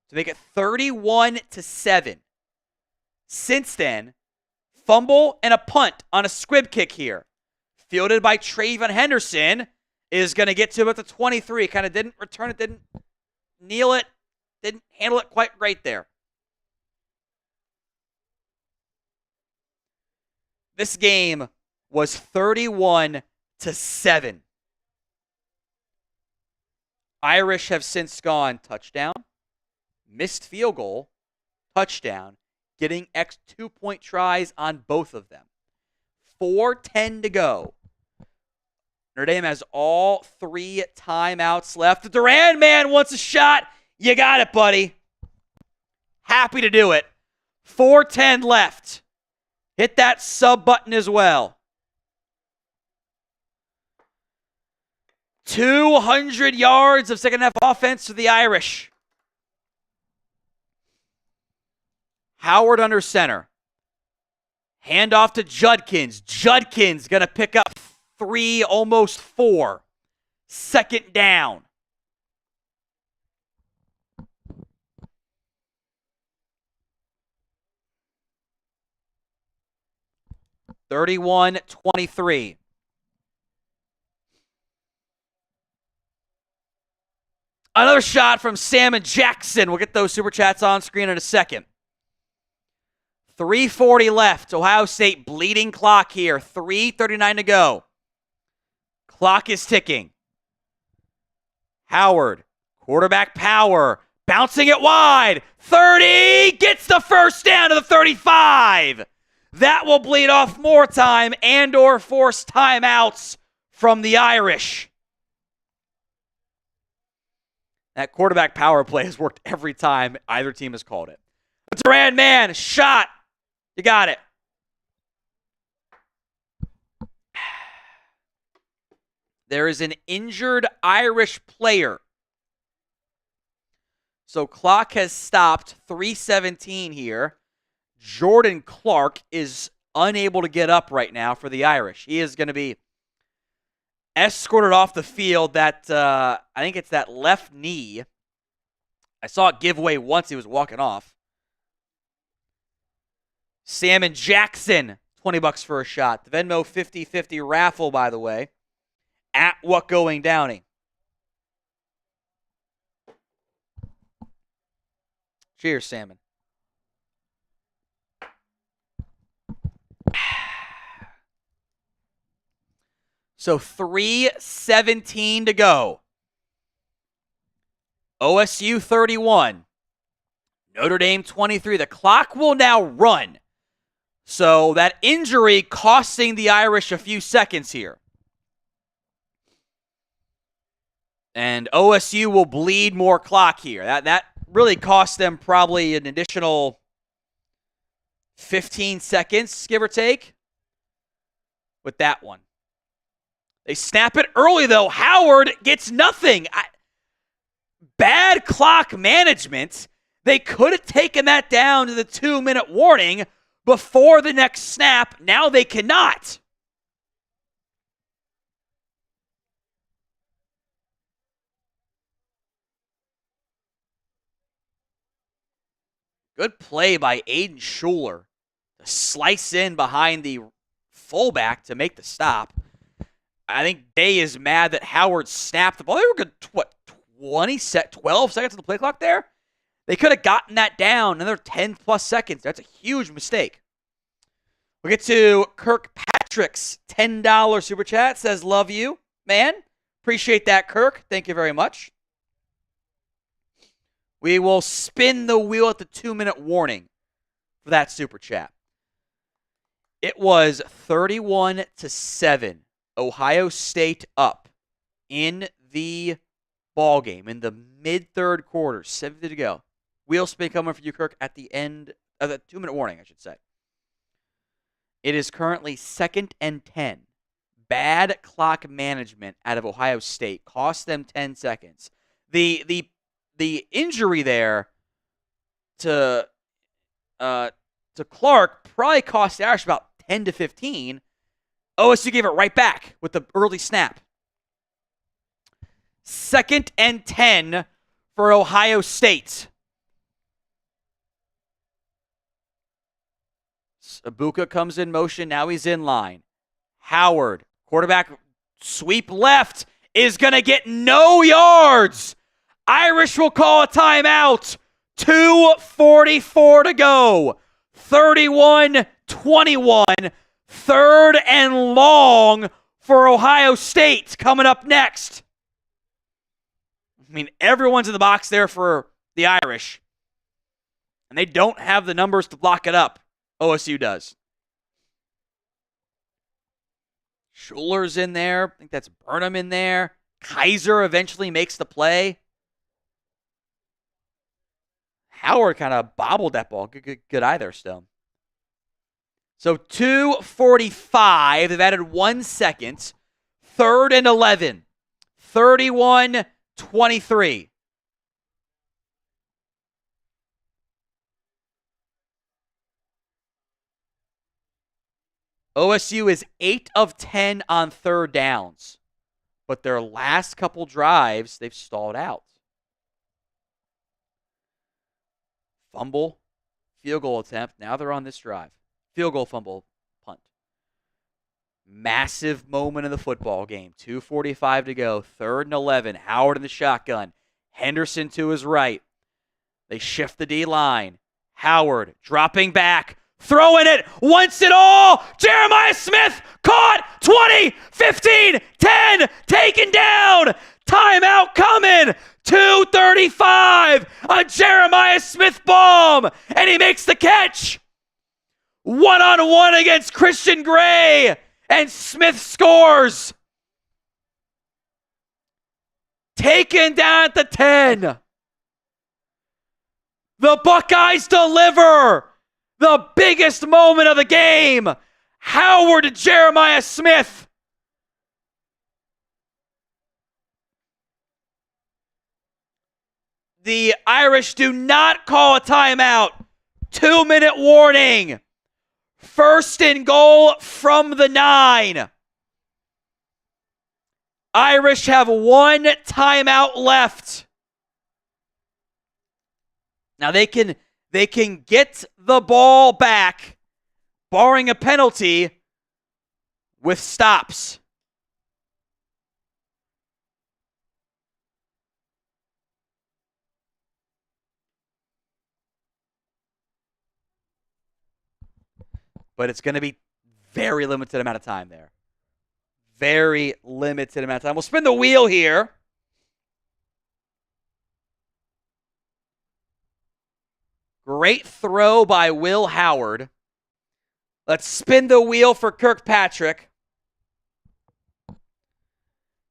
to make it 31-7. Since then, fumble and a punt on a squib kick here. Fielded by Trayvon Henderson is going to get to him at the 23. Kind of didn't return it, didn't kneel it, didn't handle it quite right there. This game was 31-7. Irish have since gone touchdown, missed field goal, touchdown, getting 2-point tries on both of them. 4:10 to go. Notre Dame has all 3 timeouts left. The Duran man wants a shot. You got it, buddy. Happy to do it. 4:10 left. Hit that sub button as well. 200 yards of second half offense for the Irish. Howard under center. Hand off to Judkins. Judkins going to pick up 3, almost 4. Second down. (31-23). Another shot from Salmon Jackson. We'll get those super chats on screen in a second. 3:40 left. Ohio State bleeding clock here. 3:39 to go. Clock is ticking. Howard, quarterback power, bouncing it wide. 30, gets the first down to the 35. That will bleed off more time and or force timeouts from the Irish. That quarterback power play has worked every time either team has called it. The Duran man, shot. You got it. There is an injured Irish player. So clock has stopped. 3:17 here. Jordan Clark is unable to get up right now for the Irish. He is going to be escorted off the field. That I think it's that left knee. I saw it give way once he was walking off. Salmon Jackson, $20 for a shot. The Venmo 50-50 raffle, by the way, at What Going Downey. Cheers, Salmon. So 3:17 to go. OSU 31. Notre Dame 23. The clock will now run. So that injury costing the Irish a few seconds here. And OSU will bleed more clock here. That really cost them probably an additional 15 seconds, give or take, with that one. They snap it early, though. Howard gets nothing. Bad clock management. They could have taken that down to the 2-minute warning before the next snap. Now they cannot. Good play by Aiden Schuler to slice in behind the fullback to make the stop. I think Day is mad that Howard snapped the ball. They were good, 12 seconds on the play clock there? They could have gotten that down another 10-plus seconds. That's a huge mistake. We'll get to Kirkpatrick's $10 super chat. Says, love you, man. Appreciate that, Kirk. Thank you very much. We will spin the wheel at the 2-minute warning for that super chat. It was 31-7. Ohio State up in the ball game in the mid-third quarter. 7 to go. Wheel spin coming for you, Kirk, at the end of the 2-minute warning, I should say. It is currently 2nd and 10. Bad clock management out of Ohio State cost them 10 seconds. The injury there to Clark probably cost the Irish about 10 to 15. OSU gave it right back with the early snap. 2nd and 10 for Ohio State. Ibuka comes in motion. Now he's in line. Howard, quarterback sweep left, is going to get no yards. Irish will call a timeout. 2:44 to go. 31-21. 3rd and long for Ohio State coming up next. I mean, everyone's in the box there for the Irish. And they don't have the numbers to block it up. OSU does. Schuler's in there. I think that's Burnham in there. Kaiser eventually makes the play. Howard kind of bobbled that ball. Good eye there still. So 2:45. They've added 1 second. 3rd and 11. 31-23. OSU is 8 of 10 on 3rd downs. But their last couple drives, they've stalled out. Fumble, field goal attempt. Now they're on this drive. Field goal, fumble, punt. Massive moment in the football game. 2:45 to go. 3rd and 11. Howard in the shotgun. Henderson to his right. They shift the D-line. Howard dropping back. Throwing it once and all. Jeremiah Smith caught. 20, 15, 10. Taken down. Timeout coming. 2:35. A Jeremiah Smith bomb. And he makes the catch. 1-on-1 against Christian Gray. And Smith scores. Taken down at the 10. The Buckeyes deliver. The biggest moment of the game. Howard to Jeremiah Smith. The Irish do not call a timeout. 2-minute warning. First and goal from the 9. Irish have 1 timeout left. Now they can get the ball back, barring a penalty, with stops. But it's going to be very limited amount of time there. Very limited amount of time. We'll spin the wheel here. Great throw by Will Howard. Let's spin the wheel for Kirkpatrick.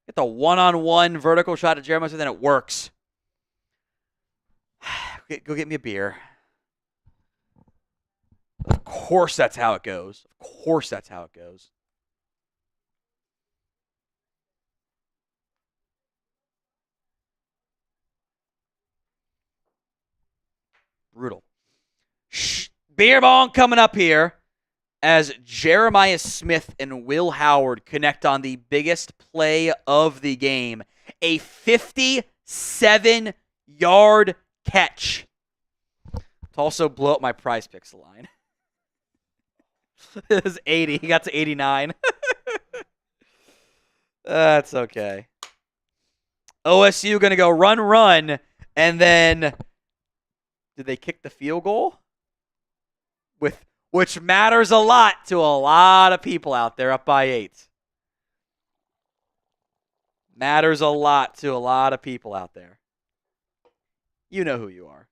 Get the one-on-one vertical shot at Jeremiah, and then it works. Go get me a beer. Of course that's how it goes. Of course that's how it goes. Brutal. Beer bong coming up here as Jeremiah Smith and Will Howard connect on the biggest play of the game. A 57-yard catch. To also blow up my Prize Picks line. It was 80. He got to 89. That's okay. OSU going to go run, and then did they kick the field goal? Which matters a lot to a lot of people out there, up by 8. Matters a lot to a lot of people out there. You know who you are.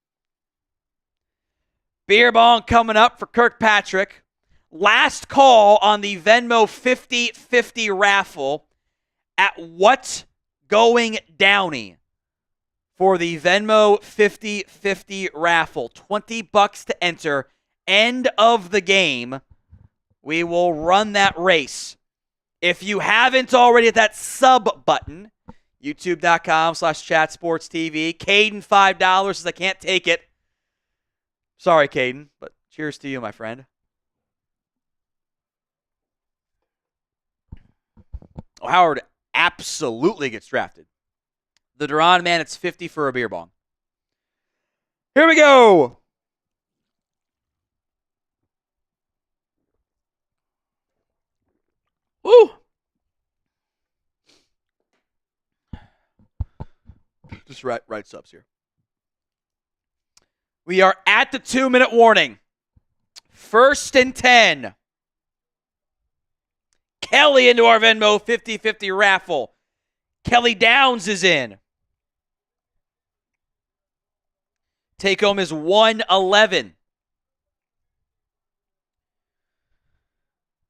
Beer bong coming up for Kirkpatrick. Last call on the Venmo 50-50 raffle at What's Going Downey for the Venmo 50-50 raffle. $20 to enter. End of the game. We will run that race. If you haven't already, hit that sub button. YouTube.com/chatsportstv. Caden, $5 says I can't take it. Sorry, Caden, but cheers to you, my friend. Oh, Howard absolutely gets drafted. The Duran man, it's 50 for a beer bong. Here we go. Woo! Just right subs here. We are at the 2-minute warning. 1st and 10. Kelly into our Venmo 50-50 raffle. Kelly Downs is in. Take home is 111.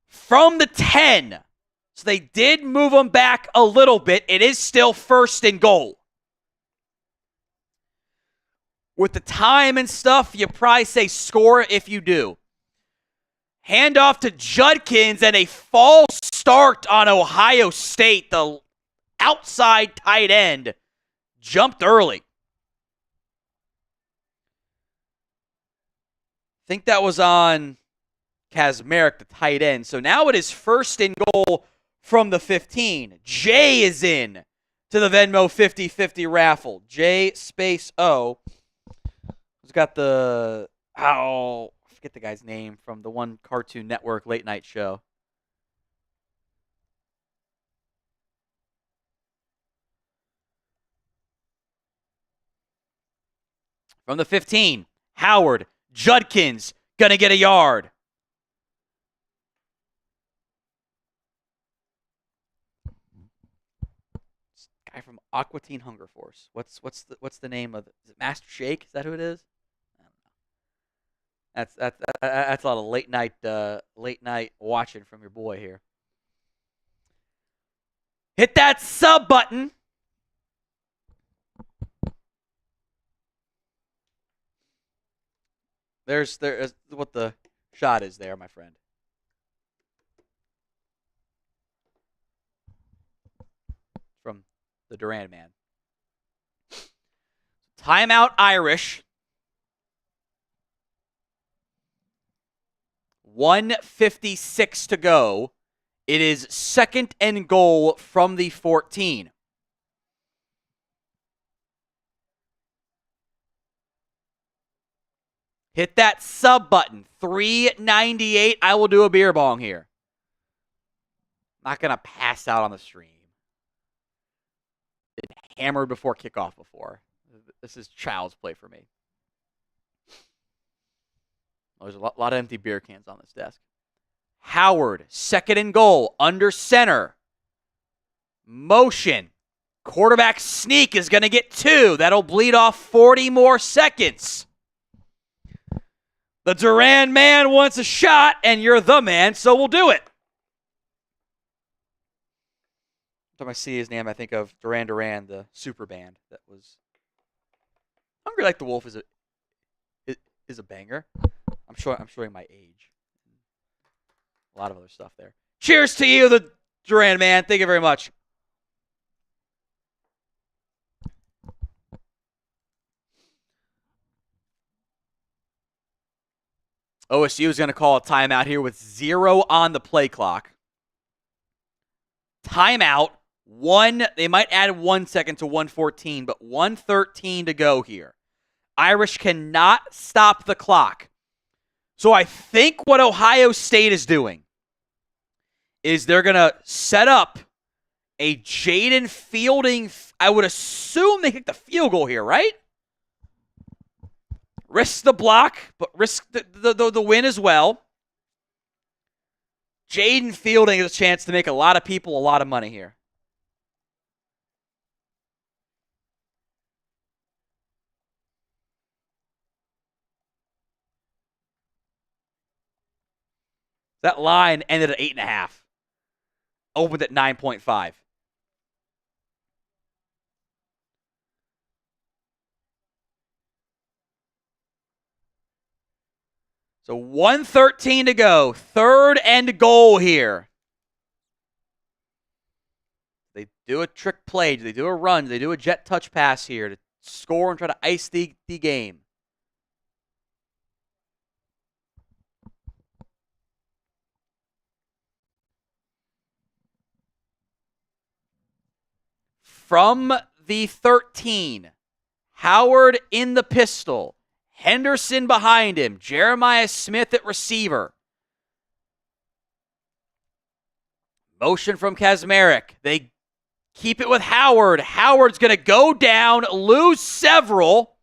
From the 10. So they did move them back a little bit. It is still 1st and goal. With the time and stuff, you probably say score if you do. Hand off to Judkins and a false start on Ohio State. The outside tight end jumped early. I think that was on Kazmarek, the tight end. So now it is 1st and goal from the 15. Jay is in to the Venmo 50-50 raffle. J-O. Who's got the... I forget the guy's name from the one Cartoon Network late night show. From the 15, Howard, Judkins, gonna get a yard. Guy from Aqua Teen Hunger Force. What's the name of it? Is it Master Shake? Is that who it is? I don't know. That's a lot of late night watching from your boy here. Hit that sub button. There's what the shot is there, my friend. From the Duran man. Timeout Irish. 1:56 to go. It is 2nd and goal from the 14. Hit that sub button. $3.98. I will do a beer bong here. Not going to pass out on the stream. Been hammered before kickoff before. This is child's play for me. Oh, there's a lot of empty beer cans on this desk. Howard, 2nd and goal, under center. Motion. Quarterback sneak is going to get 2. That'll bleed off 40 more seconds. The Duran man wants a shot, and you're the man, so we'll do it. Every time I see his name, I think of Duran Duran, the super band that was. Hungry Like the Wolf is a banger. I'm showing my age. A lot of other stuff there. Cheers to you, the Duran man. Thank you very much. OSU is going to call a timeout here with 0 on the play clock. Timeout. They might add 1 second to 1:14, but 1:13 to go here. Irish cannot stop the clock. So I think what Ohio State is doing is they're going to set up a Jaden Fielding. I would assume they kick the field goal here, right? Risk the block, but risk the win as well. Jaden Fielding has a chance to make a lot of people a lot of money here. That line ended at 8.5. Opened at 9.5. So 1:13 to go. 3rd and goal here. They do a trick play. Do they do a run? Do they do a jet touch pass here to score and try to ice the game? From the 13, Howard in the pistol. Henderson behind him. Jeremiah Smith at receiver. Motion from Kazmarek. They keep it with Howard. Howard's going to go down, lose several,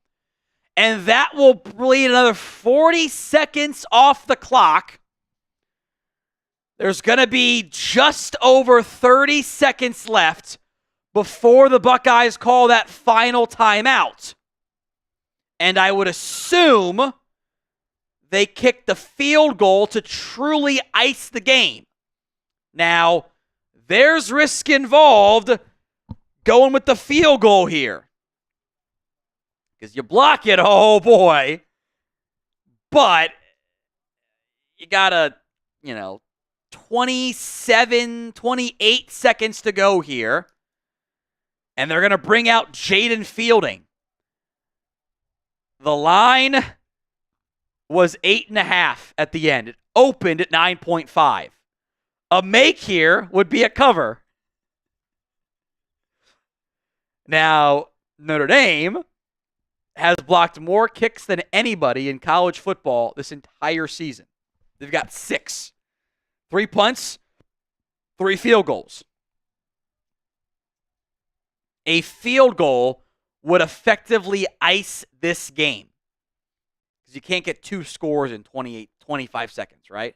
and that will bleed another 40 seconds off the clock. There's going to be just over 30 seconds left before the Buckeyes call that final timeout. And I would assume they kick the field goal to truly ice the game. Now, there's risk involved going with the field goal here. Because you block it, oh boy. But you got to, 27, 28 seconds to go here. And they're going to bring out Jaden Fielding. The line was 8.5 at the end. It opened at 9.5. A make here would be a cover. Now, Notre Dame has blocked more kicks than anybody in college football this entire season. They've got 6. 3 punts, 3 field goals. A field goal would effectively ice this game. Because you can't get 2 scores in 25 seconds, right?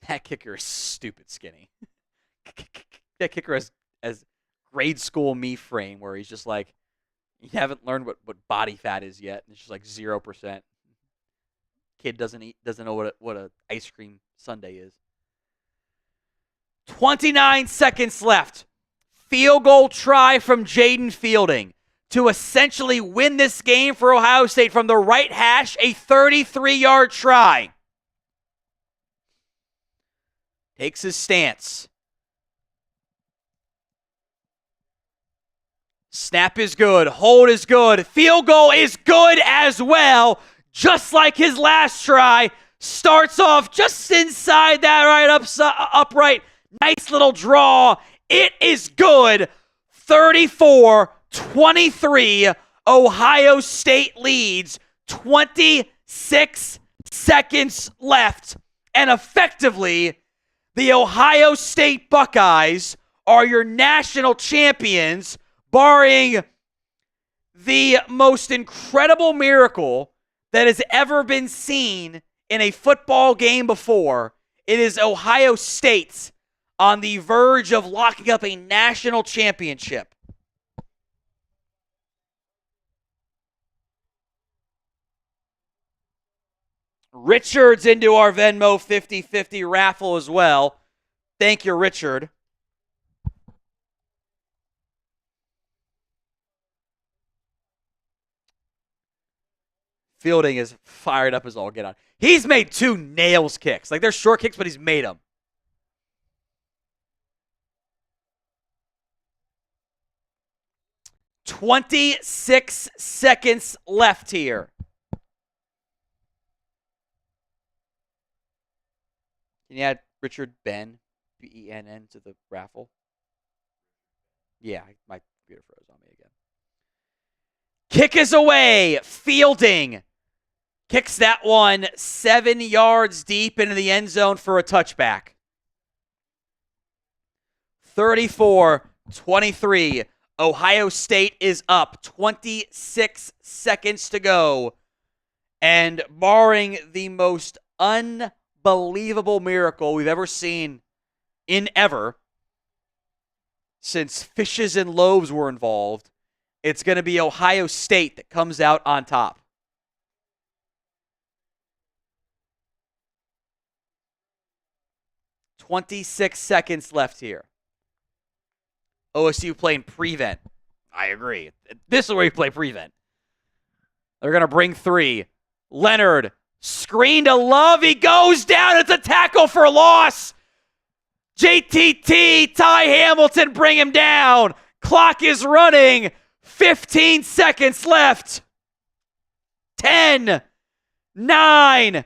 That kicker is stupid skinny. That kicker has grade school me frame where he's just like, you haven't learned what body fat is yet. And it's just like 0%. Kid doesn't know what a ice cream sundae is. 29 seconds left. Field goal try from Jaden Fielding to essentially win this game for Ohio State from the right hash, a 33-yard try. Takes his stance. Snap is good. Hold is good. Field goal is good as well. Just like his last try. Starts off just inside that upright. Nice little draw. It is good. 34-23. Ohio State leads. 26 seconds left. And effectively, the Ohio State Buckeyes are your national champions, barring the most incredible miracle that has ever been seen in a football game before. It is Ohio State on the verge of locking up a national championship. Richard's into our Venmo 50-50 raffle as well. Thank you, Richard. Fielding is fired up as all get on. He's made 2 nails kicks. Like, they're short kicks, but he's made them. "26 seconds left here. Can you add Richard Ben, B-E-N-N, to the raffle? Yeah, my computer froze on me again. Kick is away. Fielding kicks that one 7 yards deep into the end zone for a touchback. 34-23. Ohio State is up. 26 seconds to go. And barring the most unbelievable miracle we've ever seen in ever, since fishes and loaves were involved, it's going to be Ohio State that comes out on top. "26 seconds left here. OSU playing prevent. I agree. This is where you play prevent. They're going to bring 3. Leonard, screen to Love. He goes down. It's a tackle for loss. JTT, Ty Hamilton, bring him down. Clock is running. 15 seconds left. 10, 9,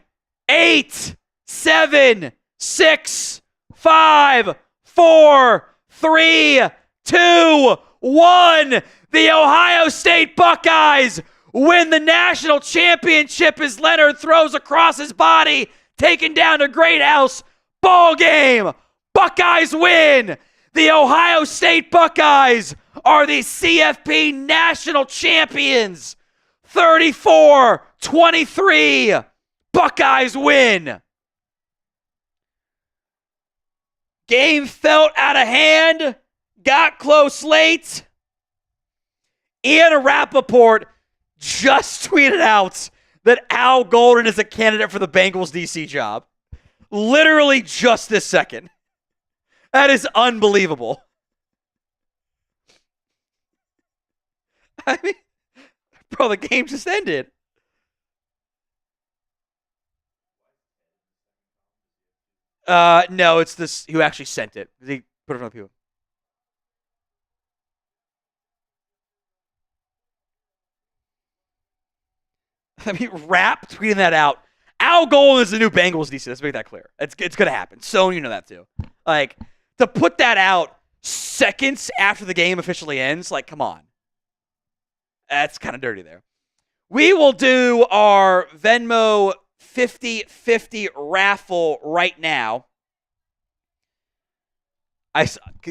8, 7, 6, 5, 4, 3, 2, 1. The Ohio State Buckeyes win the national championship as Leonard throws across his body, taken down to Greathouse. Ball game. Buckeyes win. The Ohio State Buckeyes are the CFP national champions. 34-23. Buckeyes win. Game felt out of hand. Got close late. Ian Rappaport just tweeted out that Al Golden is a candidate for the Bengals DC job. Literally just this second. That is unbelievable. I mean, bro, the game just ended. No, it's this who actually sent it. He put it on people. I mean, Rap tweeting that out. Al Golden is the new Bengals DC. Let's make that clear. It's going to happen. So you know that too. Like, to put that out seconds after the game officially ends, like, come on. That's kind of dirty there. We will do our Venmo 50-50 raffle right now.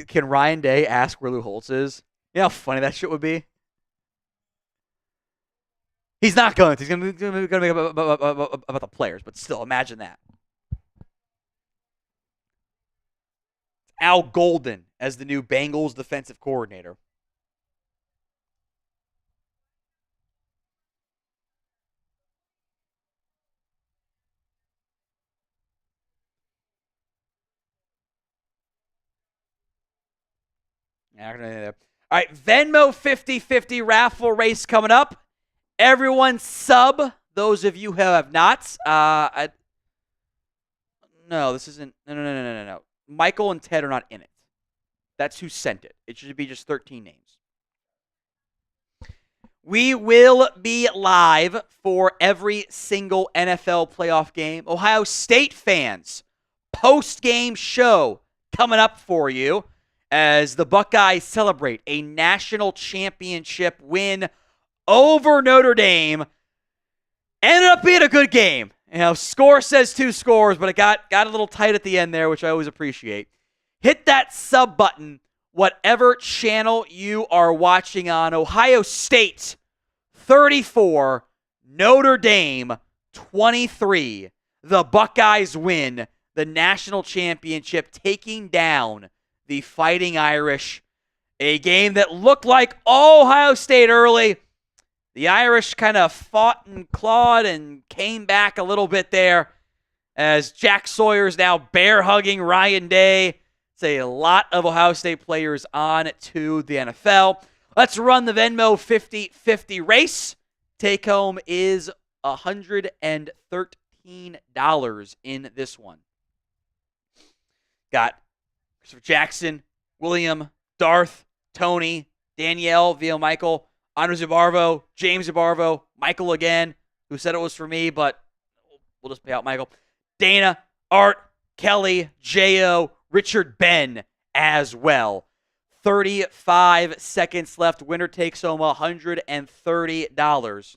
Can Ryan Day ask where Lou Holtz is? You know how funny that shit would be? He's not going to. He's going to make about the players, but still, imagine that. Al Golden as the new Bengals defensive coordinator. All right, Venmo 50-50 raffle race coming up. Everyone sub, those of you who have not. No, this isn't. No. Michael and Ted are not in it. That's who sent it. It should be just 13 names. We will be live for every single NFL playoff game. Ohio State fans, post-game show coming up for you as the Buckeyes celebrate a national championship win over Notre Dame. Ended up being a good game. You know, score says 2 scores, but it got a little tight at the end there, which I always appreciate. Hit that sub button, whatever channel you are watching on. Ohio State 34, Notre Dame 23. The Buckeyes win the national championship, taking down the Fighting Irish. A game that looked like Ohio State early. The Irish kind of fought and clawed and came back a little bit there as Jack Sawyer's now bear-hugging Ryan Day. It's a lot of Ohio State players on to the NFL. Let's run the Venmo 50-50 race. Take home is $113 in this one. Got Christopher Jackson, William, Darth, Tony, Danielle, Vio Michael, Andrew Zabarvo, James Zabarvo, Michael again, who said it was for me, but we'll just pay out Michael. Dana, Art, Kelly, J.O., Richard Ben as well. 35 seconds left. Winner takes home $130.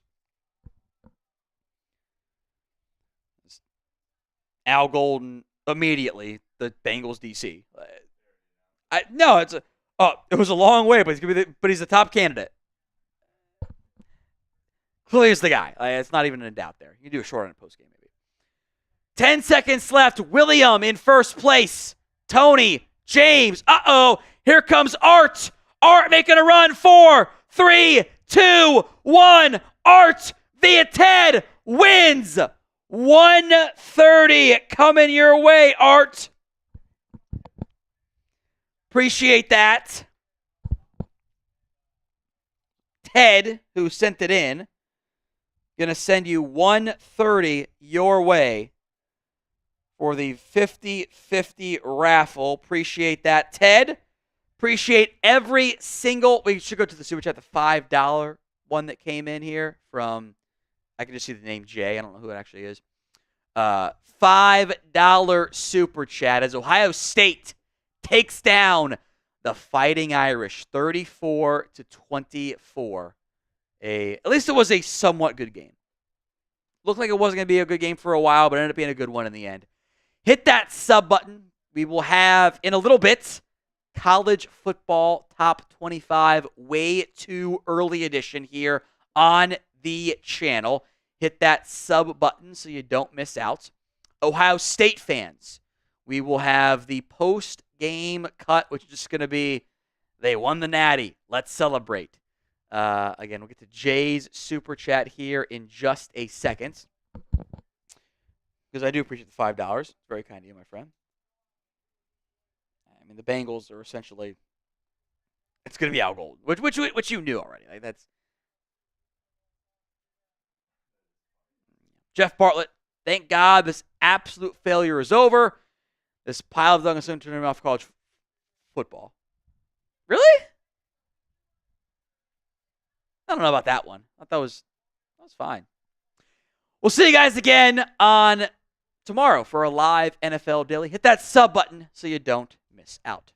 Al Golden immediately, the Bengals DC. It was a long way, but he's the top candidate. Clearly is the guy. It's not even in doubt there. You can do a short on a postgame maybe. 10 seconds left. William in first place. Tony, James. Here comes Art. Art making a run. 4, 3, 2, 1. Art via Ted wins. 130 coming your way, Art. Appreciate that. Ted, who sent it in, going to send you 130 your way for the 50-50 raffle. Appreciate that, Ted. Appreciate every single... We should go to the Super Chat, the $5 one that came in here from... I can just see the name Jay. I don't know who it actually is. $5 Super Chat as Ohio State takes down the Fighting Irish 34-24. At least it was a somewhat good game. Looked like it wasn't going to be a good game for a while, but ended up being a good one in the end. Hit that sub button. We will have, in a little bit, College Football Top 25 way too early edition here on the channel. Hit that sub button so you don't miss out. Ohio State fans, we will have the post-game cut, which is just going to be, they won the Natty. Let's celebrate. Again, we'll get to Jay's Super Chat here in just a second. Because I do appreciate the $5. It's very kind of you, my friend. I mean, the Bengals are essentially, it's going to be Al Golden, which you knew already. Like, that's Jeff Bartlett. Thank God this absolute failure is over. This pile of Douglas turned him off college football. Really? I don't know about that one. I thought that was fine. We'll see you guys again on tomorrow for a live NFL Daily. Hit that sub button so you don't miss out.